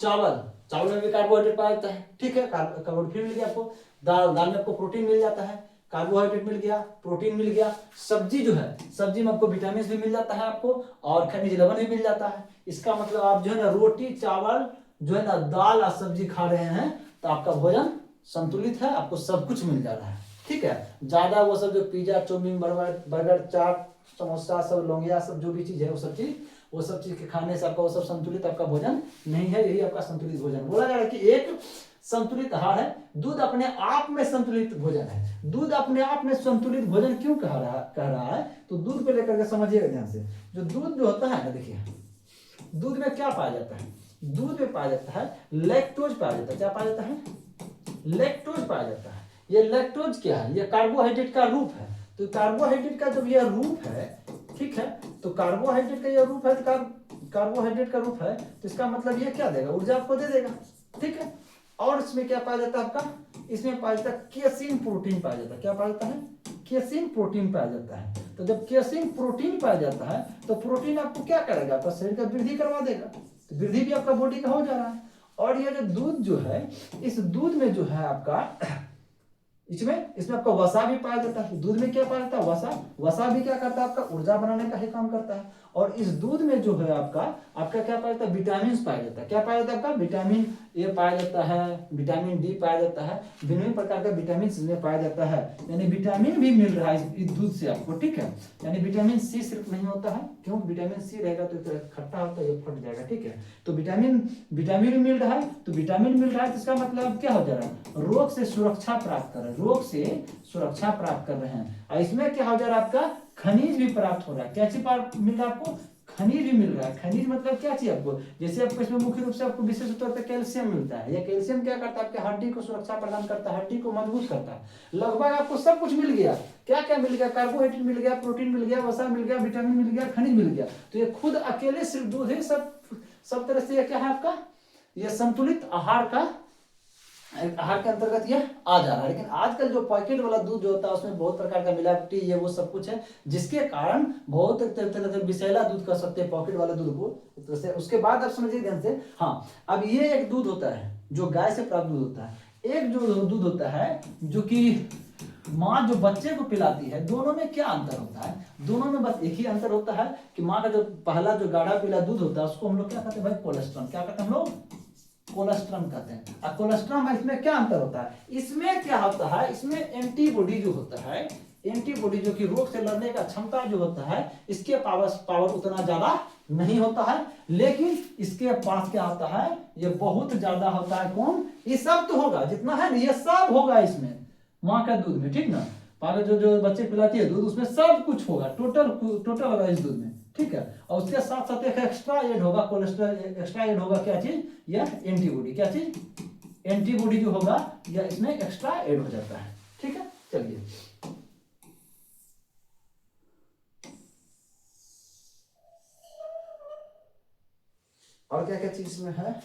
चावल में भी कार्बोहाइड्रेट पाया जाता है, ठीक है, कार्बोहाइड्रेट फिर मिल गया आपको। दाल में आपको प्रोटीन मिल जाता है, कार्बोहाइड्रेट मिल गया, प्रोटीन मिल गया। सब्जी जो है, सब्जी में आपको विटामिन भी मिल जाता है आपको, और खनिज लवण भी मिल जाता है। इसका मतलब आप जो है ना रोटी चावल जो है ना दाल और सब्जी खा रहे हैं तो आपका भोजन संतुलित है, आपको सब कुछ मिल जा रहा है, ठीक है। ज्यादा वो सब जो pizza chowmein burger chaat samosa सब लौंगिया सब जो भी चीज है वो सब चीज के खाने से आपका वो सब संतुलित आपका भोजन नहीं है। यही आपका संतुलित भोजन बोला जा रहा है कि एक संतुलित आहार है। दूध अपने आप में संतुलित भोजन है। दूध अपने आप में संतुलित भोजन क्यों कह रहा है, तो दूध को लेकर के समझिएगा ध्यान से। जो दूध जो होता है ना, देखिए दूध में क्या पाया जाता है, दूध में पाया जाता है लैक्टोज पाया जाता है। क्या पाया जाता है, लैक्टोज पाया जाता है। ये लैक्टोज क्या है, ये कार्बोहाइड्रेट का रूप है। तो कार्बोहाइड्रेट का जब यह रूप है, ठीक है, तो कार्बोहाइड्रेट का यह रूप है, कार्बोहाइड्रेट का रूप है, तो इसका मतलब ये क्या देगा, ऊर्जा आपको दे देगा, ठीक है। और इसमें क्या पाया जाता है आपका, इसमें पाया जाता है केसीन प्रोटीन पाया जाता है। क्या पाया जाता है, केसीन प्रोटीन पाया जाता है। तो जब केसीन प्रोटीन पाया जाता है तो प्रोटीन आपको क्या करेगा, आपका शरीर का वृद्धि करवा देगा। तो वृद्धि भी आपका बॉडी का हो जा रहा है। और ये जो दूध जो है, इस दूध में जो है आपका इसमें आपका वसा भी पाया जाता है। दूध में क्या पाया जाता है, वसा भी क्या करता है, आपका ऊर्जा बनाने का ही काम करता है। और इस दूध में जो है आपका क्या पाया जाता है, विटामिन पाया जाता है। क्या पाया जाता है आपका, विटामिन ए पाया जाता है, विटामिन डी पाया जाता है, विभिन्न प्रकार का विटामिन इसमें पाया जाता है। यानी विटामिन भी मिल रहा है इस दूध से आपको, ठीक है। यानी विटामिन सी सिर्फ नहीं होता है, क्यों, विटामिन सी रहेगा तो खट्टा होता है, ये फट जाएगा, ठीक है। तो विटामिन भी मिल रहा है। तो विटामिन मिल रहा है तो इसका मतलब क्या हो जा रहा है, रोग से सुरक्षा प्राप्त कर रहे हैं, रोग से सुरक्षा प्राप्त कर रहे हैं। और इसमें क्या हो जा रहा है, आपका खनिज भी प्राप्त हो रहा है। क्या चीज मिल रहा है आपको, खनिज भी मिल रहा है। खनिज मतलब क्या चीज आपको, जैसे आपको इसमें मुख्य रूप से आपको विशेष तौर पर कैल्शियम मिलता है। यह कैल्शियम क्या करता है, आपके हड्डी को सुरक्षा प्रदान करता है, हड्डी को मजबूत करता है। लगभग आपको सब कुछ मिल गया। क्या क्या मिल गया, कार्बोहाइड्रेट मिल गया, प्रोटीन मिल गया, वसा मिल गया, विटामिन मिल गया, खनिज मिल गया। तो ये खुद अकेले सिर्फ दूध ही सब तरह से क्या है आपका, यह संतुलित आहार के अंतर्गत ये आ जा रहा है। लेकिन आजकल जो पैकेट वाला दूध जो होता है उसमें बहुत प्रकार का मिलावटी ये वो सब कुछ है, जिसके कारण बहुत तरह से विषैला दूध कह सकते हैं पॉकेट वाले दूध को। तो उसके बाद आप समझिए ध्यान से, हाँ, अब ये एक दूध होता है जो गाय से प्राप्त दूध होता है, एक जो दूध होता है जो कि माँ जो बच्चे को पिलाती है। दोनों में क्या अंतर होता है, दोनों में बस एक ही अंतर होता है कि माँ का जो पहला जो गाढ़ा पीला दूध होता है उसको हम लोग क्या कहते हैं भाई, कोलेस्ट्रॉल। क्या कहते हैं हम लोग, कोलेस्ट्रम कहते हैं। और कोलेस्ट्रम इसमें क्या अंतर होता है, इसमें क्या होता है, इसमें एंटीबॉडी जो होता है, एंटीबॉडी जो कि रोग से लड़ने का क्षमता जो होता है, इसके पावर उतना ज्यादा नहीं होता है। लेकिन इसके पास क्या होता है, ये बहुत ज्यादा होता है। कौन, ये सब तो होगा जितना है ना, ये सब होगा इसमें माँ का दूध में, ठीक ना। पागल जो बच्चे पिलाती है दूध, उसमें सब कुछ होगा, टोटल होगा इस दूध में, ठीक है। और उसके साथ साथ एक एक्स्ट्रा ऐड होगा, कोलेस्ट्रॉल एक्स्ट्रा ऐड होगा। क्या चीज, यह एंटीबॉडी। क्या चीज, एंटीबॉडी जो होगा यह इसमें एक्स्ट्रा ऐड हो जाता है, ठीक है। चलिए और क्या क्या चीज इसमें है,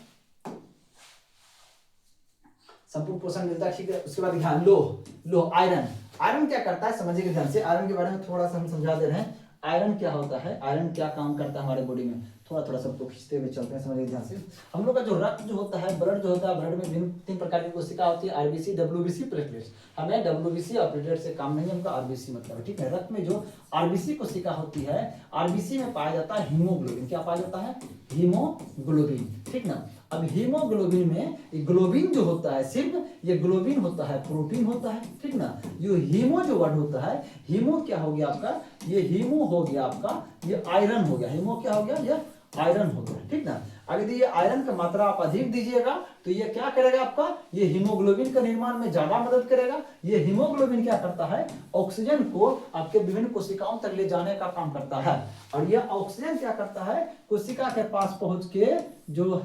संपूर्ण पोषण मिलता है, ठीक है। उसके बाद ध्यान लो आयरन क्या करता है, समझिएगा ध्यान से। आयरन के बारे में थोड़ा सा हम समझा दे रहे हैं। आयरन क्या होता है, आयरन क्या काम करता है हमारे बॉडी में, थोड़ा सबको खींचते हुए चलते हैं, समझिए ध्यान से। हम लोग का जो रक्त जो होता है, ब्लड जो होता है, ब्लड में तीन प्रकार की कोशिका होती है, आरबीसी, डब्ल्यूबीसी, प्लेटलेट्स। हमें डब्ल्यूबीसी और प्लेटलेट से काम नहीं है, हमको आरबीसी मतलब है, ठीक है। रक्त में जो आरबीसी कोशिका होती है, आरबीसी में पाया जाता है हीमोग्लोबिन। क्या पाया जाता है, हीमोग्लोबिन, ठीक ना। अब हीमोग्लोबिन में ग्लोबिन जो होता है, सिर्फ ये ग्लोबिन होता है, प्रोटीन होता है, ठीक ना। ये हीमो जो वर्ड होता है, हीमो क्या हो गया आपका, ये हीमो हो गया आपका, ये आयरन हो गया। हीमो क्या हो गया, ये आयरन हो गया, ठीक ना। अगर ये आयरन का मात्रा आप अधिक दीजिएगा तो ये क्या करेगा आपका, ये हीमोग्लोबिन का निर्माण में ज्यादा मदद करेगा। ये हीमोग्लोबिन क्या करता है, ऑक्सीजन को आपके विभिन्न कोशिकाओं तक ले जाने का काम करता है। और यह ऑक्सीजन क्या करता है, कोशिका के पास पहुंच के जो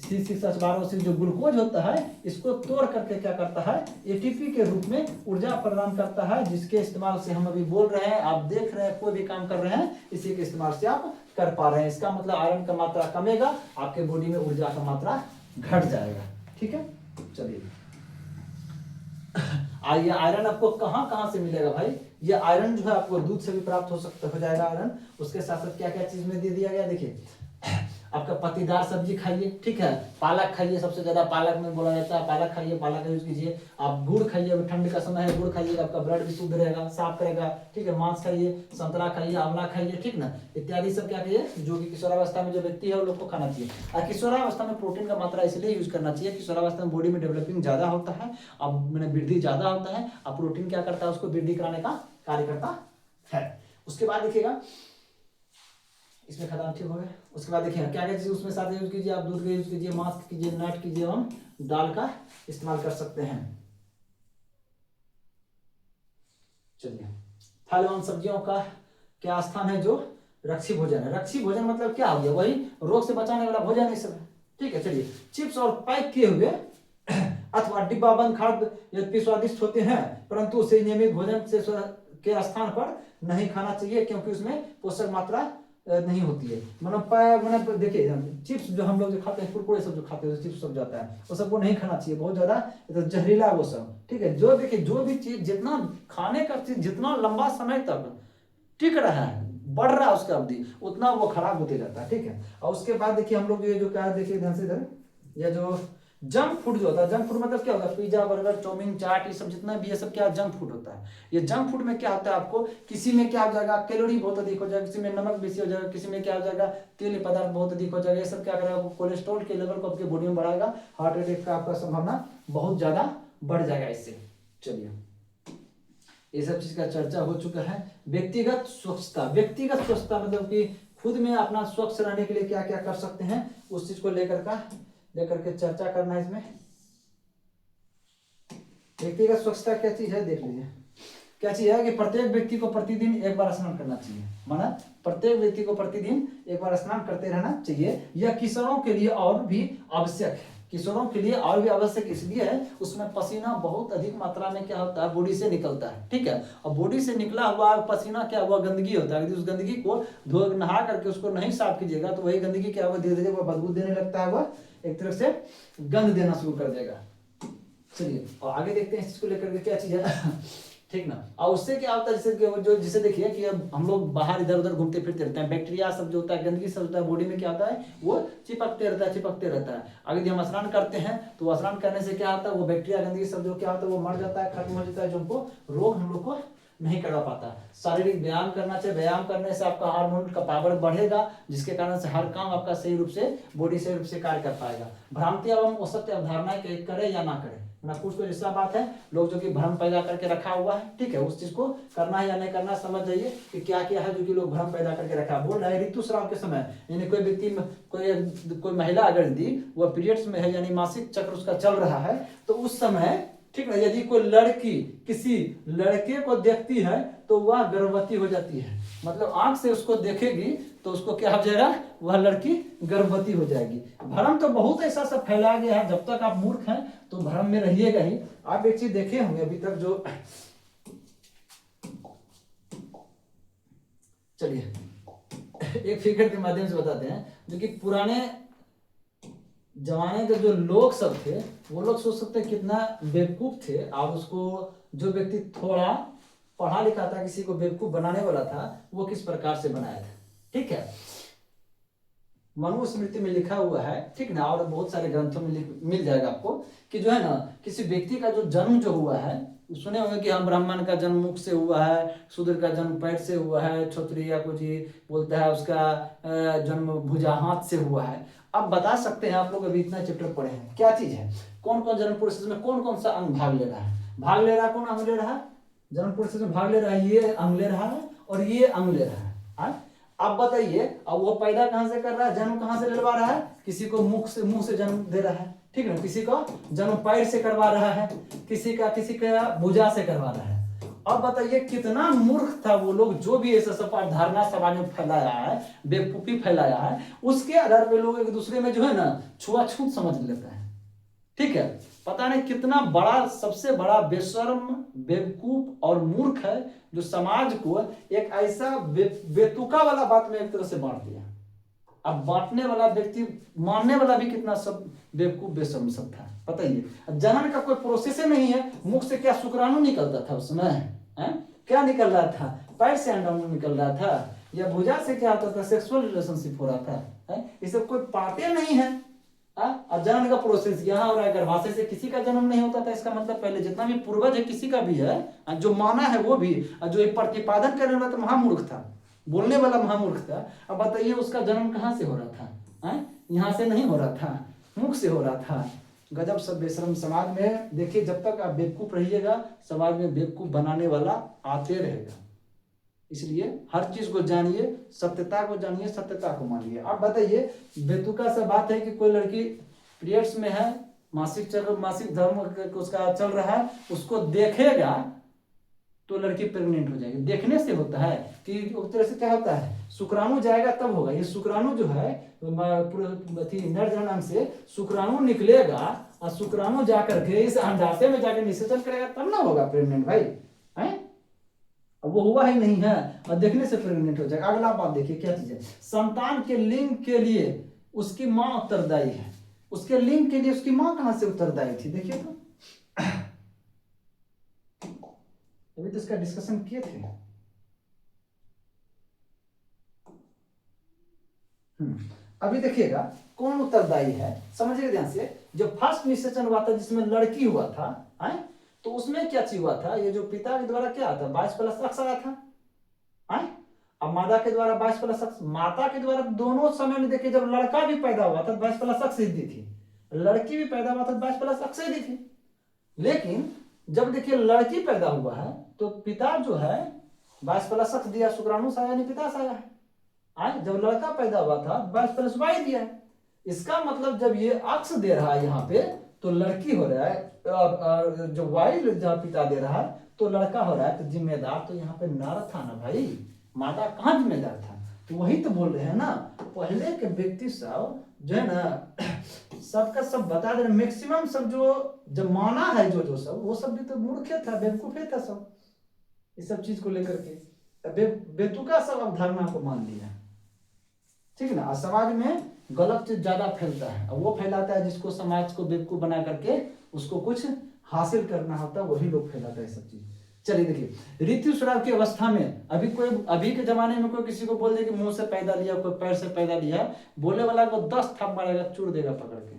जो ग्लूकोज होता है, इसको तोड़ करके क्या करता है, एटीपी के रूप में ऊर्जा प्रदान करता है, जिसके इस्तेमाल से हम अभी बोल रहे हैं, आप देख रहे हैं, कोई भी काम कर रहे हैं, इसी के इस्तेमाल से आप कर पा रहे हैं। इसका मतलब आयरन का मात्रा कमेगा, आपके बॉडी में ऊर्जा का मात्रा घट जाएगा। ठीक है, चलिए आइए आयरन आपको कहाँ कहाँ से मिलेगा भाई। ये आयरन जो है आपको दूध से भी प्राप्त हो जाएगा आयरन। उसके साथ साथ क्या क्या चीज में दे दिया गया, देखिए आपका पत्तीदार सब्जी खाइए, ठीक है, पालक खाइए, सबसे ज्यादा पालक में बोला जाता है, पालक खाइए, पालक का यूज कीजिए। आप गुड़ खाइए, अभी ठंड का समय है, गुड़ खाइए, आपका ब्लड भी शुद्ध रहेगा, साफ करेगा। ठीक है, मांस खाइए, संतरा खाइए, आंवला खाइए, ठीक ना, इत्यादि सब क्या कहिए जो कि किशोरावस्था में जो व्यक्ति है वो लोग को खाना चाहिए। और किशोरावस्था में प्रोटीन का मात्रा इसलिए यूज करना चाहिए, किशोरावस्था में बॉडी में डेवलपिंग ज्यादा होता है, अब मैंने वृद्धि ज्यादा होता है, अब प्रोटीन क्या करता है, उसको वृद्धि कराने का कार्य करता है। उसके बाद देखिएगा, इसमें खत्म, ठीक हो गया। उसके बाद देखिए क्या क्या चीज उसमें साथ यूज कीजिए, आप दूध का यूज कीजिए, मांस कीजिए, नट कीजिए, एवं दाल का इस्तेमाल कर सकते हैं। चलिए, फल एवं सब्जियों का क्या स्थान है, जो रक्षी भोजन है। रक्षी भोजन मतलब क्या हो गया, वही रोग से बचाने वाला भोजन है सब। ठीक है, चलिए, चिप्स और पैक किए हुए अथवा डिब्बाबंद खाद्य यद्यपि स्वादिष्ट होते हैं, परंतु उसे नियमित भोजन से के स्थान पर नहीं खाना चाहिए, क्योंकि उसमें पोषक मात्रा नहीं होती है। मतलब देखिए चिप्स जो हम लोग जो खाते हैं, कुरकुरे सब जो खाते हैं, चिप्स सब जाता है, वो सबको नहीं खाना चाहिए, बहुत ज्यादा तो जहरीला वो सब। ठीक है, जो देखिए जो भी चीज जितना खाने का चीज जितना लंबा समय तक टिक रहा है, बढ़ रहा है उसका अवधि, उतना वो खराब होते जाता है। ठीक है, और उसके बाद देखिए हम लोग ये जो क्या देखिए ध्यान से इधर, ये जो जंक फूड जो होता है, जंक फूड मतलब क्या होता है, पिज्जा, बर्गर, चाउमीन, चाट, ये सब जितना भी ये सब क्या जंक फूड होता है। ये जंक फूड में क्या होता है, आपको किसी में क्या हो जाएगा, कैलोरी बहुत अधिक हो जाएगा, किसी में नमक बेसी हो जाएगा, किसी में क्या हो जाएगा, तेल पदार्थ बहुत अधिक हो जाएगा। ये सब क्या करेगा, कोलेस्ट्रॉल के लेवल को आपके बॉडी में बढ़ाएगा, हार्ट अटैक का आपका संभावना बहुत ज्यादा बढ़ जाएगा इससे। चलिए, ये सब चीज का चर्चा हो चुका है। व्यक्तिगत स्वच्छता, व्यक्तिगत स्वच्छता मतलब कि खुद में अपना स्वच्छ रहने के लिए क्या क्या कर सकते हैं, उस चीज को लेकर के चर्चा करना है इसमें। व्यक्तिगत स्वच्छता क्या चीज है, देख लीजिए क्या चीज है कि प्रत्येक व्यक्ति को प्रतिदिन एक बार स्नान करना चाहिए। माना प्रत्येक व्यक्ति को प्रतिदिन एक बार स्नान करते रहना चाहिए। यह किशोरों के लिए और भी आवश्यक है, किशोरों के लिए और भी आवश्यक इसलिए है, उसमें पसीना बहुत अधिक मात्रा में क्या होता है, बॉडी से निकलता है। ठीक है, और बॉडी से निकला हुआ पसीना क्या हुआ, गंदगी होता है। यदि उस गंदगी को धो नहा करके उसको नहीं साफ कीजिएगा, तो वही गंदगी क्या हुआ, धीरे धीरे वो बदबू देने लगता है, वह एक तरह से गंध देना शुरू कर देगा। चलिए, और आगे देखते हैं इसको लेकर के क्या चीज है। ठीक ना, और उससे क्या होता है, जैसे जो जिसे देखिए कि अब हम लोग बाहर इधर उधर घूमते फिरते रहते हैं, बैक्टीरिया सब जो होता है, गंदगी सब होता है, बॉडी में क्या होता है, वो चिपकते रहता है। अगर यदि हम स्नान करते हैं, तो स्नान करने से क्या होता है, वो बैक्टीरिया गंदगी सब जो क्या होता है, वो मर जाता है, खत्म हो जाता है, जो हमको रोग हम लोग को नहीं करवा पाता। शारीरिक व्यायाम करना चाहिए, व्यायाम करने से आपका हार्मोन का पावर बढ़ेगा, जिसके कारण से हर काम आपका सही रूप से बॉडी सही रूप से कार्य कर पाएगा। भ्रांति एवं असत्य अवधारणाएं करे या ना करे, ना कुछ तो ऐसा बात है, लोग जो कि भ्रम पैदा करके रखा हुआ है। ठीक है, उस चीज को करना है या नहीं करना, समझ जाइए कि क्या क्या है जो कि लोग भ्रम पैदा करके रखा है। बोल रहा है ऋतुस्राव के समय, यानी कोई व्यक्ति कोई महिला अगर यदि वह पीरियड्स में है, यानी मासिक चक्र उसका चल रहा है, तो उस समय ठीक है, यदि कोई लड़की किसी लड़के को देखती है, तो वह गर्भवती हो जाती है। मतलब आंख से उसको देखेगी तो उसको क्या हो जाएगा, वह लड़की गर्भवती हो जाएगी। भ्रम तो बहुत ऐसा सब फैलाया गया है, जब तक आप मूर्ख हैं तो भ्रम में रहिएगा ही। आप एक चीज देखे होंगे अभी तक जो, चलिए एक फिगर के माध्यम से बताते हैं, जो कि पुराने जमाने के जो लोग सब थे, वो लोग सोच सकते हैं कितना बेवकूफ थे, और उसको जो व्यक्ति थोड़ा पढ़ा लिखा था, किसी को बेवकूफ बनाने वाला था, वो किस प्रकार से बनाया था। ठीक है, मनुस्मृति में लिखा हुआ है, ठीक ना, और बहुत सारे ग्रंथों में मिल जाएगा आपको, कि जो है ना, किसी व्यक्ति का जो जन्म जो हुआ है, सुने होंगे कि हम ब्राह्मण का जन्म मुख से हुआ है, शूद्र का जन्म पैर से हुआ है, क्षत्रिय या कुछ ही बोलता है उसका जन्म भुजा हाथ से हुआ है। अब बता सकते हैं आप लोग, अभी इतना चैप्टर पढ़े हैं, क्या चीज है, कौन कौन जन्म प्रोसेस में कौन कौन सा अंग भाग ले रहा है, कौन अंग ले रहा है, जन्म प्रोसेस में भाग ले रहा है, ये अंग ले रहा है और ये अंग ले रहा है। अब बताइए, अब वो पैदा कहां से कर रहा है, जन्म कहां से दिलवा रहा है, किसी को मुंह से जन्म दे रहा है, ठीक है, किसी को जन्म पैर से करवा रहा है, किसी का भुजा से करवा रहा है। अब बताइए कितना मूर्ख था वो लोग, जो भी ऐसा सब धारणा समाज में फैलाया है, बेवकूफी फैलाया है, उसके आधार पे लोग एक दूसरे में जो है ना छुआछूत समझ लेते हैं। ठीक है, पता नहीं कितना बड़ा, सबसे बड़ा बेशर्म, बेवकूफ और मूर्ख है जो समाज को एक ऐसा बेतुका वाला बात में एक तरह से बांट दिया। अब बांटने वाला व्यक्ति, मानने वाला भी कितना सब बेवकूफ बेशर्म सब था, पता ही है। जनन का कोई प्रोसेस नहीं है, मुख से क्या शुक्राणु निकलता था उसमें, क्या निकल रहा था, पैर से अंडा निकल रहा था, या भुजा से क्या होता था, सेक्सुअल रिलेशनशिप हो रहा था, ये सब कोई पार्टे नहीं है। और जनन का प्रोसेस यहाँ हो रहा है, गर्भाशय से किसी का जन्म नहीं होता था, इसका मतलब पहले जितना भी पूर्वज है किसी का भी है, जो माना है वो भी, जो एक प्रतिपादन करने वाला तो महामूर्ख था, बोलने वाला महामूर्ख था। अब बताइए उसका जन्म कहाँ से हो रहा था, यहाँ से नहीं हो रहा था, मुख से हो रहा था। गजब सब बेशरम समाज में। देखिए जब तक आप बेवकूफ रहिएगा, समाज में बेवकूफ बनाने वाला आते रहेगा। इसलिए हर चीज को जानिए, सत्यता को जानिए, सत्यता को मानिए। आप बताइए बेतुका सा बात है कि कोई लड़की पीरियड्स में है, मासिक धर्म उसका चल रहा है, उसको देखेगा तो लड़की प्रेग्नेंट हो जाएगी। देखने से होता है कि एक तरह से क्या होता है, शुक्राणु जाएगा तब होगा। ये शुक्राणु जो है नर जनन से शुक्राणु निकलेगा, और शुक्राणु जाकर के इस अंडाशय में जाकर निषेचन करेगा तब ना होगा प्रेग्नेंट भाई, है? वो हुआ ही नहीं है और देखने से प्रेग्नेंट हो जाएगा। अगला बात देखिए क्या चीज है, संतान के लिंग के लिए उसकी माँ उत्तरदायी है। उसके लिंग के लिए उसकी माँ कहां से उत्तरदायी थी, देखिए तो अभी तो इसका डिस्कशन किए थे। अभी देखिएगा कौन उत्तरदायी है, समझिएगा ध्यान से। जो फर्स्ट निषेचन हुआ था जिसमें लड़की हुआ था, तो उसमें क्या चीज हुआ था, ये जो पिता के द्वारा क्या था 22+ आया था, अब माता के द्वारा 22+, माता के द्वारा दोनों समय में देखिए जब लड़का भी पैदा हुआ था 22+ दी थी, लड़की भी पैदा हुआ था 22+ दी थी। लेकिन जब देखिए लड़की पैदा हुआ है तो पिता जो है 22+ दिया, शुक्राणु से आया नहीं पिता से आया है। जब लड़का पैदा हुआ था 22+y दिया है। इसका मतलब जब ये अक्स दे रहा है यहाँ पे तो लड़की हो रहा है, जो वाई जहाँ पिता दे रहा है तो लड़का हो रहा है, तो जिम्मेदार तो यहाँ पे नर था ना भाई, माता कहाँ जिम्मेदार था। तो वही तो बोल रहे हैं ना, पहले के व्यक्ति सब जो है ना सबका सब बता दे रहे, मैक्सिमम सब जो जब माना है जो सब वो सब भी तो मूर्ख था, बेवकूफ था सब, इस सब चीज को लेकर के बेतुका सब अवधारणा को मान लिया, ठीक है ना। समाज में गलत चीज ज्यादा फैलता है, और वो फैलाता है जिसको समाज को बेवकूफ बना करके उसको कुछ हासिल करना होता है, वही लोग फैलाता है सब चीज। चलिए देखिए ऋतुस्राव की अवस्था में अभी के जमाने में कोई किसी को बोल दे कि मुंह से पैदा लिया, कोई पैर से पैदा लिया, बोले वाला को 10 थप मारेगा, चूर देगा पकड़ के,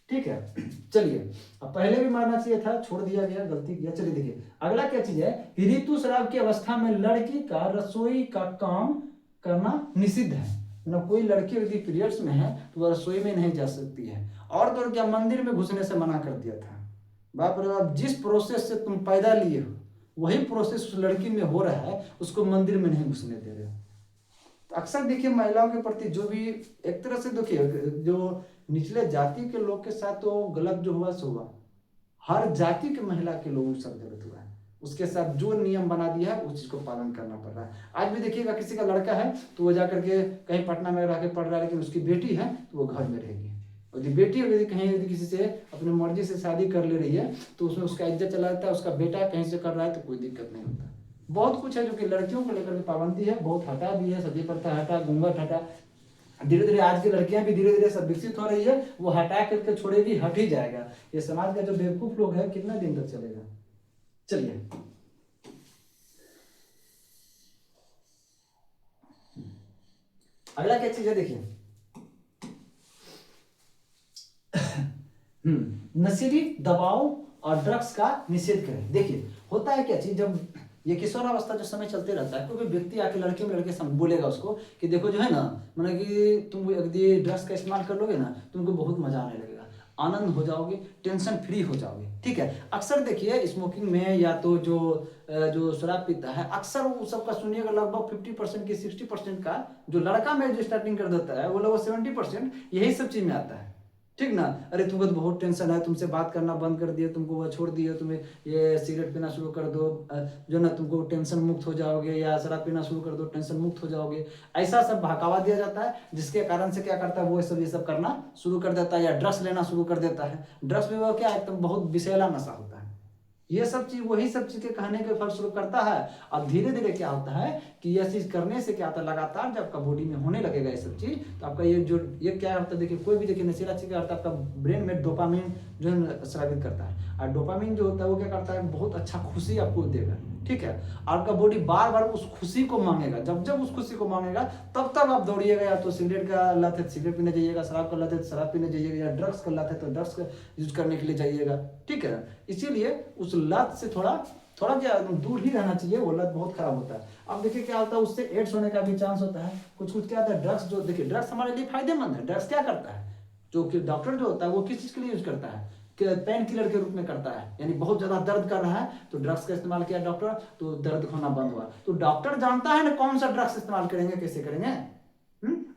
ठीक है। चलिए अब पहले भी मारना चाहिए था, छोड़ दिया गया, गलती किया। चलिए देखिए अगला क्या चीज है, ऋतुस्राव की अवस्था में लड़की का रसोई का काम करना निषिद्ध है। मतलब कोई लड़की यदि पीरियड्स में है तो वह रसोई में नहीं जा सकती है, और तो क्या मंदिर में घुसने से मना कर दिया था। बाप रे बाप, जिस प्रोसेस से तुम पैदा लिए हो वही प्रोसेस उस लड़की में हो रहा है, उसको मंदिर में नहीं घुसने दे रहे हो। तो अक्सर देखिए महिलाओं के प्रति जो भी एक तरह से देखिए जो निचले जाति के लोग के साथ तो गलत जो हुआ सो हुआ, हर जाति के महिला के लोगों के साथ गलत हुआ है। उसके साथ जो नियम बना दिया है उस चीज को पालन करना पड़ रहा है। आज भी देखिएगा किसी का लड़का है तो वो जाकर के कहीं पटना में रह के पढ़ रहा है, लेकिन उसकी बेटी है तो वो घर में रहेगी। और यदि बेटी यदि कहीं यदि किसी से अपनी मर्जी से शादी कर ले रही है तो उसमें उसका इज्जत चला जाता है, उसका बेटा कहीं से कर रहा है तो कोई दिक्कत नहीं होता। बहुत कुछ है जो कि लड़कियों को लेकर के पाबंदी है, बहुत हटा भी है, सती प्रथा हटा, घूंघट हटा, धीरे धीरे आज की लड़कियां भी धीरे धीरे सब विकसित हो रही है, वो हटा करके छोड़ेगी, हट ही जाएगा। ये समाज का जो बेवकूफ लोग है कितना दिन तक चलेगा। चलिए अगला क्या चीज है देखिए, नशीली दवाओं और ड्रग्स का निषेध करें। देखिए होता है क्या चीज, जब ये किशोरावस्था जो समय चलते रहता है, कोई भी व्यक्ति आके लड़के में लड़के बोलेगा उसको कि देखो जो है ना, मतलब कि तुम यदि ड्रग्स का इस्तेमाल कर लोगे ना तुमको बहुत मजा आने लगेगा, आनंद हो जाओगे, टेंशन फ्री हो जाओगे, ठीक है। अक्सर देखिए स्मोकिंग में या तो जो शराब पीता है, अक्सर वो सबका सुनिएगा लगभग 50% की 60% का जो लड़का में जो स्टार्टिंग कर देता है वो लगभग 70% यही सब चीज में आता है। ठीक ना। अरे तुमको तो बहुत टेंशन है, तुमसे बात करना बंद कर दिया, तुमको वह छोड़ दिया, तुम्हें ये सिगरेट पीना शुरू कर दो, जो ना तुमको टेंशन मुक्त हो जाओगे, या शराब पीना शुरू कर दो, टेंशन मुक्त हो जाओगे। ऐसा सब बहकावा दिया जाता है, जिसके कारण से क्या करता है वो ये सब करना शुरू कर देता है, या ड्रग्स लेना शुरू कर देता है। ड्रग्स भी वो क्या है, एकदम बहुत विषैला नशा होता है। ये सब चीज वही सब चीज के कहने के फलस्वरूप करता है। अब धीरे धीरे क्या होता है कि यह चीज करने से क्या होता है, लगातार जब आपका बॉडी में होने लगेगा ये सब चीज, तो आपका ये क्या होता है, देखिए कोई भी देखिए नशीला चीज क्या होता है, आपका ब्रेन में डोपामिन जो है स्रावित करता है। और डोपामिन जो होता है वो क्या करता है, बहुत अच्छा खुशी आपको देगा, ठीक है। आपका बॉडी बार बार उस खुशी को मांगेगा, जब जब उस खुशी को मांगेगा तब तब आप दौड़िएगा। या तो सिगरेट का लत है सिगरेट पीने जाइएगा, शराब का लत है शराब पीने जाइएगा, या ड्रग्स का लत है तो ड्रग्स का यूज करने के लिए जाइएगा, ठीक है। इसीलिए उस लत से थोड़ा क्या दूर ही रहना चाहिए, वो लत बहुत खराब होता है। अब देखिए क्या होता है, उससे एड्स होने का भी चांस होता है। कुछ क्या होता है, ड्रग्स जो देखिए ड्रग्स हमारे लिए फायदेमंद है। ड्रग्स क्या करता है, जो कि डॉक्टर जो होता है वो किस चीज के लिए यूज करता है, पेन किलर के रूप में करता है। यानी बहुत ज्यादा दर्द कर रहा है तो ड्रग्स का इस्तेमाल किया डॉक्टर, तो दर्द होना बंद हुआ। तो डॉक्टर जानता है ना कौन सा ड्रग्स इस्तेमाल करेंगे, कैसे करेंगे।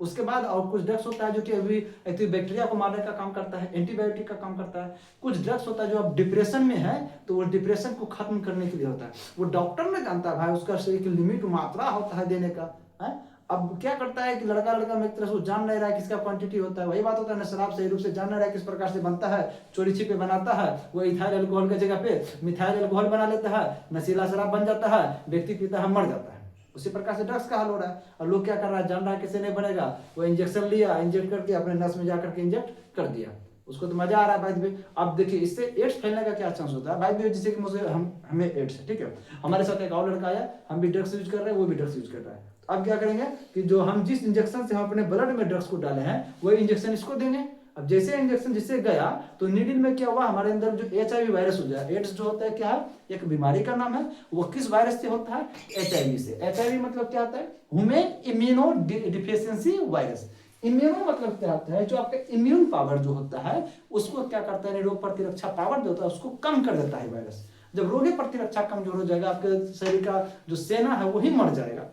उसके बाद और कुछ ड्रग्स होता है जो कि अभी बैक्टीरिया को मारने का काम करता है, एंटीबायोटिक का काम करता है। कुछ ड्रग्स होता है जो अब डिप्रेशन में है तो वो डिप्रेशन को खत्म करने के लिए होता है। वो डॉक्टर ने जानता है भाई, उसका एक लिमिट मात्रा होता है देने का है। अब क्या करता है कि लड़का में एक तरह से जान नहीं रहा है किसका क्वांटिटी होता है। वही बात होता है ना, शराब सही रूप से जान नहीं रहा है किस प्रकार से बनता है, चोरी छिपे बनाता है, वो इथाइल अल्कोहल की जगह पे मिथाइल अल्कोहल बना लेता है, नशीला शराब बन जाता है, व्यक्ति पीता है मर जाता है। उसी प्रकार से ड्रग्स का हाल हो रहा है। और लोग क्या कर रहा है, जान रहा है कैसे नहीं बनेगा, वो इंजेक्शन लिया, इंजेक्ट करके अपने नस में जाकर के इंजेक्ट कर दिया, उसको तो मजा आ रहा है भाई भाई। अब देखिए इससे एड्स फैलने का क्या चांस होता है भाई भाई, जैसे कि मुझे हमें एड्स है, ठीक है, हमारे साथ एक और लड़का आया, हम भी ड्रग्स यूज कर रहे हैं, वो भी ड्रग्स यूज कर रहा है। अब क्या करेंगे कि जो हम जिस इंजेक्शन से हम अपने ब्लड में ड्रग्स को डाले हैं वही इंजेक्शन इसको देंगे। अब जैसे इंजेक्शन जिससे गया तो नीडल में क्या हुआ, हमारे अंदर जो HIV वायरस हो जाए, एड्स जो होता है क्या है, एक बीमारी का नाम है। वो किस वायरस से होता है, HIV से। HIV मतलब क्या होता है, human immuno deficiency virus. Immuno मतलब क्या होता है, जो आपका इम्यून पावर जो होता है उसको क्या करता है, रोग प्रतिरक्षा पावर जो होता है उसको कम कर देता है वायरस। जब रोग प्रतिरक्षा कमजोर हो जाएगा, आपके शरीर का जो सेना है वही मर जाएगा।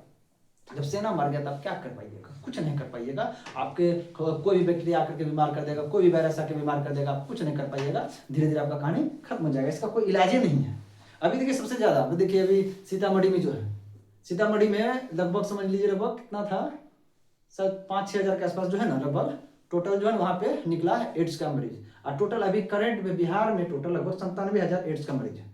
जब सेना मर गया तब क्या कर पाइएगा, कुछ नहीं कर पाइएगा। आपके कोई भी बैक्टीरिया आकर के बीमार कर देगा, कोई भी वायरस आकर बीमार कर देगा, आप कुछ नहीं कर पाइएगा। धीरे धीरे आपका कहानी खत्म हो जाएगा, इसका कोई इलाज ही नहीं है। अभी देखिए सबसे ज्यादा अभी देखिए अभी सीतामढ़ी में जो है, सीतामढ़ी में लगभग समझ लीजिए लगभग कितना था, शायद 5-6 हजार के आसपास जो है ना लगभग टोटल जो है वहां पे निकला है एड्स का मरीज। और टोटल अभी करंट में बिहार में टोटल लगभग 97,000 एड्स का मरीज है।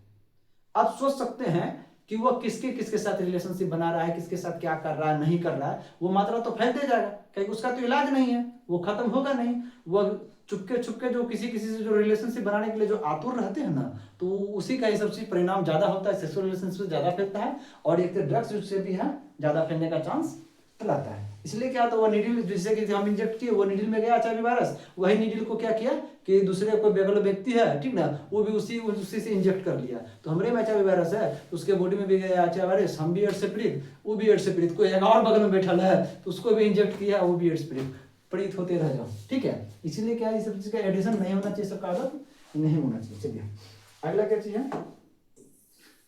आप सोच सकते हैं कि वो किसके साथ रिलेशनशिप बना रहा है, किसके साथ क्या कर रहा है नहीं कर रहा है, वो मात्रा तो फैलते जाएगा, क्योंकि उसका तो इलाज नहीं है, वो खत्म होगा नहीं। वो चुपके जो किसी से जो रिलेशनशिप बनाने के लिए जो आतुर रहते हैं ना, तो उसी का ये सब चीज परिणाम ज्यादा होता है, सेक्सुअल रिलेशनशिप ज्यादा फैलता है। और एक तो ड्रग्स से भी है ज्यादा फैलने का चांस रहता है। इसलिए क्या होता है, वो नीडल जिससे कि हम इंजेक्ट किए वो नीडल में गया HIV वायरस, वही नीडल को क्या किया कि दूसरे कोई बगल व्यक्ति है, ठीक ना, वो भी उसी से इंजेक्ट कर लिया। तो हमारे में HIV वायरस है तो उसके बॉडी में भी गया HIV वायरस, हम भी एड्स से पीड़ित, वो भी एड्स से पीड़ित, कोई एक और बगल में बैठा है तो उसको भी इंजेक्ट किया, वो भी एड्स पीड़ित होते रह जाओ, ठीक है। इसीलिए क्या है, सब चीज का एडिशन नहीं होना चाहिए, सबका आदत नहीं होना चाहिए। चलिए अगला क्या चीज है,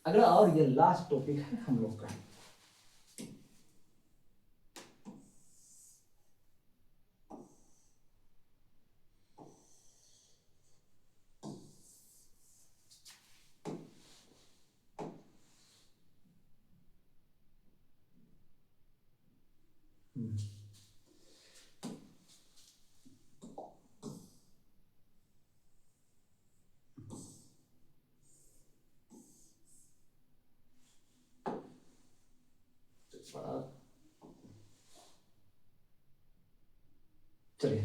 अगला और ये लास्ट टॉपिक है हम लोग का। चलिए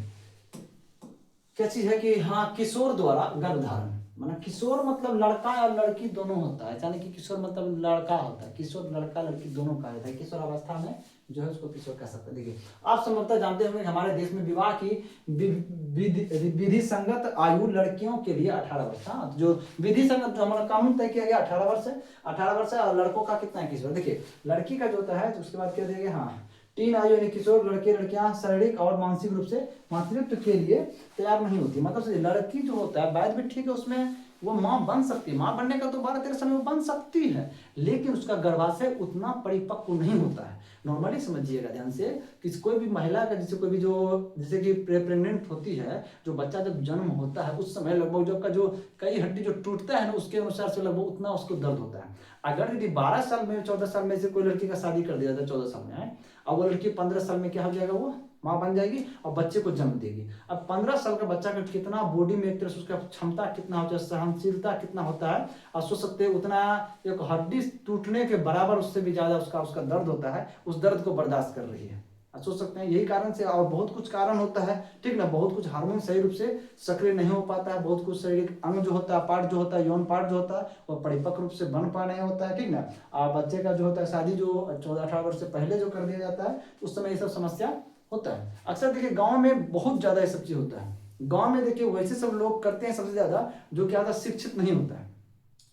क्या चीज है कि हाँ, किशोर द्वारा गर्भधारण, माना किशोर मतलब लड़का और लड़की दोनों होता है, यानी कि किशोर मतलब लड़का होता है, किशोर लड़का लड़की दोनों का होता है। किशोर अवस्था में जो है उसको किशोर कह सकते हैं। देखिए आप संभवतः जानते होंगे हमारे देश में विवाह की विधि संगत आयु लड़कियों के लिए 18 वर्ष। हाँ, जो विधि संगत जो हमारा कानून तय किया गया 18 वर्ष है, 18 वर्ष है। और लड़कों का कितना है, 21 वर्ष। देखिए लड़की का जो होता है तो उसके बाद क्या देंगे, हाँ टीन आयु यानी किशोर लड़के लड़कियां शारीरिक और मानसिक रूप से मातृत्व के लिए तैयार नहीं होती। मतलब लड़की जो होता है वैध भी ठीक है, उसमें वो माँ बन सकती है, माँ बनने का तो 12-13 साल में वो बन सकती है, लेकिन उसका गर्भाशय उतना परिपक्व नहीं होता है। नॉर्मली समझिएगा ध्यान से कि कोई भी महिला का जैसे कोई भी जो जैसे कि प्रेग्नेंट होती है, जो बच्चा जब जन्म होता है उस समय लगभग जो का जो कई हड्डी जो टूटता है ना उसके अनुसार से लगभग उतना उसको दर्द होता है। अगर यदि 12 साल में 14 साल में से कोई लड़की का शादी कर दिया था 14 साल में है, और वो लड़की 15 साल में क्या हो जाएगा, वो माँ बन जाएगी और बच्चे को जन्म देगी। अब 15 साल का बच्चा का कितना बॉडी में एक तरह से उसका क्षमता कितना होता है, सहनशीलता कितना होता है, और सोच सकते हैं उतना एक हड्डी टूटने के बराबर उससे भी ज्यादा उसका दर्द होता है, उस दर्द को बर्दाश्त कर रही है। सोच सकते हैं यही कारण से, और बहुत कुछ कारण होता है, ठीक ना, बहुत कुछ हार्मोन सही रूप से सक्रिय नहीं हो पाता है, बहुत कुछ शारीरिक अंग जो होता है, पार्ट जो होता है, यौन पार्ट जो होता है वो परिपक्व रूप से बन पा नहीं होता है, ठीक ना। और बच्चे का जो होता है शादी जो 14-18 वर्ष से पहले जो कर दिया जाता है उस समय ये सब समस्या होता है। अक्सर देखिए गांव में बहुत ज्यादा ये सब चीज होता है। गांव में देखिए वैसे सब लोग करते हैं सबसे ज्यादा जो क्या होता है, शिक्षित नहीं होता है।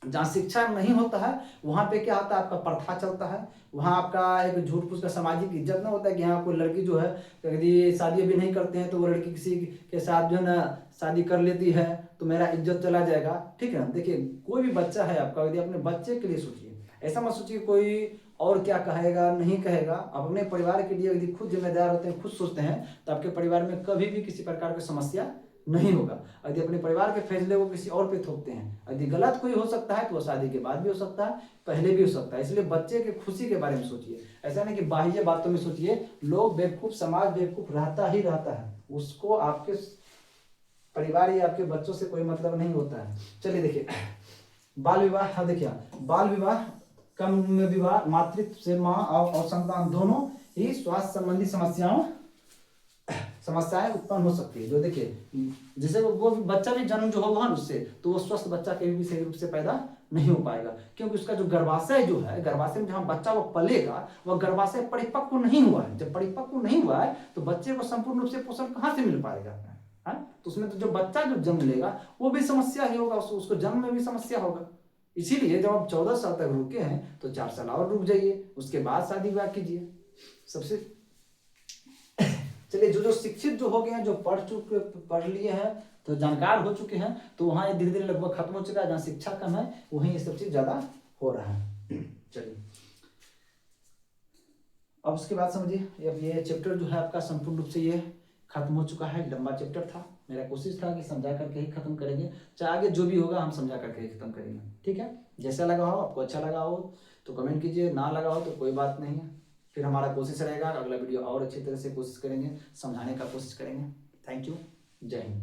जहाँ शिक्षा नहीं होता है वहां पे क्या होता है, आपका प्रथा चलता है, वहां आपका एक झूठ फूस का सामाजिक इज्जत ना होता है कि यहाँ कोई लड़की जो है यदि शादी अभी नहीं करते हैं तो वो लड़की किसी के साथ जो है ना शादी कर लेती है तो मेरा इज्जत चला जाएगा, ठीक है ना। देखिए कोई भी बच्चा है आपका, यदि अपने बच्चे के लिए सोचिए, ऐसा मत सोचिए कोई और क्या कहेगा नहीं कहेगा। आप अपने परिवार के लिए यदि खुद जिम्मेदार होते हैं, खुद सोचते हैं, तो आपके परिवार में कभी भी किसी प्रकार की समस्या नहीं होगा। यदि अपने परिवार के फैसले को किसी और पे थोपते हैं, यदि गलत कोई हो सकता है तो वो शादी के बाद भी हो सकता है, पहले भी हो सकता है। इसलिए बच्चे के खुशी के बारे में सोचिए, ऐसा नहीं कि बाह्य बातों में सोचिए। लोग बेवकूफ, समाज बेवकूफ रहता ही रहता है, उसको आपके परिवार या आपके बच्चों से कोई मतलब नहीं होता है। चलिए देखिए बाल विवाह, हाँ देखिए बाल विवाह, कम उम्र में विवाह, मातृत्व से माँ और संतान दोनों ही स्वास्थ्य संबंधी समस्याएं उत्पन्न हो सकती है। जो देखिए जैसे वो बच्चा भी जन्म जो होगा उससे, तो वो स्वस्थ बच्चा कभी भी सही रूप से पैदा नहीं हो पाएगा, क्योंकि उसका जो गर्भाशय जो है, गर्भाशय में जहां बच्चा वो पलेगा वह गर्भाशय परिपक्व नहीं हुआ है। जब परिपक्व नहीं हुआ है तो बच्चे को संपूर्ण रूप से पोषण कहाँ से मिल पाएगा, है? तो उसमें तो जो बच्चा जो जन्म लेगा वो भी समस्या ही होगा, उसको जन्म में भी समस्या होगा। इसीलिए जब आप 14 साल तक रुके हैं तो 4 साल और रुक जाइए, उसके बाद शादी विवाह कीजिए। सबसे चलिए जो शिक्षित जो हो गए हैं, जो पढ़ लिए हैं, तो जानकार हो चुके हैं, तो वहां धीरे धीरे लगभग खत्म हो चुका है। जहाँ शिक्षा कम है वहीं ये सब चीज ज्यादा हो रहा है। चलिए अब उसके बाद समझिए, अब ये चैप्टर जो है आपका संपूर्ण रूप से ये खत्म हो चुका है। लंबा चैप्टर था, मेरा कोशिश था कि समझा करके ही खत्म करेंगे, चाहे आगे जो भी होगा हम समझा करके ही खत्म करेंगे, ठीक है। जैसा लगा हो, आपको अच्छा लगा हो तो कमेंट कीजिए, ना लगा हो तो कोई बात नहीं है। फिर हमारा कोशिश रहेगा अगला वीडियो और अच्छी तरह से कोशिश करेंगे, समझाने का कोशिश करेंगे। थैंक यू, जय हिंद।